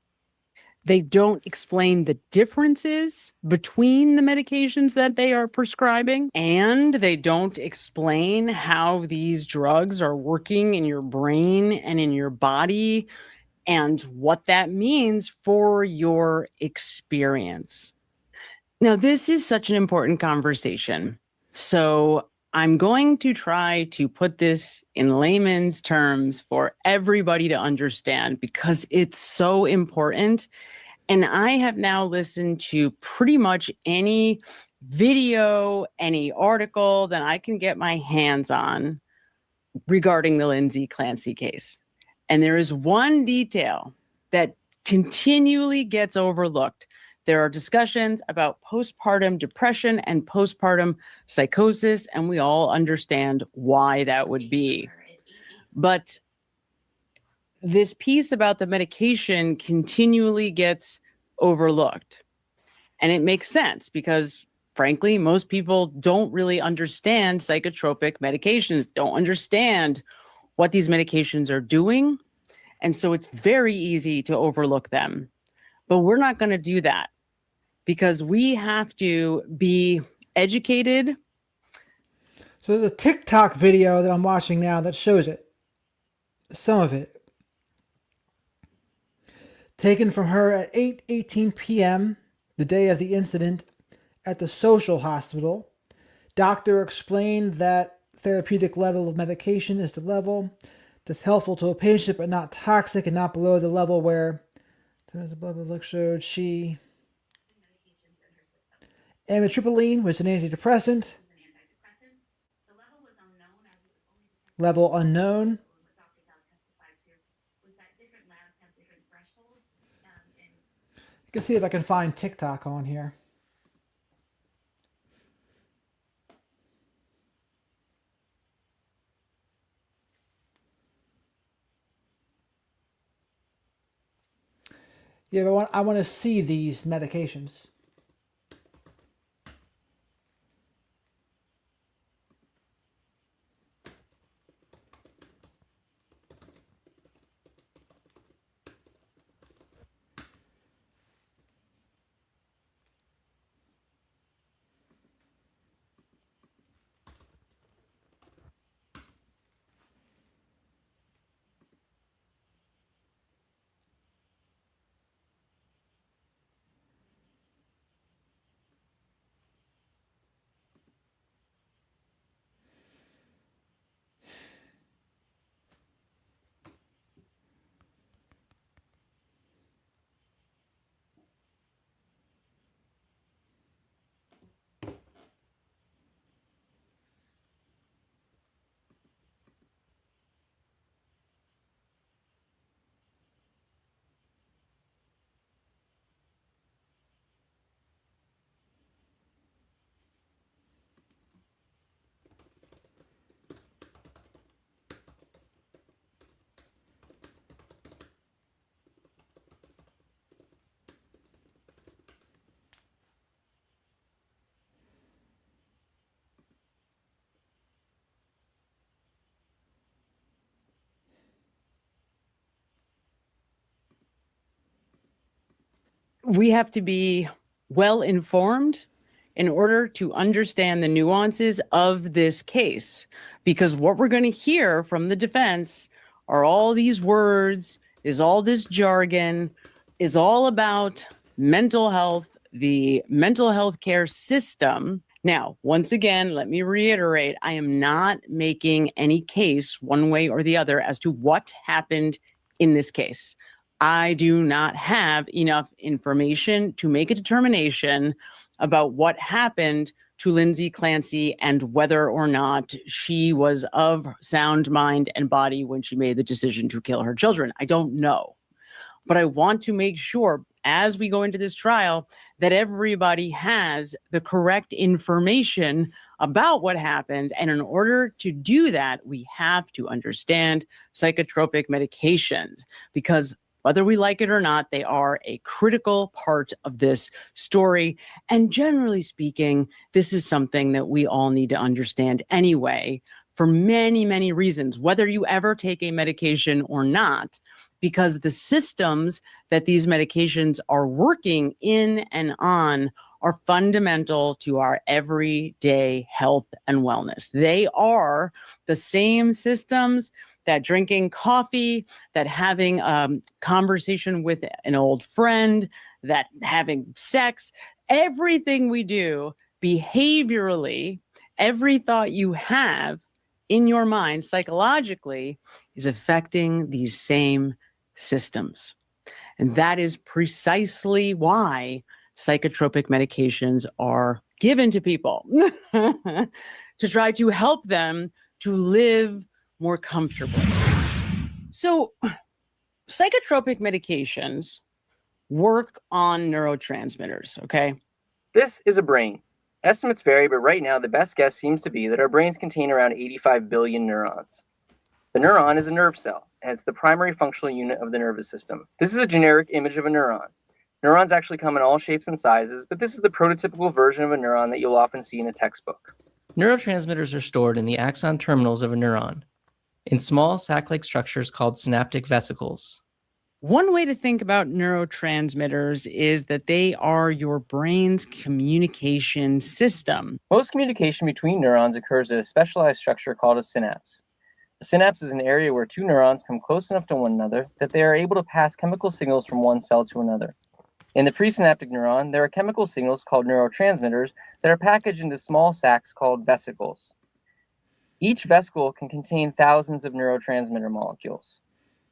They don't explain the differences between the medications that they are prescribing, and they don't explain how these drugs are working in your brain and in your body and what that means for your experience. Now, this is such an important conversation. So I'm going to try to put this in layman's terms for everybody to understand, because it's so important. And I have now listened to pretty much any video, any article that I can get my hands on regarding the Lindsay Clancy case. And there is one detail that continually gets overlooked. There are discussions about postpartum depression and postpartum psychosis, and we all understand why that would be. But this piece about the medication continually gets overlooked. And it makes sense because, frankly, most people don't really understand psychotropic medications, don't understand what these medications are doing. And so it's very easy to overlook them. But we're not going to do that, because we have to be educated. So there's a TikTok video that I'm watching now that shows it. Some of it. Taken from her at 8:18 p.m., the day of the incident, at the social hospital. Doctor explained that therapeutic level of medication is the level that's helpful to a patient but not toxic, and not below the level where the look showed she amitriptyline was an antidepressant. Level unknown. You can see if I can find TikTok on here. Yeah, but I want to see these medications. We have to be well informed in order to understand the nuances of this case, because what we're going to hear from the defense are all these words, is all this jargon, is all about mental health, the mental health care system. Now, once again, let me reiterate, I am not making any case one way or the other as to what happened in this case. I do not have enough information to make a determination about what happened to Lindsay Clancy and whether or not she was of sound mind and body when she made the decision to kill her children. I don't know. But I want to make sure as we go into this trial that everybody has the correct information about what happened. And in order to do that, we have to understand psychotropic medications, because whether we like it or not, they are a critical part of this story. And generally speaking, this is something that we all need to understand anyway, for many, many reasons, whether you ever take a medication or not, because the systems that these medications are working in and on are fundamental to our everyday health and wellness. They are the same systems that drinking coffee, that having a conversation with an old friend, that having sex, everything we do behaviorally, every thought you have in your mind psychologically is affecting these same systems. And that is precisely why psychotropic medications are given to people to try to help them to live more comfortably. So psychotropic medications work on neurotransmitters, okay? This is a brain. Estimates vary, but right now the best guess seems to be that our brains contain around 85 billion neurons. The neuron is a nerve cell, and it's the primary functional unit of the nervous system. This is a generic image of a neuron. Neurons actually come in all shapes and sizes, but this is the prototypical version of a neuron that you'll often see in a textbook. Neurotransmitters are stored in the axon terminals of a neuron, in small sac-like structures called synaptic vesicles. One way to think about neurotransmitters is that they are your brain's communication system. Most communication between neurons occurs at a specialized structure called a synapse. A synapse is an area where two neurons come close enough to one another that they are able to pass chemical signals from one cell to another. In the presynaptic neuron, there are chemical signals called neurotransmitters that are packaged into small sacs called vesicles. Each vesicle can contain thousands of neurotransmitter molecules.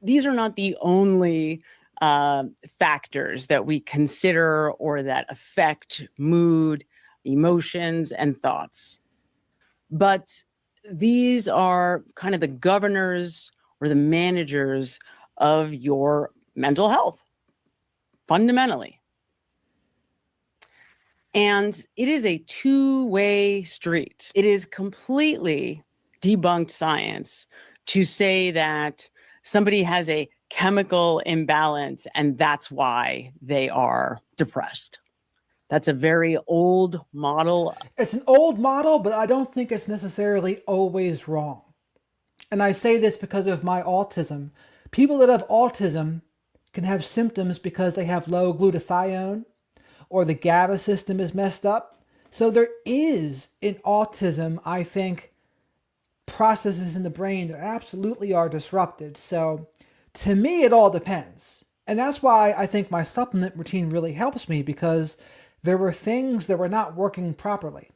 These are not the only factors that we consider or that affect mood, emotions, and thoughts. But these are kind of the governors or the managers of your mental health, fundamentally. And it is a two-way street. It is completely debunked science to say that somebody has a chemical imbalance and that's why they are depressed. That's a very old model. It's an old model, but I don't think it's necessarily always wrong. And I say this because of my autism. People that have autism can have symptoms because they have low glutathione or the GABA system is messed up. So there is, in autism, I think, processes in the brain that absolutely are disrupted. So to me, it all depends. And that's why I think my supplement routine really helps me, because there were things that were not working properly.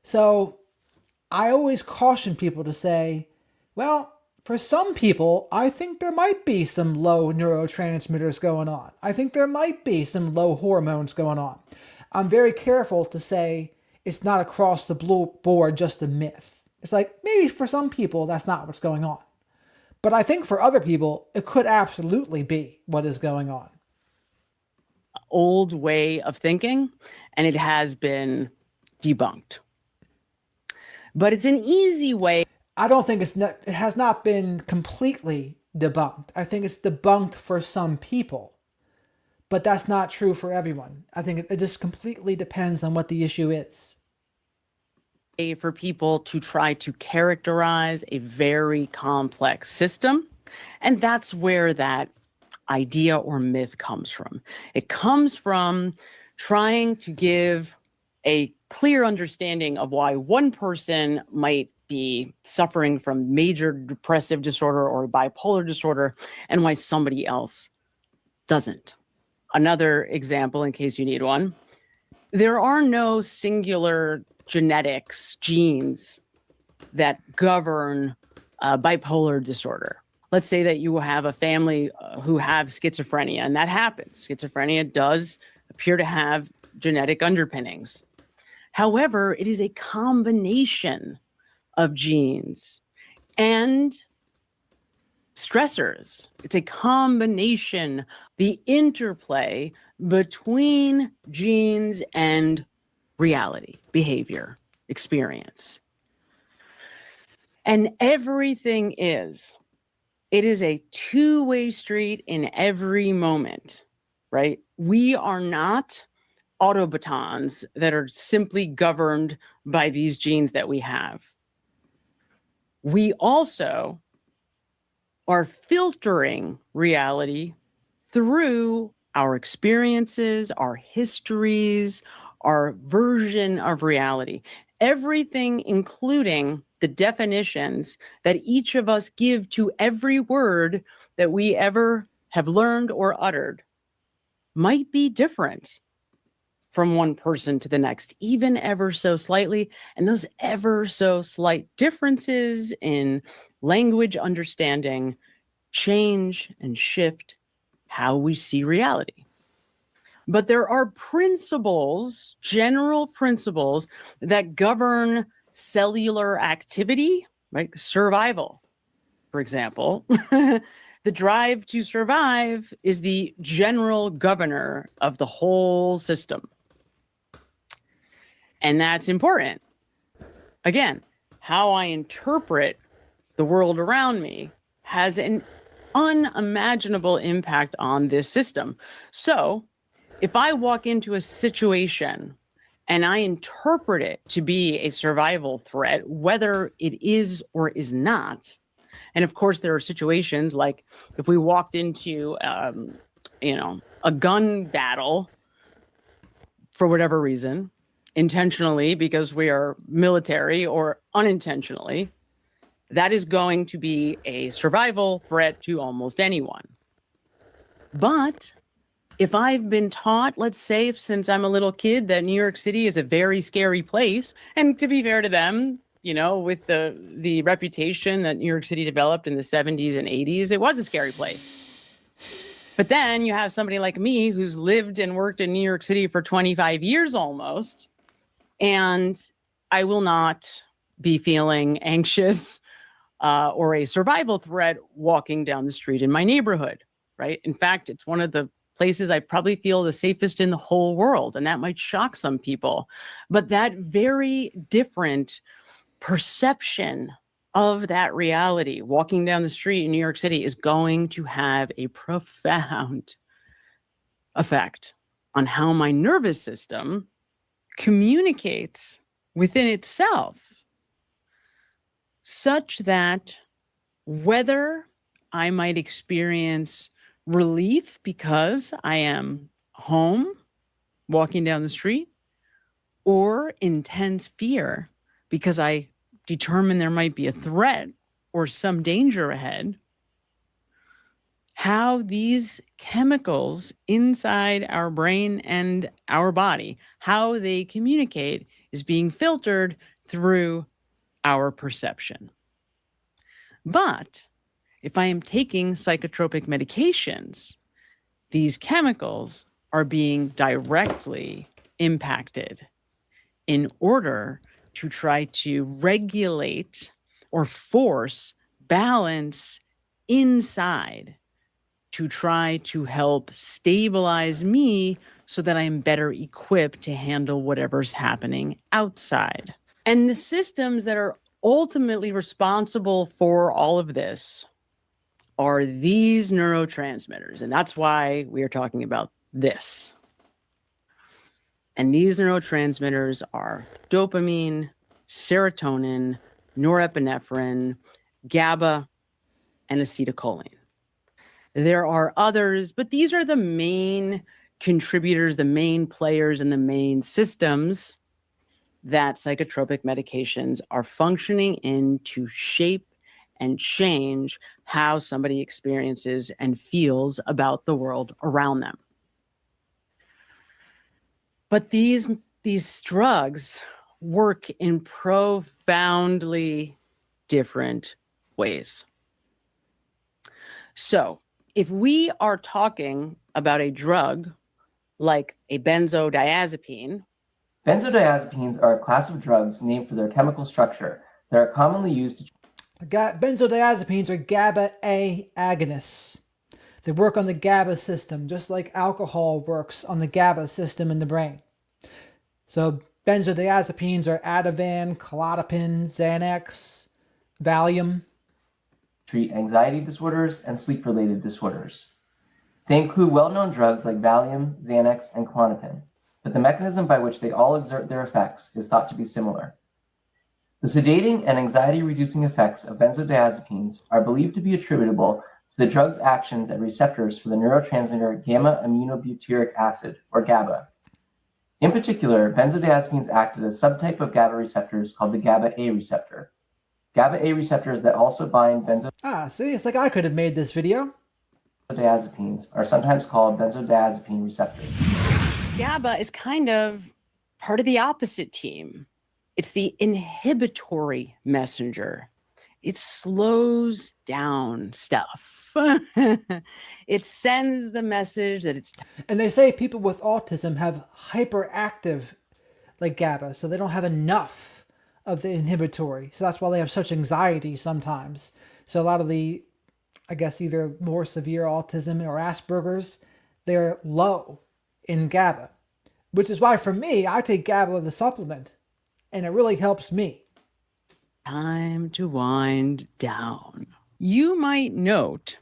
So I always caution people to say, well, for some people, I think there might be some low neurotransmitters going on. I think there might be some low hormones going on. I'm very careful to say it's not across the board just a myth. It's like, maybe for some people, that's not what's going on. But I think for other people, it could absolutely be what is going on. Old way of thinking, and it has been debunked. But it's an easy way. I don't think it has not been completely debunked. I think it's debunked for some people, but that's not true for everyone. I think it just completely depends on what the issue is. For people to try to characterize a very complex system. And that's where that idea or myth comes from. It comes from trying to give a clear understanding of why one person might be suffering from major depressive disorder or bipolar disorder and why somebody else doesn't. Another example, in case you need one, there are no singular genetics, genes that govern bipolar disorder. Let's say that you have a family who have schizophrenia, and that happens. Schizophrenia does appear to have genetic underpinnings. However, it is a combination of genes and stressors. It's a combination, the interplay between genes and reality, behavior, experience. And everything it is a two-way street in every moment, right? We are not automatons that are simply governed by these genes that we have. We also are filtering reality through our experiences, our histories, our version of reality. Everything, including the definitions that each of us give to every word that we ever have learned or uttered, might be different from one person to the next, even ever so slightly. And those ever so slight differences in language understanding change and shift how we see reality. But there are principles, general principles, that govern cellular activity, right? Survival, for example. The drive to survive is the general governor of the whole system. And that's important. Again, how I interpret the world around me has an unimaginable impact on this system. So if I walk into a situation and I interpret it to be a survival threat, whether it is or is not, and of course there are situations like if we walked into, a gun battle for whatever reason, intentionally because we are military or unintentionally, that is going to be a survival threat to almost anyone. But if I've been taught, let's say, since I'm a little kid, that New York City is a very scary place, and to be fair to them, with the reputation that New York City developed in the 70s and 80s, it was a scary place. But then you have somebody like me who's lived and worked in New York City for 25 years almost, and I will not be feeling anxious or a survival threat walking down the street in my neighborhood, right? In fact, it's one of the places I probably feel the safest in the whole world, and that might shock some people. But that very different perception of that reality, walking down the street in New York City, is going to have a profound effect on how my nervous system communicates within itself, such that whether I might experience relief because I am home walking down the street, or intense fear because I determine there might be a threat or some danger ahead, how these chemicals inside our brain and our body, how they communicate, is being filtered through our perception. But if I am taking psychotropic medications, these chemicals are being directly impacted in order to try to regulate or force balance inside, to try to help stabilize me so that I'm better equipped to handle whatever's happening outside. And the systems that are ultimately responsible for all of this are these neurotransmitters. And that's why we are talking about this. And these neurotransmitters are dopamine, serotonin, norepinephrine, GABA, and acetylcholine. There are others, but these are the main contributors, the main players, and the main systems that psychotropic medications are functioning in to shape and change how somebody experiences and feels about the world around them. But these drugs work in profoundly different ways. So if we are talking about a drug like a benzodiazepine, Benzodiazepines are a class of drugs named for their chemical structure that are commonly used to Benzodiazepines are GABA A agonists. They work on the GABA system, just like alcohol works on the GABA system in the brain. So benzodiazepines are Ativan, Klonopin, Xanax, Valium. treat anxiety disorders and sleep-related disorders. They include well-known drugs like Valium, Xanax, and Klonopin, but the mechanism by which they all exert their effects is thought to be similar. The sedating and anxiety-reducing effects of benzodiazepines are believed to be attributable to the drug's actions at receptors for the neurotransmitter gamma-aminobutyric acid, or GABA. In particular, benzodiazepines act at a subtype of GABA receptors called the GABA-A receptor. GABA-A receptors that also bind See, it's like I could have made this video. benzodiazepines are sometimes called benzodiazepine receptors. GABA is kind of part of the opposite team. It's the inhibitory messenger. It slows down stuff. It sends the message that it's And they say people with autism have hyperactive like GABA, so they don't have enough of the inhibitory. So that's why they have such anxiety sometimes. So a lot of the, I guess, either more severe autism or Asperger's, they're low in GABA, which is why for me, I take GABA the supplement, and it really helps me. time to wind down. You might note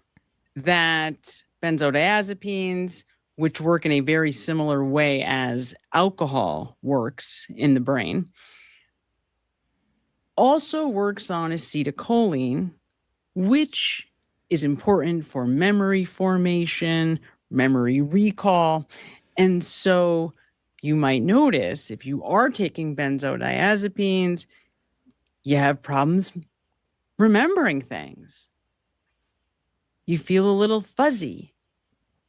that benzodiazepines, which work in a very similar way as alcohol works in the brain, also works on acetylcholine, which is important for memory formation, memory recall. And so you might notice if you are taking benzodiazepines, you have problems remembering things. You feel a little fuzzy,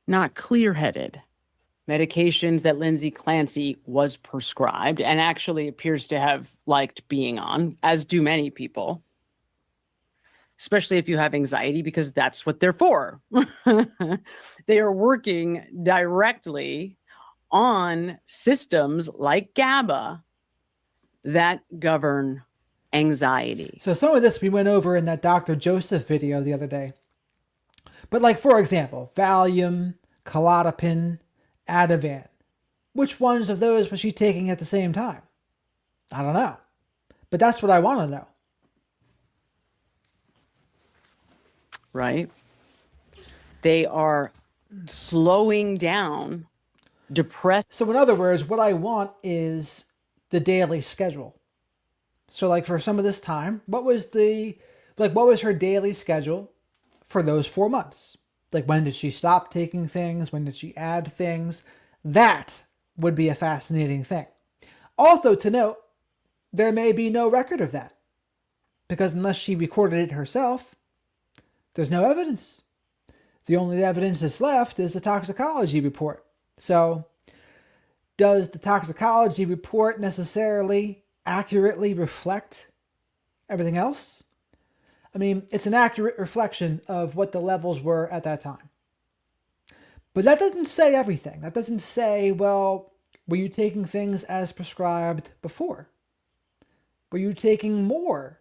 not clear-headed. Medications that Lindsay Clancy was prescribed and actually appears to have liked being on, as do many people, especially if you have anxiety, because that's what they're for. They are working directly on systems like GABA that govern anxiety. So some of this we went over in that Dr. Joseph video the other day. But like, for example, Valium, Klonopin, Ativan. Which ones of those was she taking at the same time? I don't know. But that's what I want to know. Right? They are slowing down depressed. So in other words, what I want is the daily schedule. So like for some of this time, what was her daily schedule for those 4 months? Like, when did she stop taking things? When did she add things? That would be a fascinating thing. Also to note, there may be no record of that, because unless she recorded it herself, there's no evidence. The only evidence that's left is the toxicology report. So does the toxicology report necessarily accurately reflect everything else? I mean, it's an accurate reflection of what the levels were at that time. But that doesn't say everything. That doesn't say, well, were you taking things as prescribed before? Were you taking more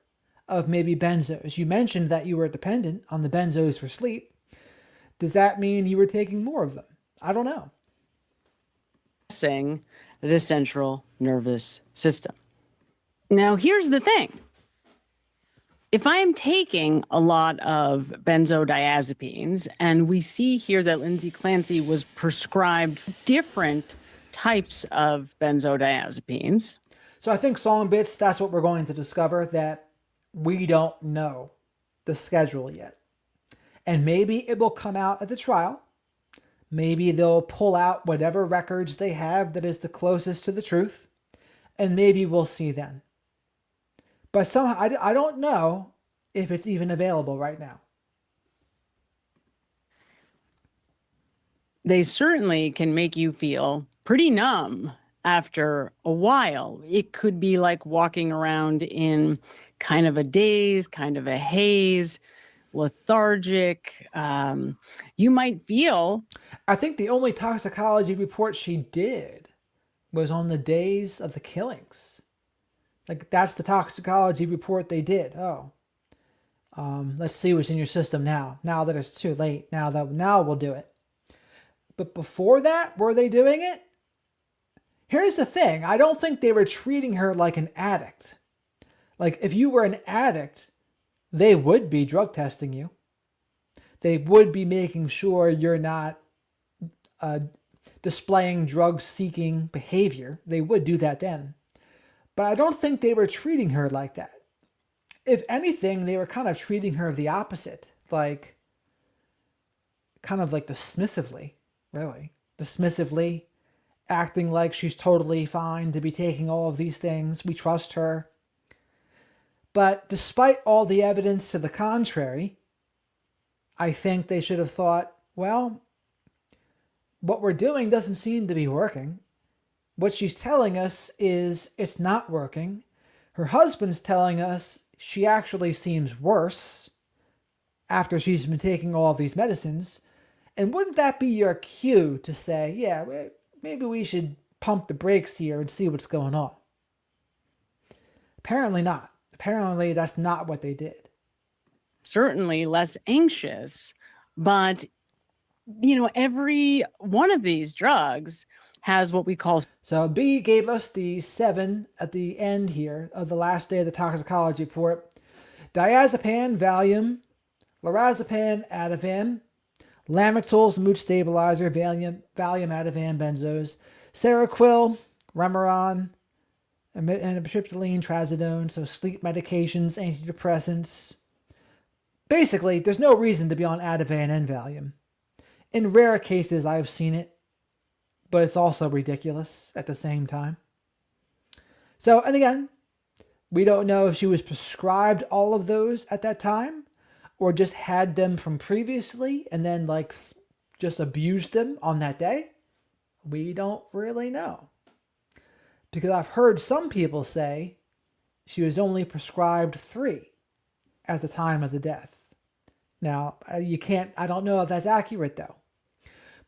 of maybe benzos? You mentioned that you were dependent on the benzos for sleep. Does that mean you were taking more of them? I don't know. The central nervous system. Now, here's the thing. If I'm taking a lot of benzodiazepines, and we see here that Lindsay Clancy was prescribed different types of benzodiazepines. So I think Song Bits, that's what we're going to discover, that we don't know the schedule yet. And maybe it will come out at the trial. Maybe they'll pull out whatever records they have that is the closest to the truth. And maybe we'll see then. But somehow, I don't know if it's even available right now. They certainly can make you feel pretty numb after a while. It could be like walking around in kind of a daze, kind of a haze, lethargic. You might feel... I think the only toxicology report she did was on the days of the killings. Like, that's the toxicology report they did. Oh, let's see what's in your system now. Now that it's too late. Now we'll do it. But before that, were they doing it? Here's the thing. I don't think they were treating her like an addict. Like, if you were an addict, they would be drug testing you. They would be making sure you're not displaying drug-seeking behavior. They would do that then. But I don't think they were treating her like that. If anything, they were kind of treating her the opposite. Like, kind of like dismissively, really. Dismissively, acting like she's totally fine to be taking all of these things. We trust her. But despite all the evidence to the contrary, I think they should have thought, well, what we're doing doesn't seem to be working. What she's telling us is it's not working. Her husband's telling us she actually seems worse after she's been taking all of these medicines. And wouldn't that be your cue to say, yeah, maybe we should pump the brakes here and see what's going on? Apparently not. Apparently that's not what they did. Certainly less anxious, but every one of these drugs has what we call. So B gave us the 7 at the end here of the last day of the toxicology report. Diazepam, Valium, lorazepam, Ativan, Lamictal's mood stabilizer, Valium, Ativan, benzos, Seroquel, Remeron, amitriptyline, trazodone, so sleep medications, antidepressants. Basically, there's no reason to be on Ativan and Valium. In rare cases, I've seen it, but it's also ridiculous at the same time. So, and again, we don't know if she was prescribed all of those at that time or just had them from previously and then just abused them on that day. We don't really know. Because I've heard some people say she was only prescribed 3 at the time of the death. Now, I don't know if that's accurate though.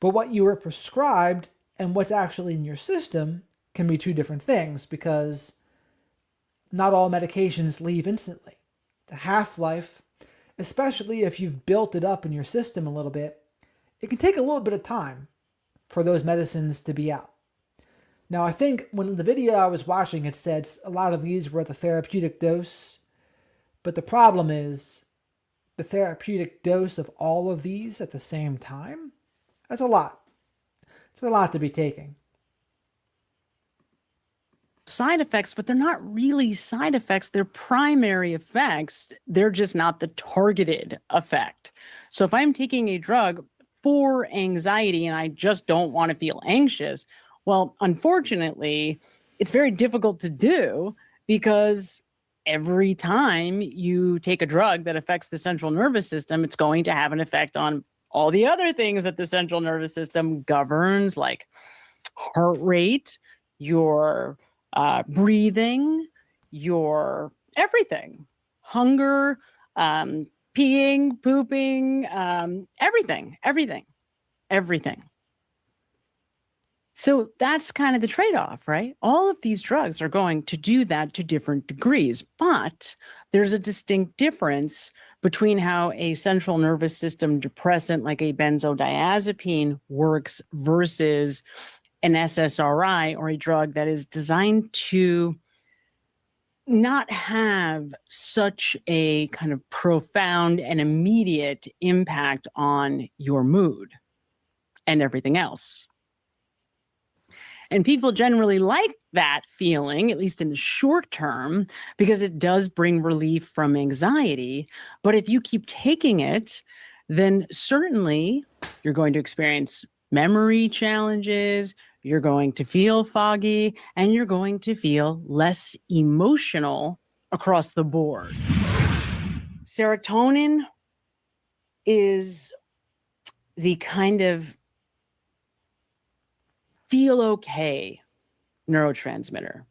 But what you were prescribed and what's actually in your system can be 2 different things, because not all medications leave instantly. The half-life, especially if you've built it up in your system a little bit, it can take a little bit of time for those medicines to be out. Now, I think when the video I was watching, it said a lot of these were at the therapeutic dose, but the problem is the therapeutic dose of all of these at the same time. That's a lot. It's a lot to be taking. Side effects, but they're not really side effects. They're primary effects. They're just not the targeted effect. So if I'm taking a drug for anxiety and I just don't want to feel anxious, well, unfortunately, it's very difficult to do, because every time you take a drug that affects the central nervous system, it's going to have an effect on all the other things that the central nervous system governs, like heart rate, your breathing, your everything, hunger, peeing, pooping, everything. So that's kind of the trade-off, right? All of these drugs are going to do that to different degrees, but there's a distinct difference between how a central nervous system depressant like a benzodiazepine works versus an SSRI, or a drug that is designed to not have such a kind of profound and immediate impact on your mood and everything else. And people generally like that feeling, at least in the short term, because it does bring relief from anxiety. But if you keep taking it, then certainly you're going to experience memory challenges, you're going to feel foggy, and you're going to feel less emotional across the board. Serotonin is the kind of feel okay neurotransmitter.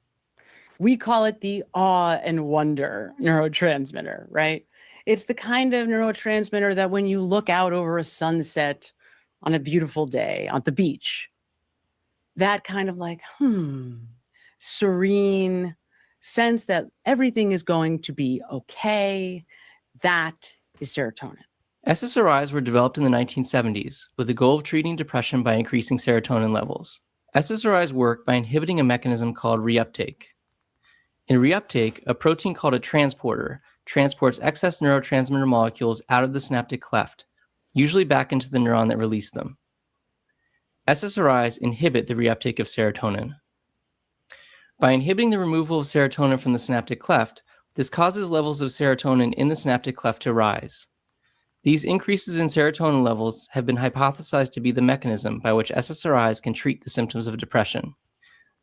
We call it the awe and wonder neurotransmitter, right? It's the kind of neurotransmitter that when you look out over a sunset on a beautiful day on the beach, that kind of like, serene sense that everything is going to be okay. That is serotonin. SSRIs were developed in the 1970s with the goal of treating depression by increasing serotonin levels. SSRIs work by inhibiting a mechanism called reuptake. In reuptake, a protein called a transporter transports excess neurotransmitter molecules out of the synaptic cleft, usually back into the neuron that released them. SSRIs inhibit the reuptake of serotonin. By inhibiting the removal of serotonin from the synaptic cleft, this causes levels of serotonin in the synaptic cleft to rise. These increases in serotonin levels have been hypothesized to be the mechanism by which SSRIs can treat the symptoms of depression.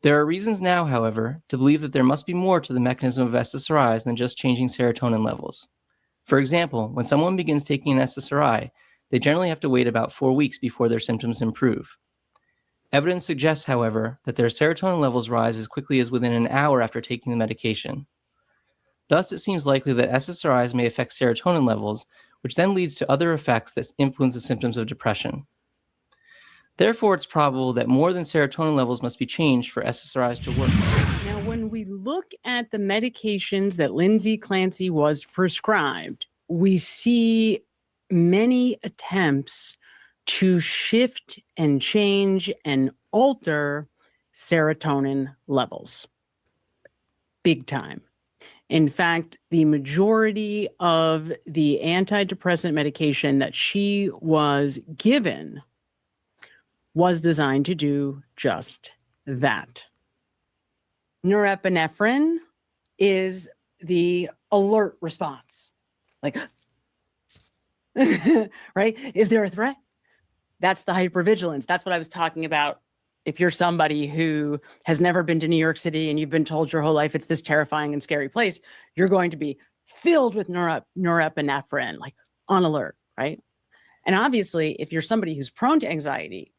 There are reasons now, however, to believe that there must be more to the mechanism of SSRIs than just changing serotonin levels. For example, when someone begins taking an SSRI, they generally have to wait about 4 weeks before their symptoms improve. Evidence suggests, however, that their serotonin levels rise as quickly as within an hour after taking the medication. Thus, it seems likely that SSRIs may affect serotonin levels, which then leads to other effects that influence the symptoms of depression. Therefore, it's probable that more than serotonin levels must be changed for SSRIs to work. Now, when we look at the medications that Lindsay Clancy was prescribed, we see many attempts to shift and change and alter serotonin levels. Big time. In fact, the majority of the antidepressant medication that she was given was designed to do just that. Norepinephrine is the alert response. Like, right? Is there a threat? That's the hypervigilance. That's what I was talking about. If you're somebody who has never been to New York City and you've been told your whole life it's this terrifying and scary place, you're going to be filled with norepinephrine, like on alert, right? And obviously, if you're somebody who's prone to anxiety,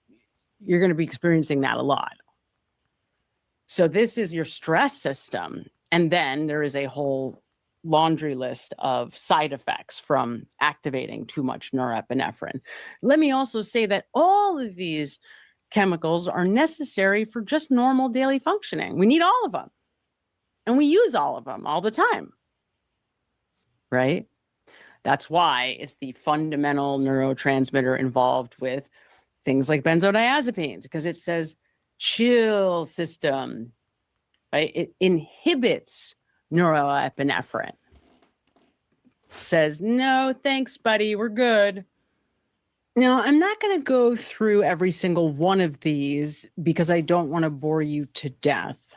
you're going to be experiencing that a lot. So this is your stress system. And then there is a whole laundry list of side effects from activating too much norepinephrine. Let me also say that all of these chemicals are necessary for just normal daily functioning. We need all of them. And we use all of them all the time. Right? That's why it's the fundamental neurotransmitter involved with things like benzodiazepines, because it says chill system, right? It inhibits norepinephrine. It says, no, thanks, buddy, we're good. Now, I'm not going to go through every single one of these because I don't want to bore you to death.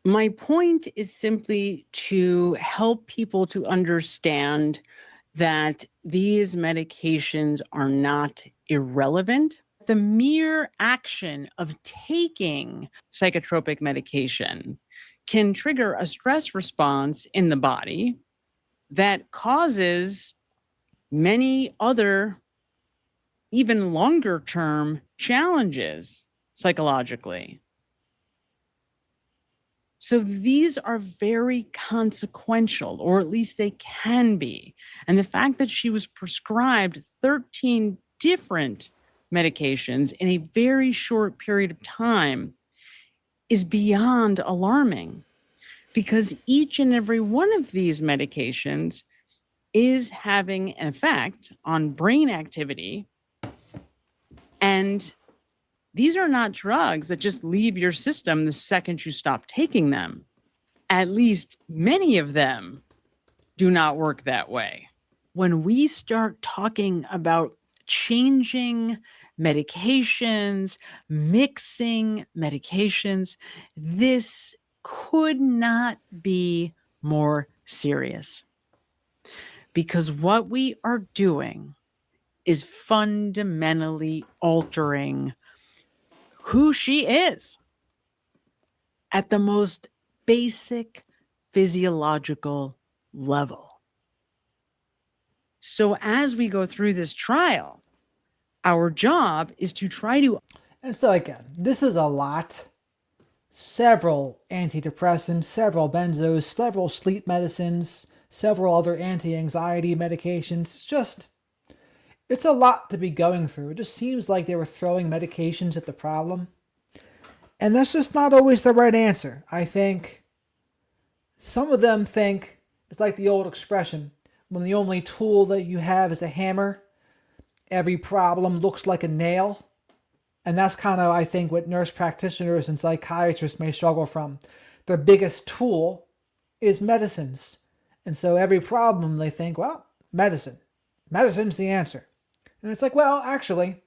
My point is simply to help people to understand that these medications are not irrelevant. The mere action of taking psychotropic medication can trigger a stress response in the body that causes many other even longer term challenges psychologically. So these are very consequential, or at least they can be. And the fact that she was prescribed 13 different medications in a very short period of time is beyond alarming, because each and every one of these medications is having an effect on brain activity. And these are not drugs that just leave your system the second you stop taking them. At least many of them do not work that way. When we start talking about changing medications, mixing medications, this could not be more serious. Because what we are doing is fundamentally altering who she is at the most basic physiological level. So as we go through this trial, our job is to try to... And so again, this is a lot. Several antidepressants, several benzos, several sleep medicines, several other anti-anxiety medications. It's a lot to be going through. It just seems like they were throwing medications at the problem. And that's just not always the right answer. I think some of them think it's like the old expression, when the only tool that you have is a hammer, every problem looks like a nail. And that's kind of, I think, what nurse practitioners and psychiatrists may struggle from. Their biggest tool is medicines. And so every problem they think, well, medicine. Medicine's the answer. And it's like, well, actually,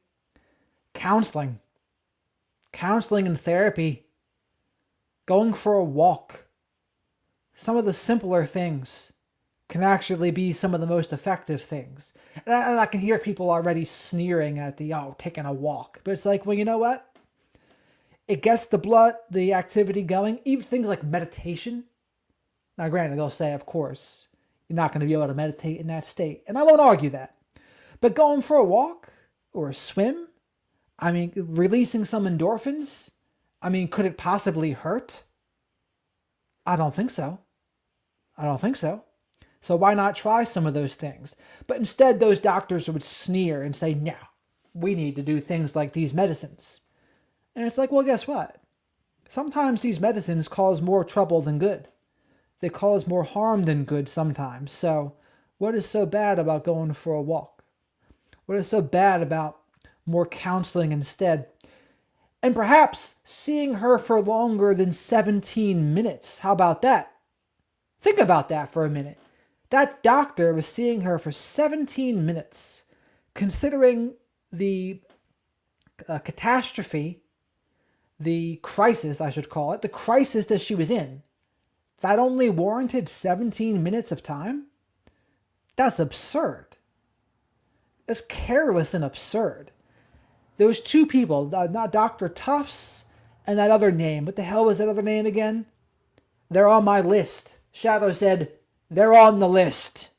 counseling. Counseling and therapy. Going for a walk. Some of the simpler things can actually be some of the most effective things. And I can hear people already sneering at taking a walk. But it's like, well, you know what? It gets the activity going. Even things like meditation. Now, granted, they'll say, of course, you're not going to be able to meditate in that state. And I won't argue that. But going for a walk or a swim, I mean, releasing some endorphins, I mean, could it possibly hurt? I don't think so. So why not try some of those things? But instead, those doctors would sneer and say, no, we need to do things like these medicines. And it's like, well, guess what? Sometimes these medicines cause more trouble than good. They cause more harm than good sometimes. So what is so bad about going for a walk? What is so bad about more counseling instead? And perhaps seeing her for longer than 17 minutes. How about that? Think about that for a minute. That doctor was seeing her for 17 minutes. Considering the catastrophe, the crisis, I should call it, the crisis that she was in, that only warranted 17 minutes of time? That's absurd. That's careless and absurd. Those two people, not Dr. Tufts and that other name. What the hell was that other name again? They're on my list. Shadow said, they're on the list.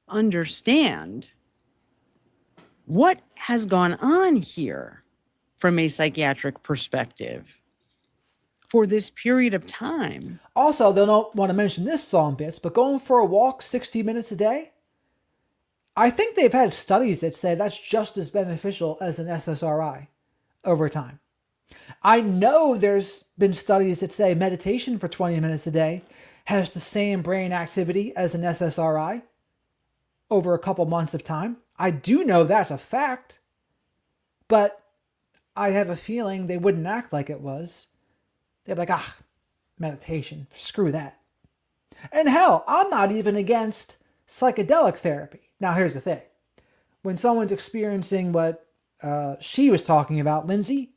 Understand what has gone on here from a psychiatric perspective for this period of time. Also, they don't want to mention this song bits, but going for a walk 60 minutes a day, I think they've had studies that say that's just as beneficial as an SSRI over time. I know there's been studies that say meditation for 20 minutes a day has the same brain activity as an SSRI over a couple months of time. I do know that's a fact, but I have a feeling they wouldn't act like it was. They'd be like, meditation, screw that. And hell, I'm not even against psychedelic therapy. Now, here's the thing. When someone's experiencing what she was talking about, Lindsay,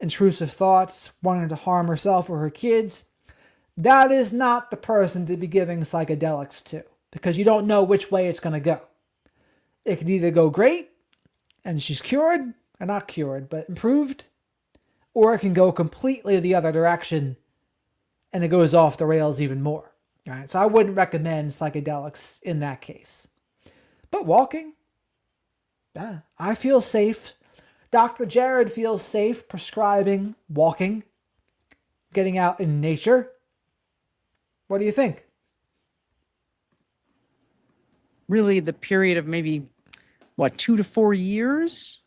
intrusive thoughts, wanting to harm herself or her kids, that is not the person to be giving psychedelics to, because you don't know which way it's going to go. It could either go great, and she's cured, or not cured, but improved, or it can go completely the other direction, and it goes off the rails even more. All right, so I wouldn't recommend psychedelics in that case. But walking, I feel safe. Dr. Jared feels safe prescribing walking, getting out in nature. What do you think? Really, the period of maybe, 2 to 4 years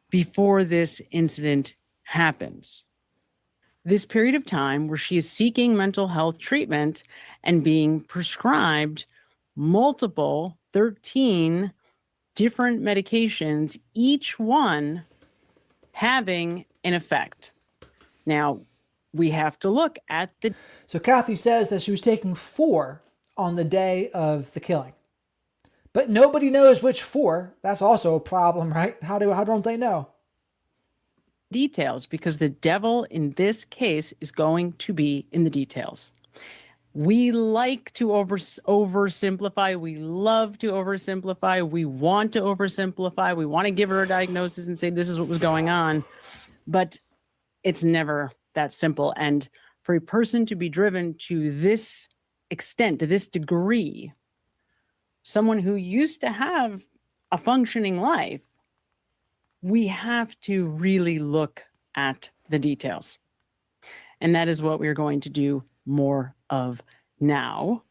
before this incident happens. This period of time where she is seeking mental health treatment and being prescribed multiple 13 different medications, each one having an effect. Now, we have to look at the... So Kathy says that she was taking 4 on the day of the killing. But nobody knows which 4. That's also a problem, right? How don't they know? Details, because the devil in this case is going to be in the details. We like to oversimplify. We love to oversimplify. We want to oversimplify. We want to give her a diagnosis and say this is what was going on. But it's never that simple. And for a person to be driven to this extent, to this degree, someone who used to have a functioning life, we have to really look at the details. And that is what we're going to do more of now.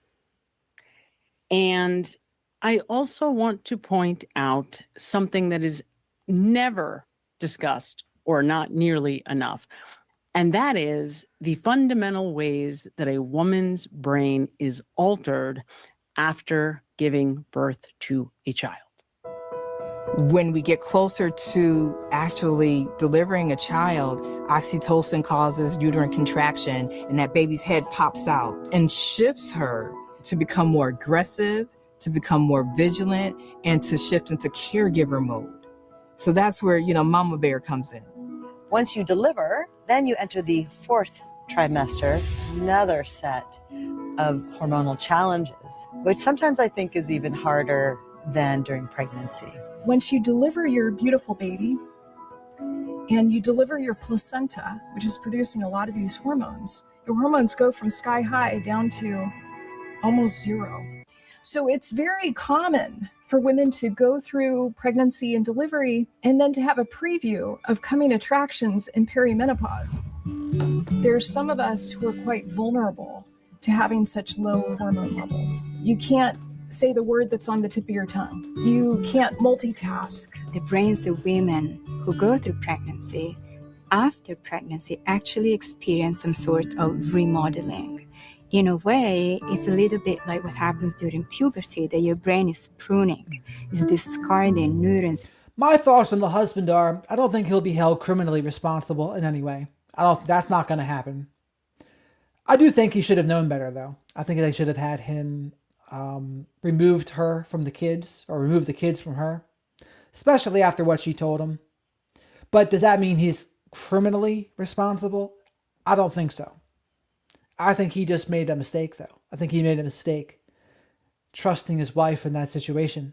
And I also want to point out something that is never discussed or not nearly enough. And that is the fundamental ways that a woman's brain is altered after giving birth to a child. When we get closer to actually delivering a child, oxytocin causes uterine contraction, and that baby's head pops out and shifts her to become more aggressive, to become more vigilant, and to shift into caregiver mode. So that's where, Mama Bear comes in. Once you deliver, then you enter the fourth trimester, another set of hormonal challenges, which sometimes I think is even harder than during pregnancy. Once you deliver your beautiful baby and you deliver your placenta, which is producing a lot of these hormones, your hormones go from sky high down to almost zero. So it's very common for women to go through pregnancy and delivery and then to have a preview of coming attractions in perimenopause. There's some of us who are quite vulnerable to having such low hormone levels. You can't say the word that's on the tip of your tongue. You can't multitask. The brains of women who go through pregnancy, after pregnancy, actually experience some sort of remodeling. In a way, it's a little bit like what happens during puberty, that your brain is pruning, it's discarding neurons. My thoughts on the husband are, I don't think he'll be held criminally responsible in any way. That's not going to happen. I do think he should have known better, though. I think they should have had him removed her from the kids, or removed the kids from her, especially after what she told him. But does that mean he's criminally responsible? I don't think so. I think he just made a mistake, though. I think he made a mistake trusting his wife in that situation.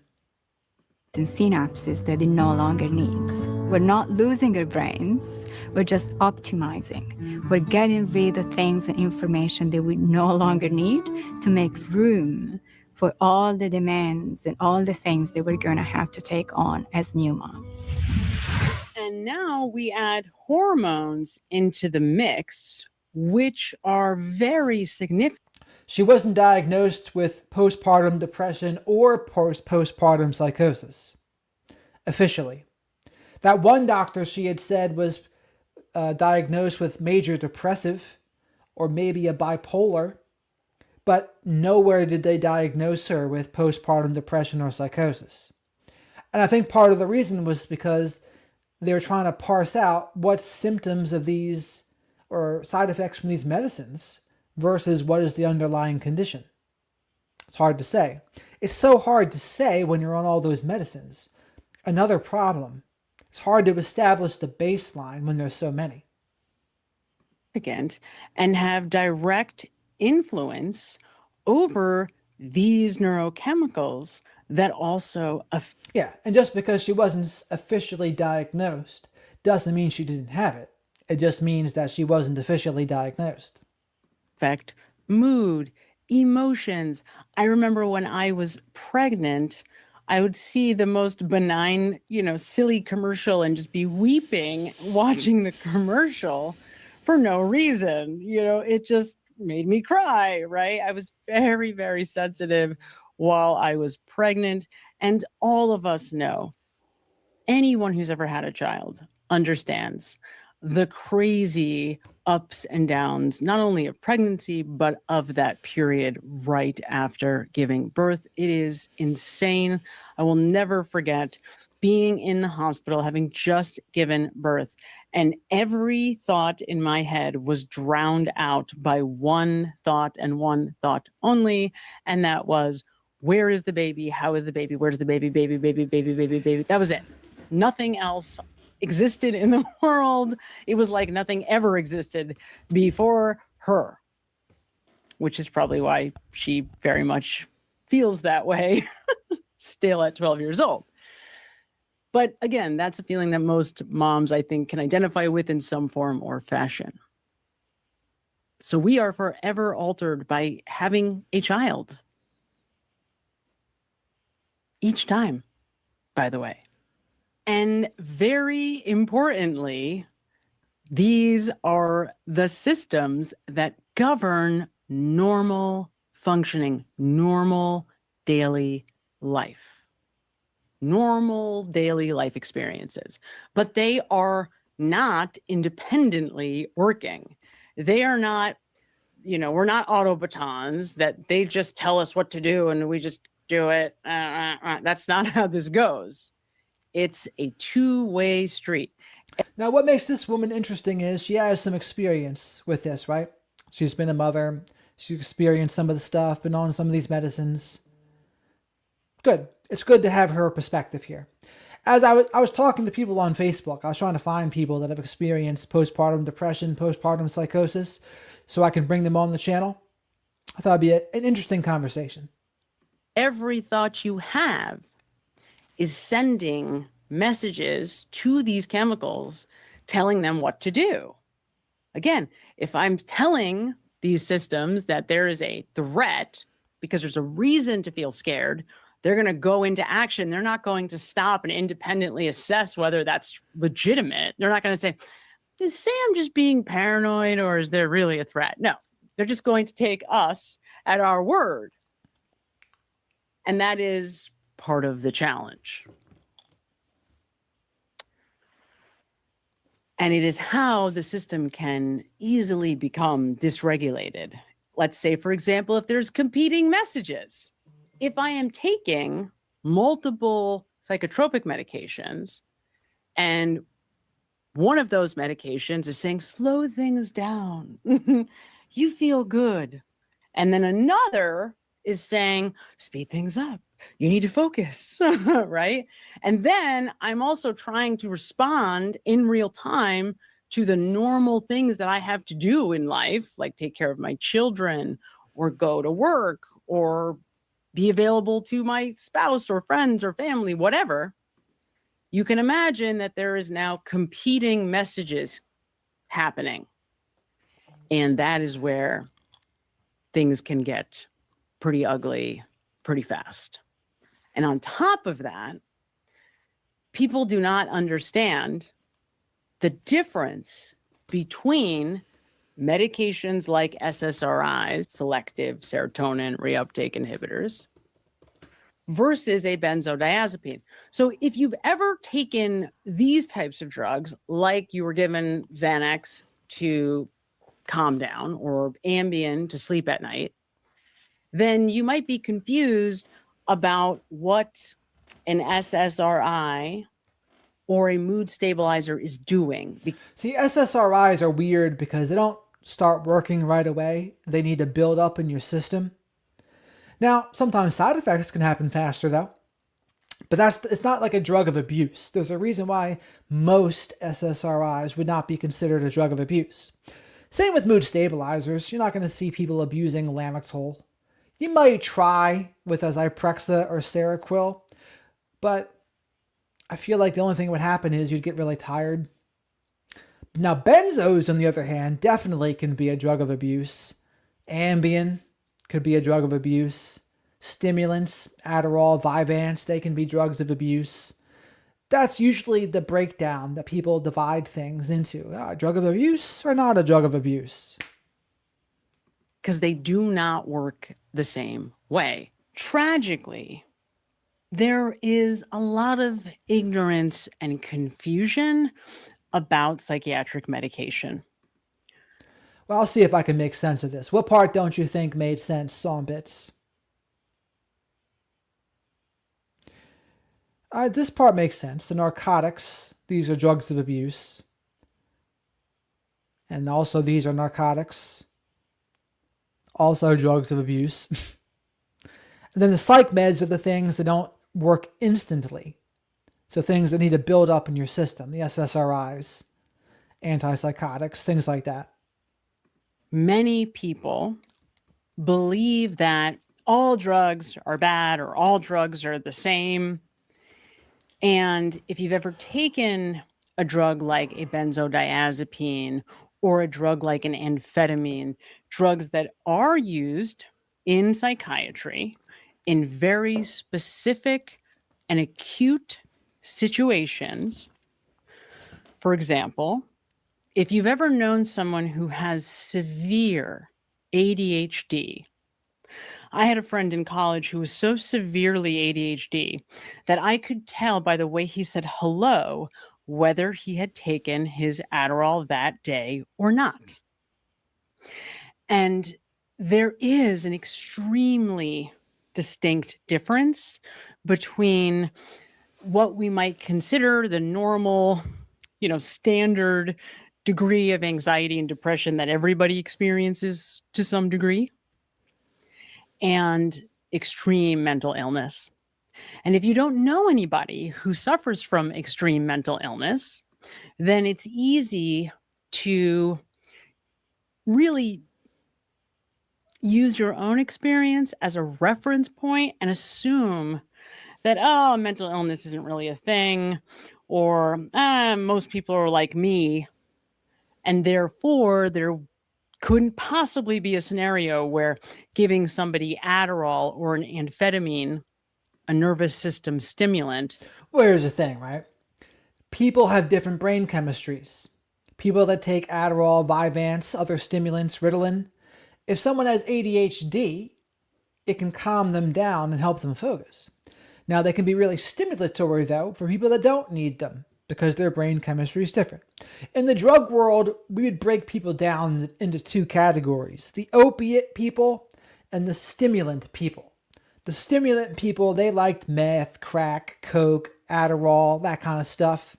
And synapses that it no longer needs. We're not losing our brains, we're just optimizing. We're getting rid of things and information that we no longer need to make room for all the demands and all the things that we're going to have to take on as new moms. And now we add hormones into the mix, which are very significant. She wasn't diagnosed with postpartum depression or postpartum psychosis, officially. That one doctor she had said was diagnosed with major depressive or maybe a bipolar, but nowhere did they diagnose her with postpartum depression or psychosis. And I think part of the reason was because they were trying to parse out what symptoms of these or side effects from these medicines versus what is the underlying condition. It's hard to say. It's so hard to say when you're on all those medicines. Another problem, it's hard to establish the baseline when there's so many. And have direct influence over these neurochemicals that also affect. Yeah, and just because she wasn't officially diagnosed doesn't mean she didn't have it. It just means that she wasn't officially diagnosed. Affect mood, emotions. I remember when I was pregnant, I would see the most benign, silly commercial and just be weeping watching the commercial for no reason. It just made me cry, right? I was very, very sensitive while I was pregnant. And all of us know, anyone who's ever had a child understands the crazy ups and downs, not only of pregnancy, but of that period right after giving birth. It is insane. I will never forget being in the hospital, having just given birth, and every thought in my head was drowned out by one thought and one thought only, and that was, where is the baby? How is the baby? Where's the baby? Baby, baby, baby, baby, baby. That was it. Nothing else existed in the world. It was like nothing ever existed before her, which is probably why she very much feels that way still at 12 years old. But again, that's a feeling that most moms, I think, can identify with in some form or fashion. So we are forever altered by having a child. Each time, by the way. And very importantly, these are the systems that govern normal functioning, normal daily life, normal daily life experiences. But they are not independently working. They are not, we're not automatons that they just tell us what to do and we just do it. That's not how this goes. It's a two-way street. Now, what makes this woman interesting is she has some experience with this, right? She's been a mother. She's experienced some of the stuff, been on some of these medicines. Good. It's good to have her perspective here. As I was talking to people on Facebook, I was trying to find people that have experienced postpartum depression, postpartum psychosis, so I can bring them on the channel. I thought it'd be an interesting conversation. Every thought you have is sending messages to these chemicals, telling them what to do. Again, if I'm telling these systems that there is a threat because there's a reason to feel scared, they're going to go into action. They're not going to stop and independently assess whether that's legitimate. They're not going to say, is Sam just being paranoid or is there really a threat? No, they're just going to take us at our word. And that is part of the challenge. And it is how the system can easily become dysregulated. Let's say, for example, if there's competing messages. If I am taking multiple psychotropic medications and one of those medications is saying, slow things down, you feel good. And then another is saying, speed things up, you need to focus, right? And then I'm also trying to respond in real time to the normal things that I have to do in life, like take care of my children or go to work or be available to my spouse or friends or family, whatever. You can imagine that there is now competing messages happening. And that is where things can get pretty ugly pretty fast. And on top of that, people do not understand the difference between medications like SSRIs, selective serotonin reuptake inhibitors, versus a benzodiazepine. So if you've ever taken these types of drugs, like you were given Xanax to calm down or Ambien to sleep at night, then you might be confused about what an SSRI or a mood stabilizer is doing. See, SSRIs are weird because they don't start working right away. They need to build up in your system. Now, sometimes side effects can happen faster though. But it's not like a drug of abuse. There's a reason why most SSRIs would not be considered a drug of abuse. Same with mood stabilizers. You're not going to see people abusing Lamictal. You might try with a Zyprexa or Seroquel, but I feel like the only thing that would happen is you'd get really tired. Now, benzos, on the other hand, definitely can be a drug of abuse. Ambien could be a drug of abuse. Stimulants, Adderall, Vyvanse, they can be drugs of abuse. That's usually the breakdown that people divide things into. A drug of abuse or not a drug of abuse? Because they do not work the same way. Tragically, there is a lot of ignorance and confusion about psychiatric medication. Well, I'll see if I can make sense of this. What part don't you think made sense, Songbits? This part makes sense. The narcotics, these are drugs of abuse. And also these are narcotics. Also drugs of abuse. And then the psych meds are the things that don't work instantly. So things that need to build up in your system. The SSRIs, antipsychotics, things like that. Many people believe that all drugs are bad or all drugs are the same. And if you've ever taken a drug like a benzodiazepine or a drug like an amphetamine, drugs that are used in psychiatry in very specific and acute situations. For example, if you've ever known someone who has severe ADHD, I had a friend in college who was so severely ADHD that I could tell by the way he said hello whether he had taken his Adderall that day or not. And there is an extremely distinct difference between what we might consider the normal, standard degree of anxiety and depression that everybody experiences to some degree, and extreme mental illness. And if you don't know anybody who suffers from extreme mental illness, then it's easy to really use your own experience as a reference point and assume that, oh, mental illness isn't really a thing, or most people are like me, and therefore there couldn't possibly be a scenario where giving somebody Adderall or an amphetamine, a nervous system stimulant. Well, here's the thing, right? People have different brain chemistries. People that take Adderall, Vyvanse, other stimulants, Ritalin, if someone has ADHD, it can calm them down and help them focus. Now, they can be really stimulatory, though, for people that don't need them because their brain chemistry is different. In the drug world, we would break people down into two categories: the opiate people and the stimulant people. The stimulant people, they liked meth, crack, coke, Adderall, that kind of stuff.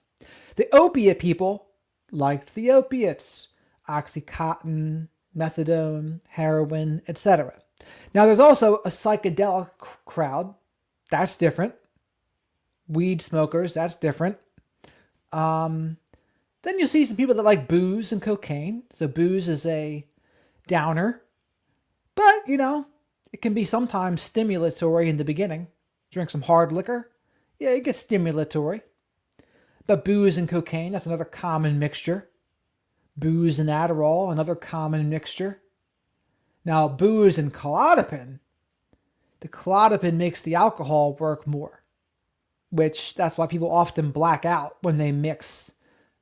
The opiate people liked the opiates, Oxycontin, methadone, heroin, etc. Now, there's also a psychedelic crowd. That's different. Weed smokers, that's different. Then you see some people that like booze and cocaine. So booze is a downer. But, it can be sometimes stimulatory in the beginning. Drink some hard liquor. Yeah, it gets stimulatory. But booze and cocaine, that's another common mixture. Booze and Adderall, another common mixture. Now, booze and Klonopin, the Klonopin makes the alcohol work more, which that's why people often black out when they mix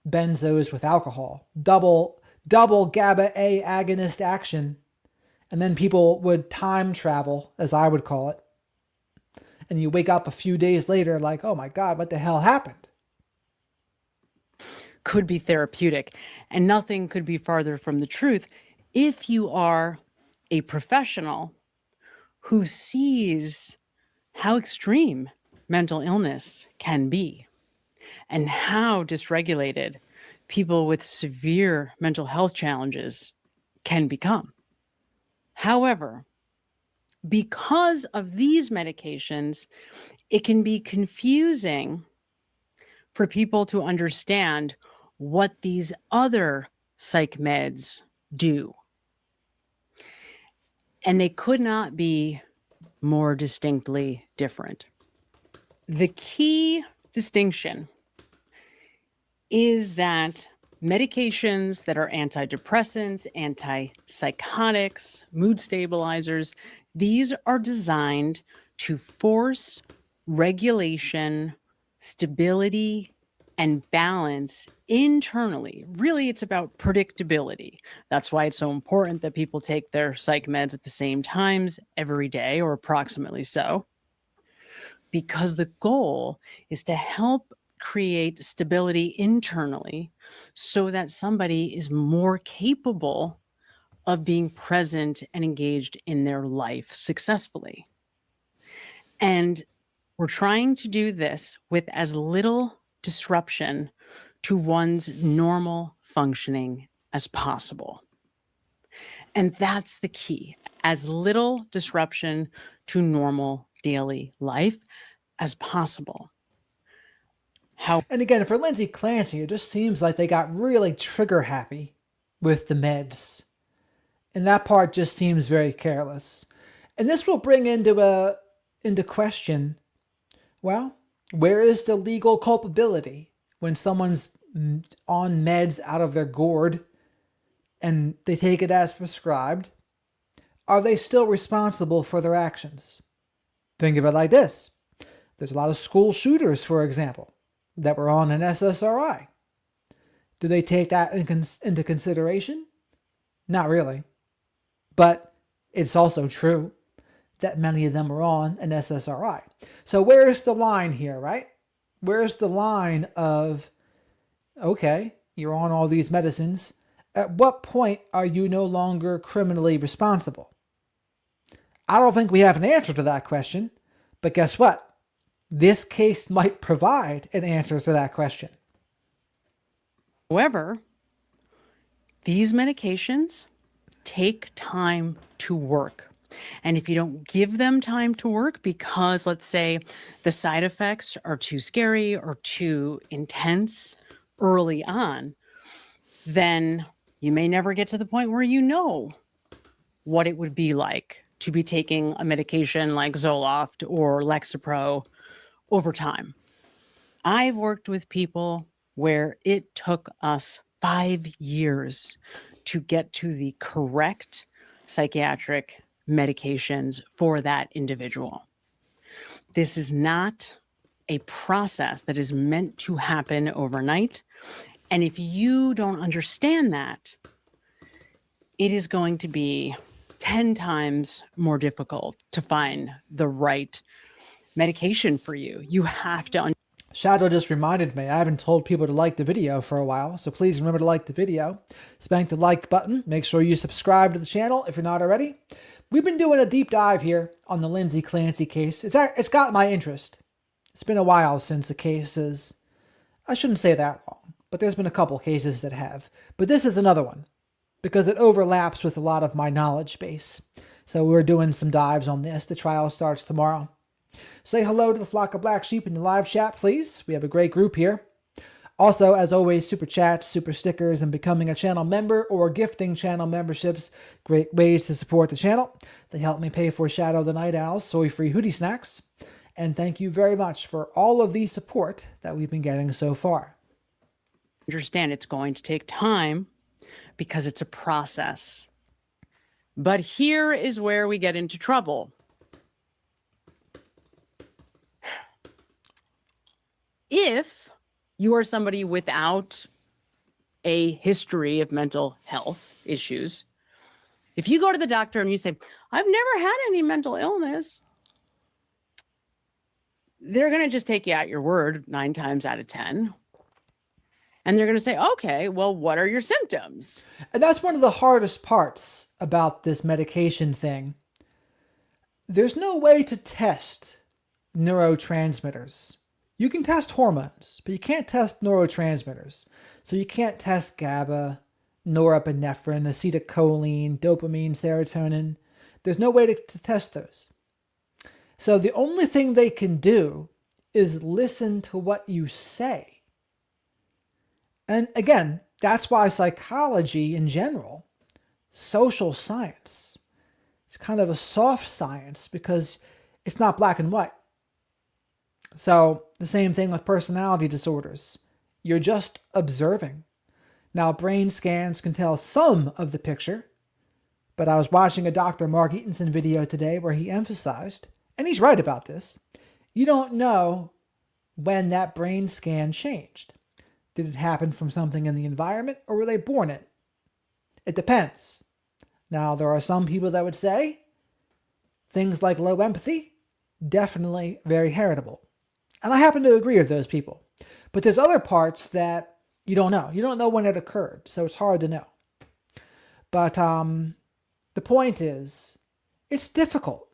benzos with alcohol. Double GABA A agonist action, and then people would time travel, as I would call it. And you wake up a few days later like, oh my God, what the hell happened? Could be therapeutic, and nothing could be farther from the truth if you are a professional who sees how extreme mental illness can be and how dysregulated people with severe mental health challenges can become. However, because of these medications, it can be confusing for people to understand what these other psych meds do. And they could not be more distinctly different. The key distinction is that medications that are antidepressants, antipsychotics, mood stabilizers, these are designed to force regulation, stability, and balance internally. Really, it's about predictability. That's why it's so important that people take their psych meds at the same times every day, or approximately so, because the goal is to help create stability internally so that somebody is more capable of being present and engaged in their life successfully. And we're trying to do this with as little disruption to one's normal functioning as possible. And that's the key: as little disruption to normal daily life as possible. And again, for Lindsay Clancy, it just seems like they got really trigger happy with the meds. And that part just seems very careless. And this will bring into question, well, where is the legal culpability when someone's on meds out of their gourd and they take it as prescribed? Are they still responsible for their actions? Think of it like this. There's a lot of school shooters, for example, that were on an SSRI. Do they take that into consideration? Not really. But it's also true that many of them were on an SSRI. So where's the line here, right? Where's the line of Okay, you're on all these medicines. At what point are you no longer criminally responsible? I don't think we have an answer to that question, but guess what? This case might provide an answer to that question. However, these medications take time to work. And if you don't give them time to work because, let's say, the side effects are too scary or too intense early on, then you may never get to the point where you know what it would be like to be taking a medication like Zoloft or Lexapro over time. I've worked with people where it took us 5 years to get to the correct psychiatric medications for that individual. This is not a process that is meant to happen overnight. And if you don't understand that, it is going to be 10 times more difficult to find the right medication for you. You have to Shadow just reminded me, I haven't told people to like the video for a while, so please remember to like the video. Spank the like button. Make sure you subscribe to the channel if you're not already. We've been doing a deep dive here on the Lindsay Clancy case. It's got my interest. It's been a while since the case is, I shouldn't say that long, but there's been a couple cases that have. But this is another one, because it overlaps with a lot of my knowledge base. So we're doing some dives on this. The trial starts tomorrow. Say hello to the flock of black sheep in the live chat, please. We have a great group here. Also, as always, super chats, super stickers, and becoming a channel member or gifting channel memberships, great ways to support the channel. They help me pay for Shadow the Night Owl's soy-free hoodie snacks. And thank you very much for all of the support that we've been getting so far. understand it's going to take time because it's a process. But here is where we get into trouble. If you are somebody without a history of mental health issues, if you go to the doctor and you say, I've never had any mental illness, they're going to just take you at your word 9 times out of 10. And they're going to say, okay, well, what are your symptoms? And that's one of the hardest parts about this medication thing. There's no way to test neurotransmitters. You can test hormones, but you can't test neurotransmitters. So you can't test GABA, norepinephrine, acetylcholine, dopamine, serotonin. There's no way to test those. So the only thing they can do is listen to what you say. And again, that's why psychology in general, social science, it's kind of a soft science because it's not black and white. So the same thing with personality disorders. You're just observing. Now, brain scans can tell some of the picture, but I was watching a Dr. Mark Eatonson video today where he emphasized, and he's right about this, you don't know when that brain scan changed. Did it happen from something in the environment or were they born in? It depends. Now, there are some people that would say things like low empathy, definitely very heritable. And I happen to agree with those people. But there's other parts that you don't know. You don't know when it occurred, so it's hard to know. But the point is, it's difficult.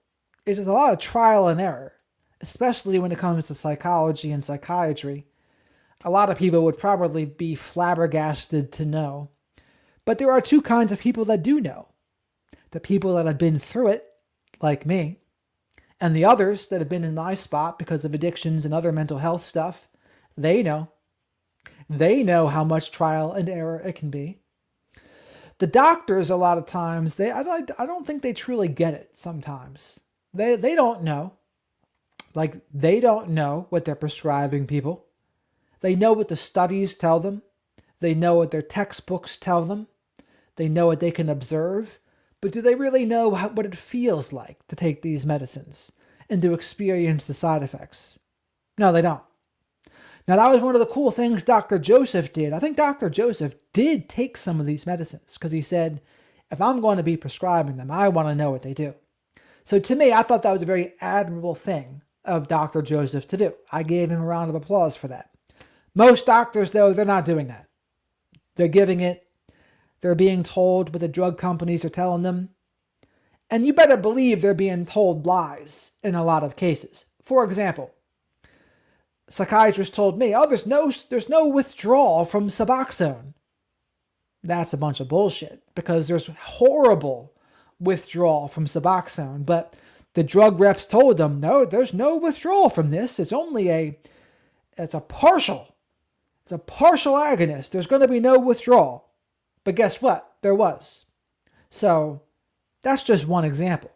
It is a lot of trial and error, especially when it comes to psychology and psychiatry. A lot of people would probably be flabbergasted to know. But there are two kinds of people that do know. The people that have been through it, like me, and the others that have been in my spot because of addictions and other mental health stuff, they know. They know how much trial and error it can be. The doctors, a lot of times, I don't think they truly get it sometimes. They don't know. Like, they don't know what they're prescribing people. They know what the studies tell them. They know what their textbooks tell them. They know what they can observe. But do they really know what it feels like to take these medicines and to experience the side effects? No, they don't. Now, that was one of the cool things Dr. Joseph did. I think Dr. Joseph did take some of these medicines because he said, if I'm going to be prescribing them, I want to know what they do. So to me, I thought that was a very admirable thing of Dr. Joseph to do. I gave him a round of applause for that. Most doctors, though, they're not doing that. They're giving it. They're being told what the drug companies are telling them. And you better believe they're being told lies in a lot of cases. For example, psychiatrist told me, oh, there's no withdrawal from Suboxone. That's a bunch of bullshit, because there's horrible withdrawal from Suboxone. But the drug reps told them, no, there's no withdrawal from this. It's a partial agonist. There's going to be no withdrawal. But guess what? There was. So that's just one example.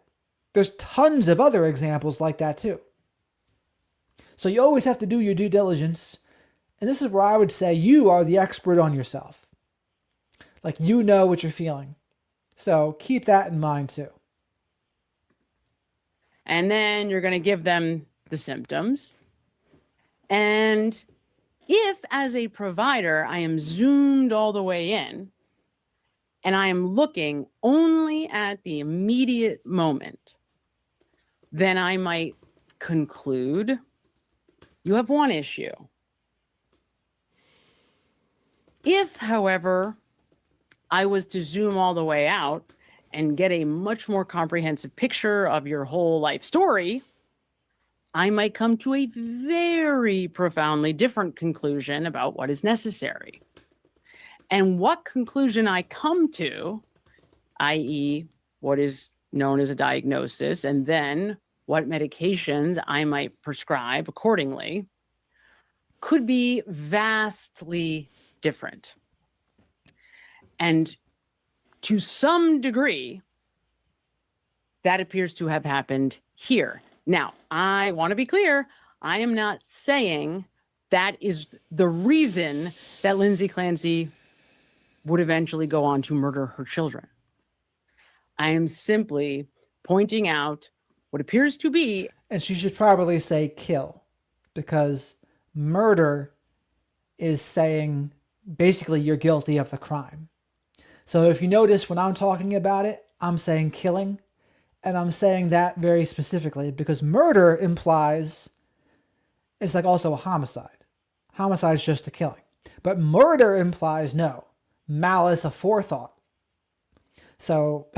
There's tons of other examples like that too. So you always have to do your due diligence. And this is where I would say you are the expert on yourself. Like, you know what you're feeling. So keep that in mind too. And then you're going to give them the symptoms. And if, as a provider, I am zoomed all the way in and I am looking only at the immediate moment, then I might conclude you have one issue. If, however, I was to zoom all the way out and get a much more comprehensive picture of your whole life story, I might come to a very profoundly different conclusion about what is necessary. And what conclusion I come to, i.e., what is known as a diagnosis, and then what medications I might prescribe accordingly, could be vastly different. And to some degree, that appears to have happened here. Now, I want to be clear. I am not saying that is the reason that Lindsay Clancy would eventually go on to murder her children. I am simply pointing out what appears to be... And she should probably say kill, because murder is saying basically you're guilty of the crime. So if you notice when I'm talking about it, I'm saying killing, and I'm saying that very specifically because murder implies it's like also a homicide. Homicide is just a killing. But murder implies no, malice aforethought. So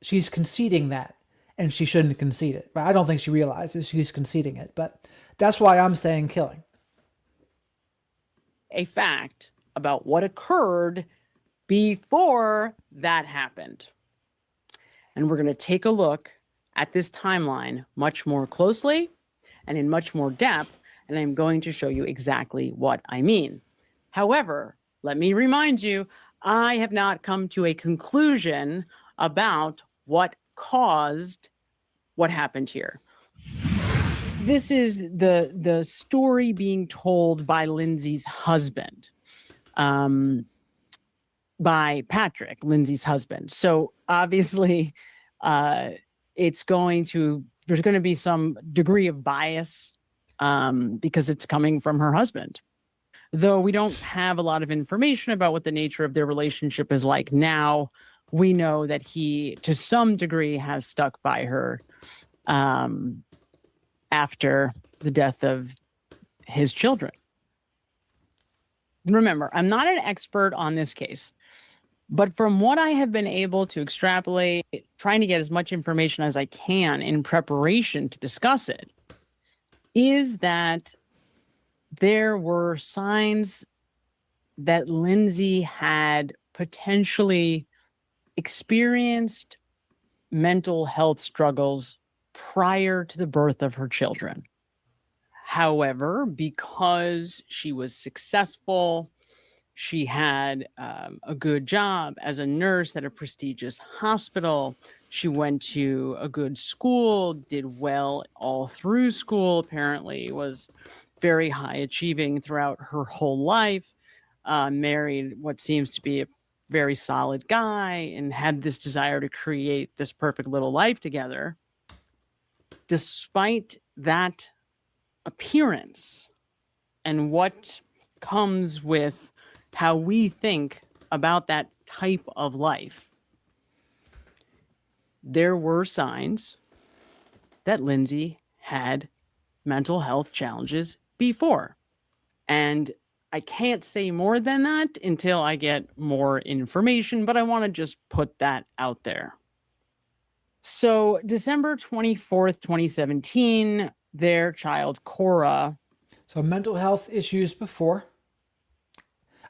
she's conceding that, and she shouldn't concede it. But I don't think she realizes she's conceding it, but that's why I'm saying killing. A fact about what occurred before that happened. And we're going to take a look at this timeline much more closely and in much more depth, and I'm going to show you exactly what I mean. However, let me remind you, I have not come to a conclusion about what caused what happened here. This is the story being told by Lindsay's husband. By Patrick, Lindsay's husband. So obviously, there's going to be some degree of bias because it's coming from her husband. Though we don't have a lot of information about what the nature of their relationship is like now, we know that he, to some degree, has stuck by her after the death of his children. Remember, I'm not an expert on this case. But from what I have been able to extrapolate, trying to get as much information as I can in preparation to discuss it, is that there were signs that Lindsay had potentially experienced mental health struggles prior to the birth of her children. However, because she was successful, she had a good job as a nurse at a prestigious hospital. She went to a good school, did well all through school, apparently was very high achieving throughout her whole life, married what seems to be a very solid guy, and had this desire to create this perfect little life together. Despite that appearance and what comes with how we think about that type of life, there were signs that Lindsay had mental health challenges before. And I can't say more than that until I get more information, but I want to just put that out there. So, December 24th, 2017, their child, Cora. So mental health issues before.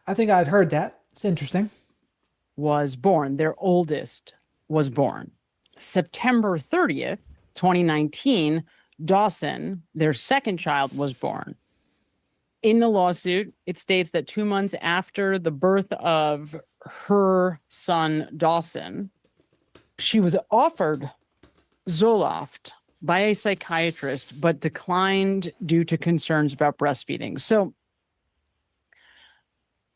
I think I'd heard that. It's interesting. Was born. Their oldest was born. September 30th, 2019, Dawson, their second child, was born. In the lawsuit, it states that 2 months after the birth of her son, Dawson, she was offered Zoloft by a psychiatrist, but declined due to concerns about breastfeeding. So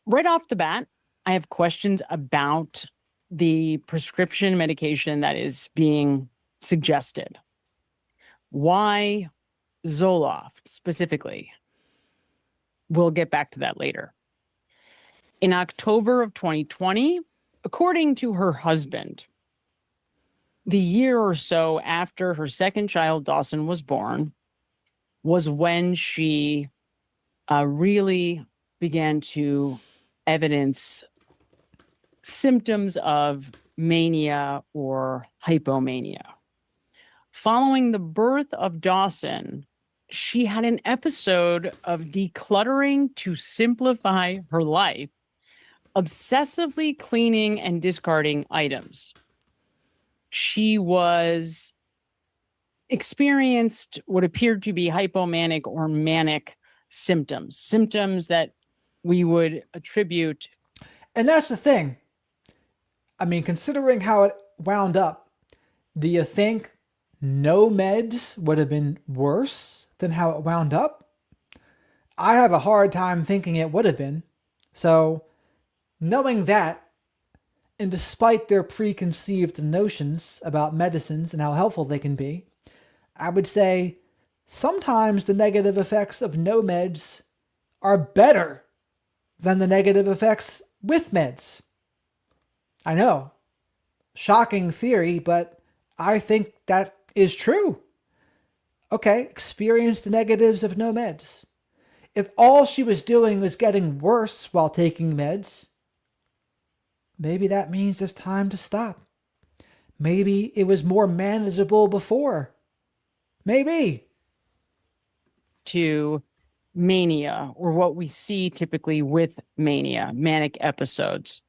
right off the bat, I have questions about the prescription medication that is being suggested. Why Zoloft specifically? We'll get back to that later. In October of 2020, according to her husband, the year or so after her second child, Dawson, was born, was when she really began to evidence symptoms of mania or hypomania. Following the birth of Dawson, she had an episode of decluttering to simplify her life, obsessively cleaning and discarding items. She was experienced what appeared to be hypomanic or manic symptoms that we would attribute. And that's the thing. I mean, considering how it wound up, do you think no meds would have been worse than how it wound up? I have a hard time thinking it would have been. So, knowing that, and despite their preconceived notions about medicines and how helpful they can be, I would say sometimes the negative effects of no meds are better than the negative effects with meds. I know, shocking theory, but I think that is true. Okay, experience the negatives of no meds. If all she was doing was getting worse while taking meds, maybe that means it's time to stop. Maybe it was more manageable before. Maybe. To mania, or what we see typically with mania, manic episodes.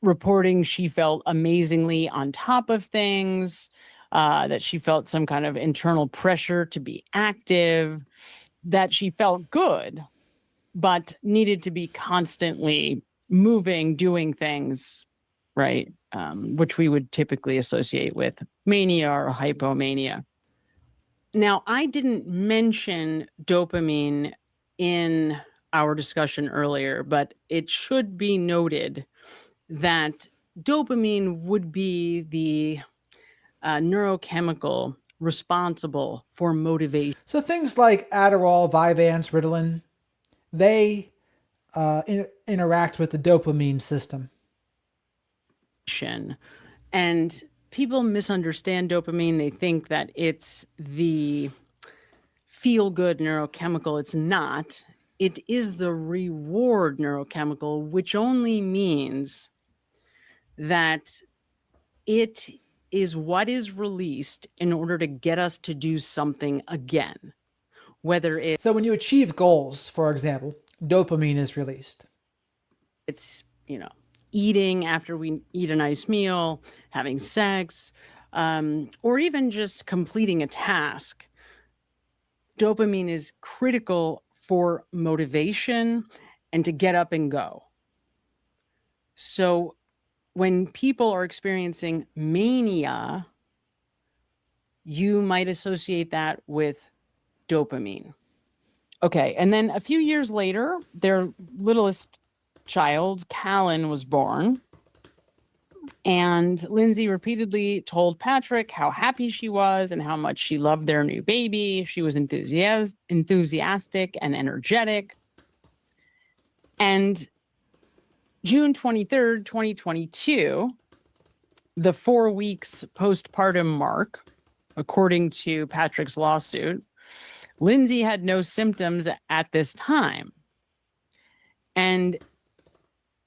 Reporting she felt amazingly on top of things, that she felt some kind of internal pressure to be active, that she felt good, but needed to be constantly moving, doing things, right? Which we would typically associate with mania or hypomania. Now, I didn't mention dopamine in our discussion earlier, but it should be noted that dopamine would be the neurochemical responsible for motivation. So things like Adderall, Vyvanse, Ritalin, they interact with the dopamine system. And people misunderstand dopamine. They think that it's the feel-good neurochemical. It's not. It is the reward neurochemical, which only means that it is what is released in order to get us to do something again. Whether it's... So when you achieve goals, for example, dopamine is released. It's, eating after we eat a nice meal, having sex, or even just completing a task. Dopamine is critical for motivation and to get up and go. So when people are experiencing mania, you might associate that with dopamine. Okay, and then a few years later, their littlest child, Callan, was born. And Lindsay repeatedly told Patrick how happy she was and how much she loved their new baby. She was enthusiastic and energetic. And June 23rd, 2022, the 4 weeks postpartum mark, according to Patrick's lawsuit, Lindsay had no symptoms at this time. and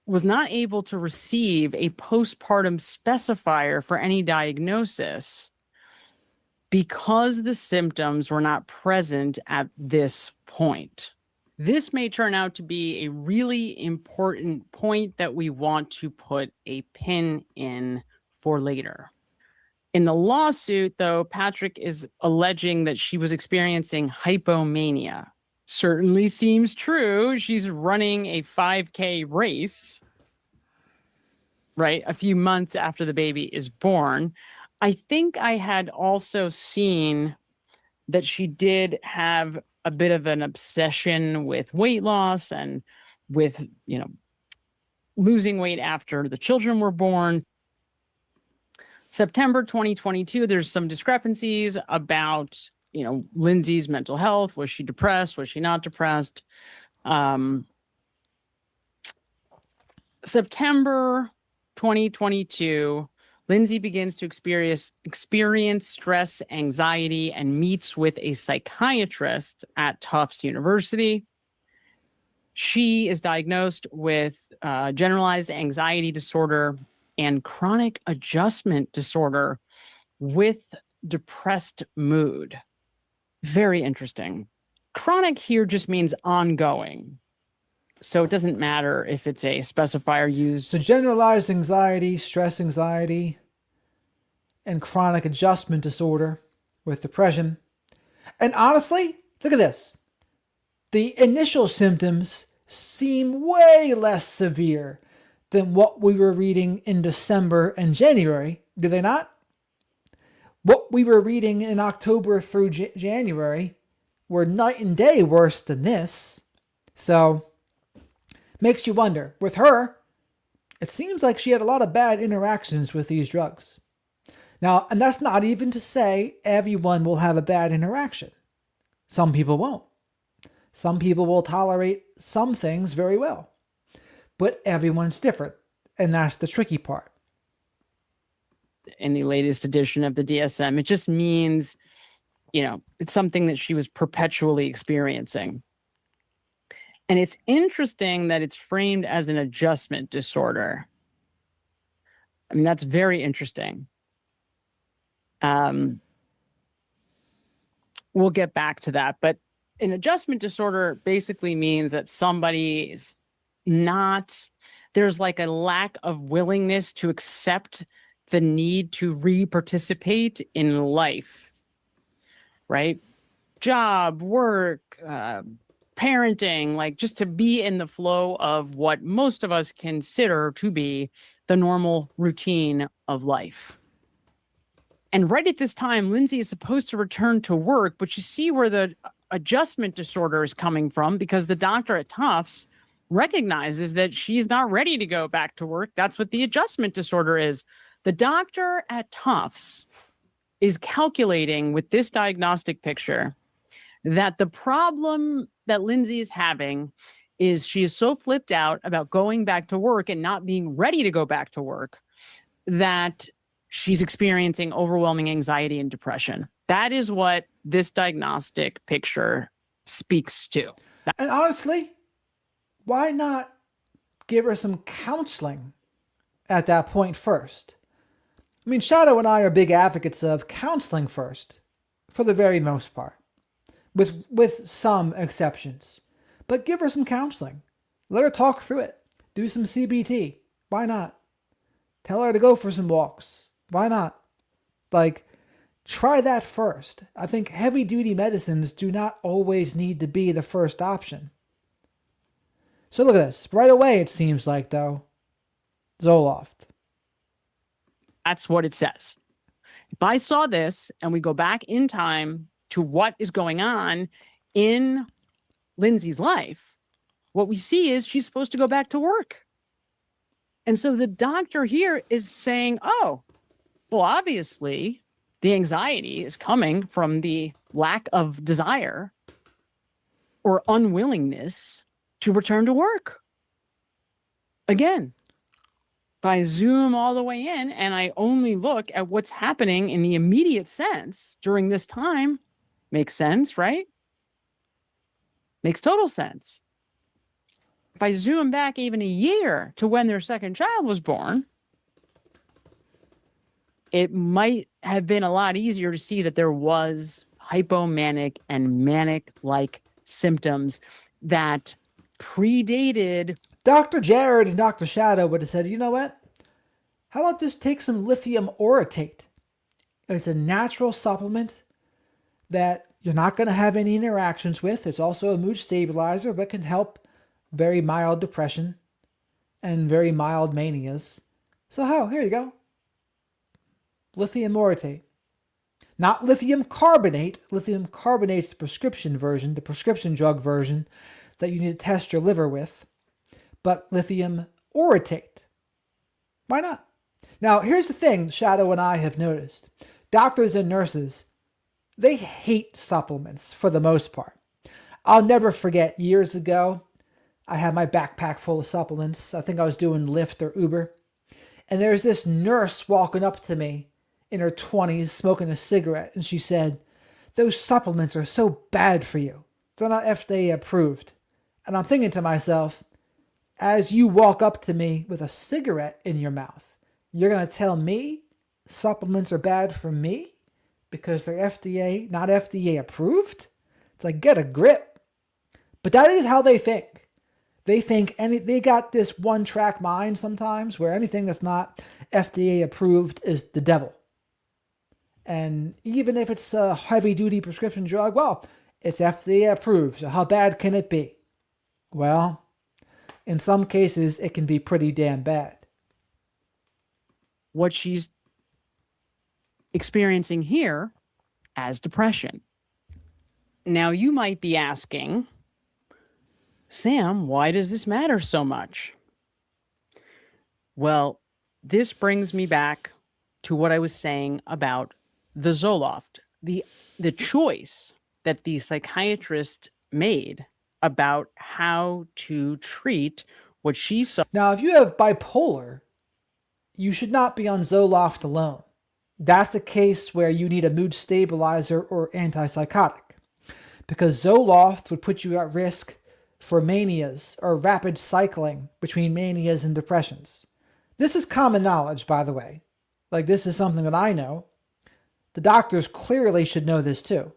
was not able to receive a postpartum specifier for any diagnosis because the symptoms were not present at this point. This may turn out to be a really important point that we want to put a pin in for later. In the lawsuit, though, Patrick is alleging that she was experiencing hypomania. Certainly seems true. She's running a 5K race, right? A few months after the baby is born. I think I had also seen that she did have a bit of an obsession with weight loss and with, losing weight after the children were born. September 2022, there's some discrepancies about, Lindsay's mental health. Was she depressed? Was she not depressed? September 2022, Lindsay begins to experience stress, anxiety, and meets with a psychiatrist at Tufts University. She is diagnosed with generalized anxiety disorder and chronic adjustment disorder with depressed mood. Very interesting. Chronic here just means ongoing. So it doesn't matter if it's a specifier used. So generalized anxiety, stress anxiety, and chronic adjustment disorder with depression. And honestly, look at this. The initial symptoms seem way less severe than what we were reading in December and January, do they not? What we were reading in October through January were night and day worse than this. So, makes you wonder. With her, it seems like she had a lot of bad interactions with these drugs. Now, and that's not even to say everyone will have a bad interaction. Some people won't. Some people will tolerate some things very well. But everyone's different, and that's the tricky part. In the latest edition of the DSM, it just means, it's something that she was perpetually experiencing. And it's interesting that it's framed as an adjustment disorder. I mean, that's very interesting. We'll get back to that. But an adjustment disorder basically means that somebody's there's like a lack of willingness to accept the need to re-participate in life, right? Job, work, parenting, like just to be in the flow of what most of us consider to be the normal routine of life. And right at this time, Lindsay is supposed to return to work, but you see where the adjustment disorder is coming from, because the doctor at Tufts recognizes that she's not ready to go back to work. That's what the adjustment disorder is. The doctor at Tufts is calculating with this diagnostic picture that the problem that Lindsay is having is she is so flipped out about going back to work and not being ready to go back to work that she's experiencing overwhelming anxiety and depression. That is what this diagnostic picture speaks to. And honestly, why not give her some counseling at that point first? I mean, Shadow and I are big advocates of counseling first, for the very most part, with some exceptions. But give her some counseling. Let her talk through it. Do some CBT. Why not? Tell her to go for some walks. Why not? Try that first. I think heavy-duty medicines do not always need to be the first option. So look at this. Right away, it seems like, though, Zoloft. That's what it says. If I saw this and we go back in time to what is going on in Lindsay's life, what we see is she's supposed to go back to work. And so the doctor here is saying, oh, well, obviously the anxiety is coming from the lack of desire or unwillingness to return to work. Again, if I zoom all the way in and I only look at what's happening in the immediate sense during this time, makes sense, right? Makes total sense. If I zoom back even a year to when their second child was born, it might have been a lot easier to see that there was hypomanic and manic-like symptoms that predated. Dr. Jared and Dr. Shadow would have said, you know what? How about just take some lithium orotate? It's a natural supplement that you're not going to have any interactions with. It's also a mood stabilizer, but can help very mild depression and very mild manias. So here you go. Lithium orotate. Not lithium carbonate. Lithium carbonate's the prescription version, the prescription drug version that you need to test your liver with. But lithium orotate. Why not? Now, here's the thing Shadow and I have noticed. Doctors and nurses, they hate supplements for the most part. I'll never forget years ago, I had my backpack full of supplements. I think I was doing Lyft or Uber. And there's this nurse walking up to me in her 20s smoking a cigarette. And she said, those supplements are so bad for you. They're not FDA approved. And I'm thinking to myself, as you walk up to me with a cigarette in your mouth, you're going to tell me supplements are bad for me because they're FDA, not FDA approved? It's like, get a grip. But that is how they think. They think they got this one-track mind sometimes where anything that's not FDA approved is the devil. And even if it's a heavy-duty prescription drug, well, it's FDA approved, so how bad can it be? Well, in some cases, it can be pretty damn bad. What she's experiencing here as depression. Now, you might be asking, Sam, why does this matter so much? Well, this brings me back to what I was saying about the Zoloft, the choice that the psychiatrist made about how to treat what she saw. Now, if you have bipolar, you should not be on Zoloft alone. That's a case where you need a mood stabilizer or antipsychotic, because Zoloft would put you at risk for manias or rapid cycling between manias and depressions. This is common knowledge, by the way. Like, this is something that I know. The doctors clearly should know this too.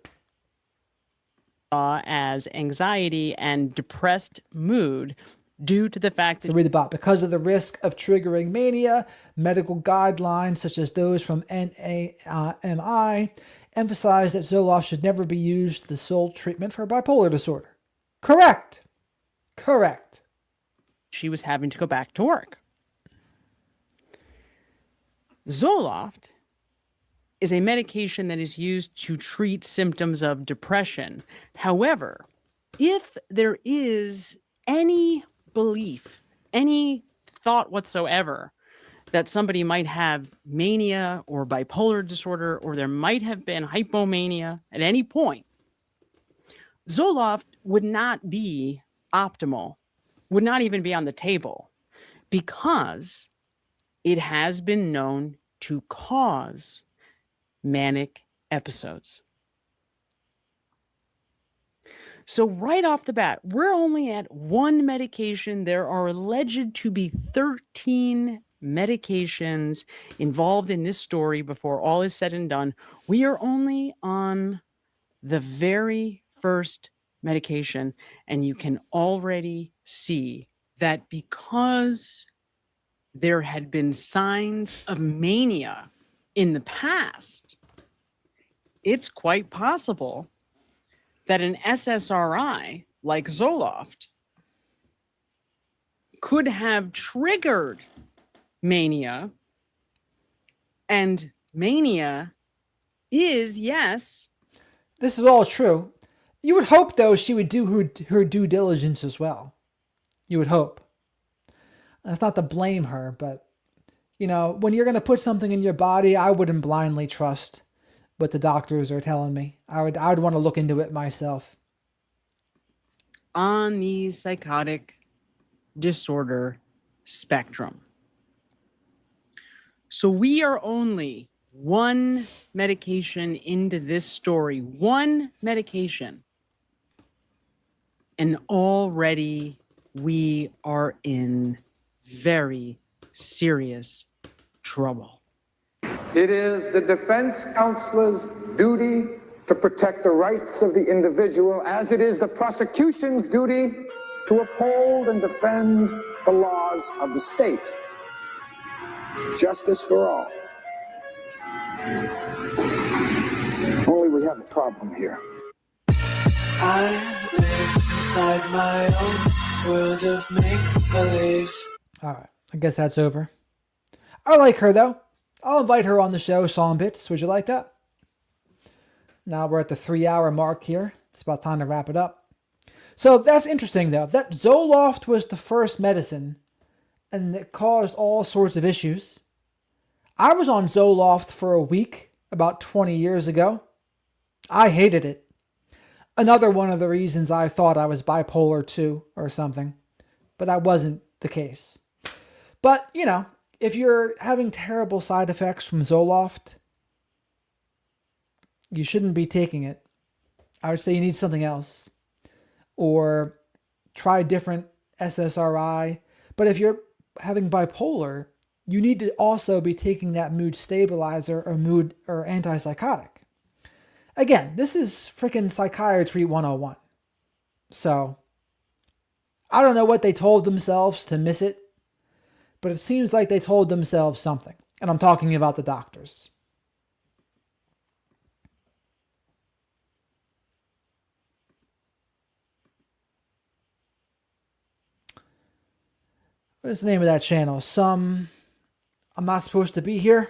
As anxiety and depressed mood due to the fact that... So read about, because of the risk of triggering mania, medical guidelines such as those from NAMI emphasize that Zoloft should never be used as the sole treatment for bipolar disorder. Correct. She was having to go back to work. Zoloft is a medication that is used to treat symptoms of depression. However, if there is any belief, any thought whatsoever that somebody might have mania or bipolar disorder, or there might have been hypomania at any point, Zoloft would not be optimal, would not even be on the table, because it has been known to cause manic episodes. So right off the bat, we're only at one medication. There are alleged to be 13 medications involved in this story before all is said and done. We are only on the very first medication, and you can already see that because there had been signs of mania in the past, it's quite possible that an SSRI like Zoloft could have triggered mania. And mania is, yes. This is all true. You would hope, though, she would do her due diligence as well. You would hope. That's not to blame her, but, you know, when you're going to put something in your body, I wouldn't blindly trust what the doctors are telling me. I would want to look into it myself. On the psychotic disorder spectrum. So we are only one medication into this story, one medication, and already we are in very serious trouble. It is the defense counselor's duty to protect the rights of the individual, as it is the prosecution's duty to uphold and defend the laws of the state. Justice for all. Only we have a problem here. I live inside my own world of make-believe. All right, I guess that's over. I like her, though. I'll invite her on the show, Song Bits. Would you like that? Now we're at the 3-hour mark here. It's about time to wrap it up. So that's interesting, though. That Zoloft was the first medicine, and it caused all sorts of issues. I was on Zoloft for a week about 20 years ago. I hated it. Another one of the reasons I thought I was bipolar 2 or something. But that wasn't the case. But, you know, if you're having terrible side effects from Zoloft, you shouldn't be taking it. I would say you need something else. Or try different SSRI. But if you're having bipolar, you need to also be taking that mood stabilizer or antipsychotic. Again, this is freaking Psychiatry 101. So, I don't know what they told themselves to miss it, but it seems like they told themselves something. And I'm talking about the doctors. What is the name of that channel? I'm not supposed to be here.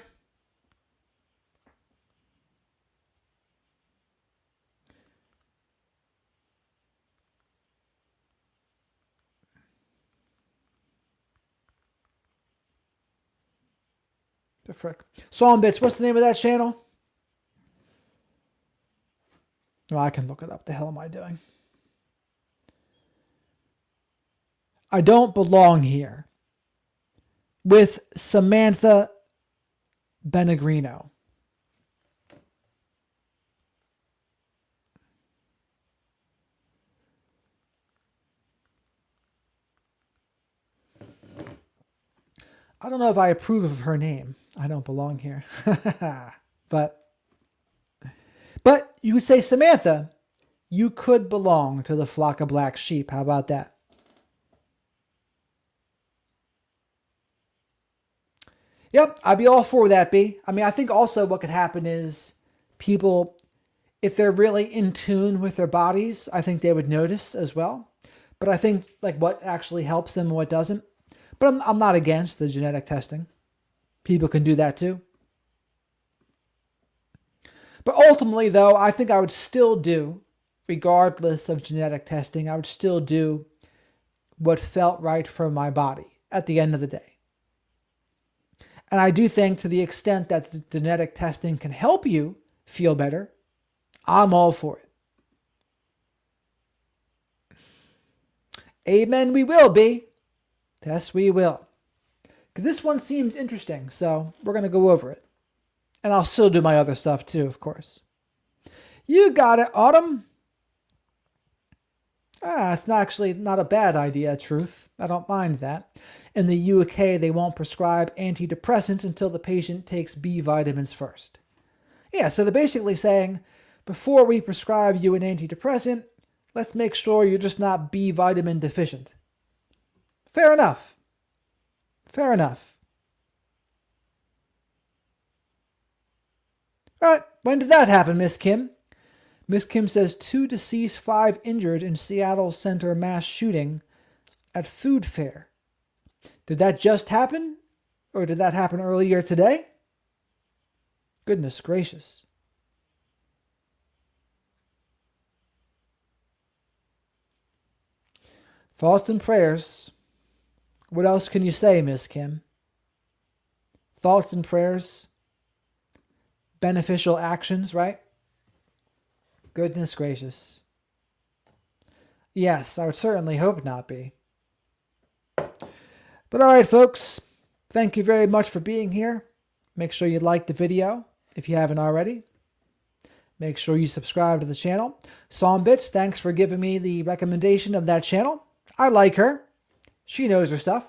The frick. Song Bits, what's the name of that channel? Well, I can look it up. The hell am I doing? I Don't Belong Here with Samantha Benegrino. I don't know if I approve of her name. I don't belong here. But you could say, Samantha, you could belong to the flock of black sheep. How about that? Yep, I'd be all for that, B. I mean, I think also what could happen is people, if they're really in tune with their bodies, I think they would notice as well. But I think like what actually helps them and what doesn't. But I'm not against the genetic testing. People can do that too. But ultimately, though, I think I would still do, regardless of genetic testing, I would still do what felt right for my body at the end of the day. And I do think to the extent that the genetic testing can help you feel better, I'm all for it. Amen, we will be. Yes, we will. This one seems interesting, so we're going to go over it. And I'll still do my other stuff too, of course. You got it, Autumn. It's not a bad idea, truth. I don't mind that. In the UK, they won't prescribe antidepressants until the patient takes B vitamins first. Yeah, so they're basically saying, before we prescribe you an antidepressant, let's make sure you're just not B vitamin deficient. Fair enough. Fair enough. All right, when did that happen, Miss Kim? Miss Kim says 2 deceased, 5 injured in Seattle Center mass shooting at food fair. Did that just happen? Or did that happen earlier today? Goodness gracious. Thoughts and prayers. What else can you say, Miss Kim? Thoughts and prayers. Beneficial actions, right? Goodness gracious. Yes, I would certainly hope not be. But all right, folks. Thank you very much for being here. Make sure you like the video if you haven't already. Make sure you subscribe to the channel. Song Bits, thanks for giving me the recommendation of that channel. I like her. She knows her stuff.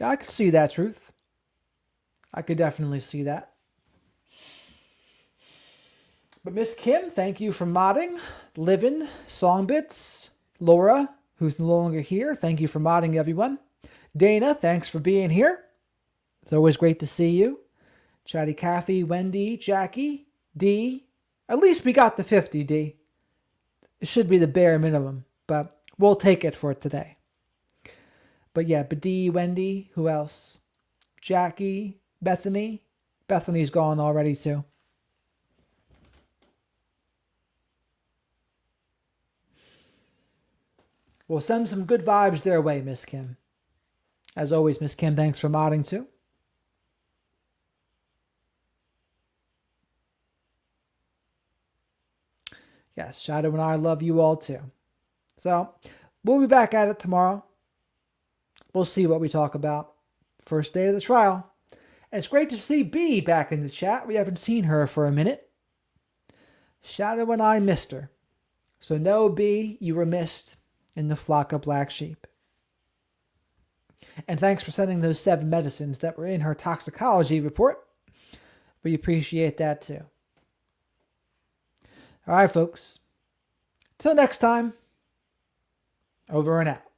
I could see that, Truth. I could definitely see that. But Miss Kim, thank you for modding. Livin, Songbits, Laura, who's no longer here, thank you for modding, everyone. Dana, thanks for being here. It's always great to see you. Chatty Kathy, Wendy, Jackie, D. At least we got the 50, D. It should be the bare minimum, but we'll take it for today. But yeah, D, Wendy, who else? Jackie, Bethany. Bethany's gone already too. We'll send some good vibes their way, Miss Kim. As always, Miss Kim, thanks for modding too. Yes, Shadow and I love you all too. So, we'll be back at it tomorrow. We'll see what we talk about. First day of the trial. And it's great to see B back in the chat. We haven't seen her for a minute. Shadow and I missed her. So no, B, you were missed in the flock of black sheep. And thanks for sending those 7 medicines that were in her toxicology report. We appreciate that too. All right, folks. Till next time, over and out.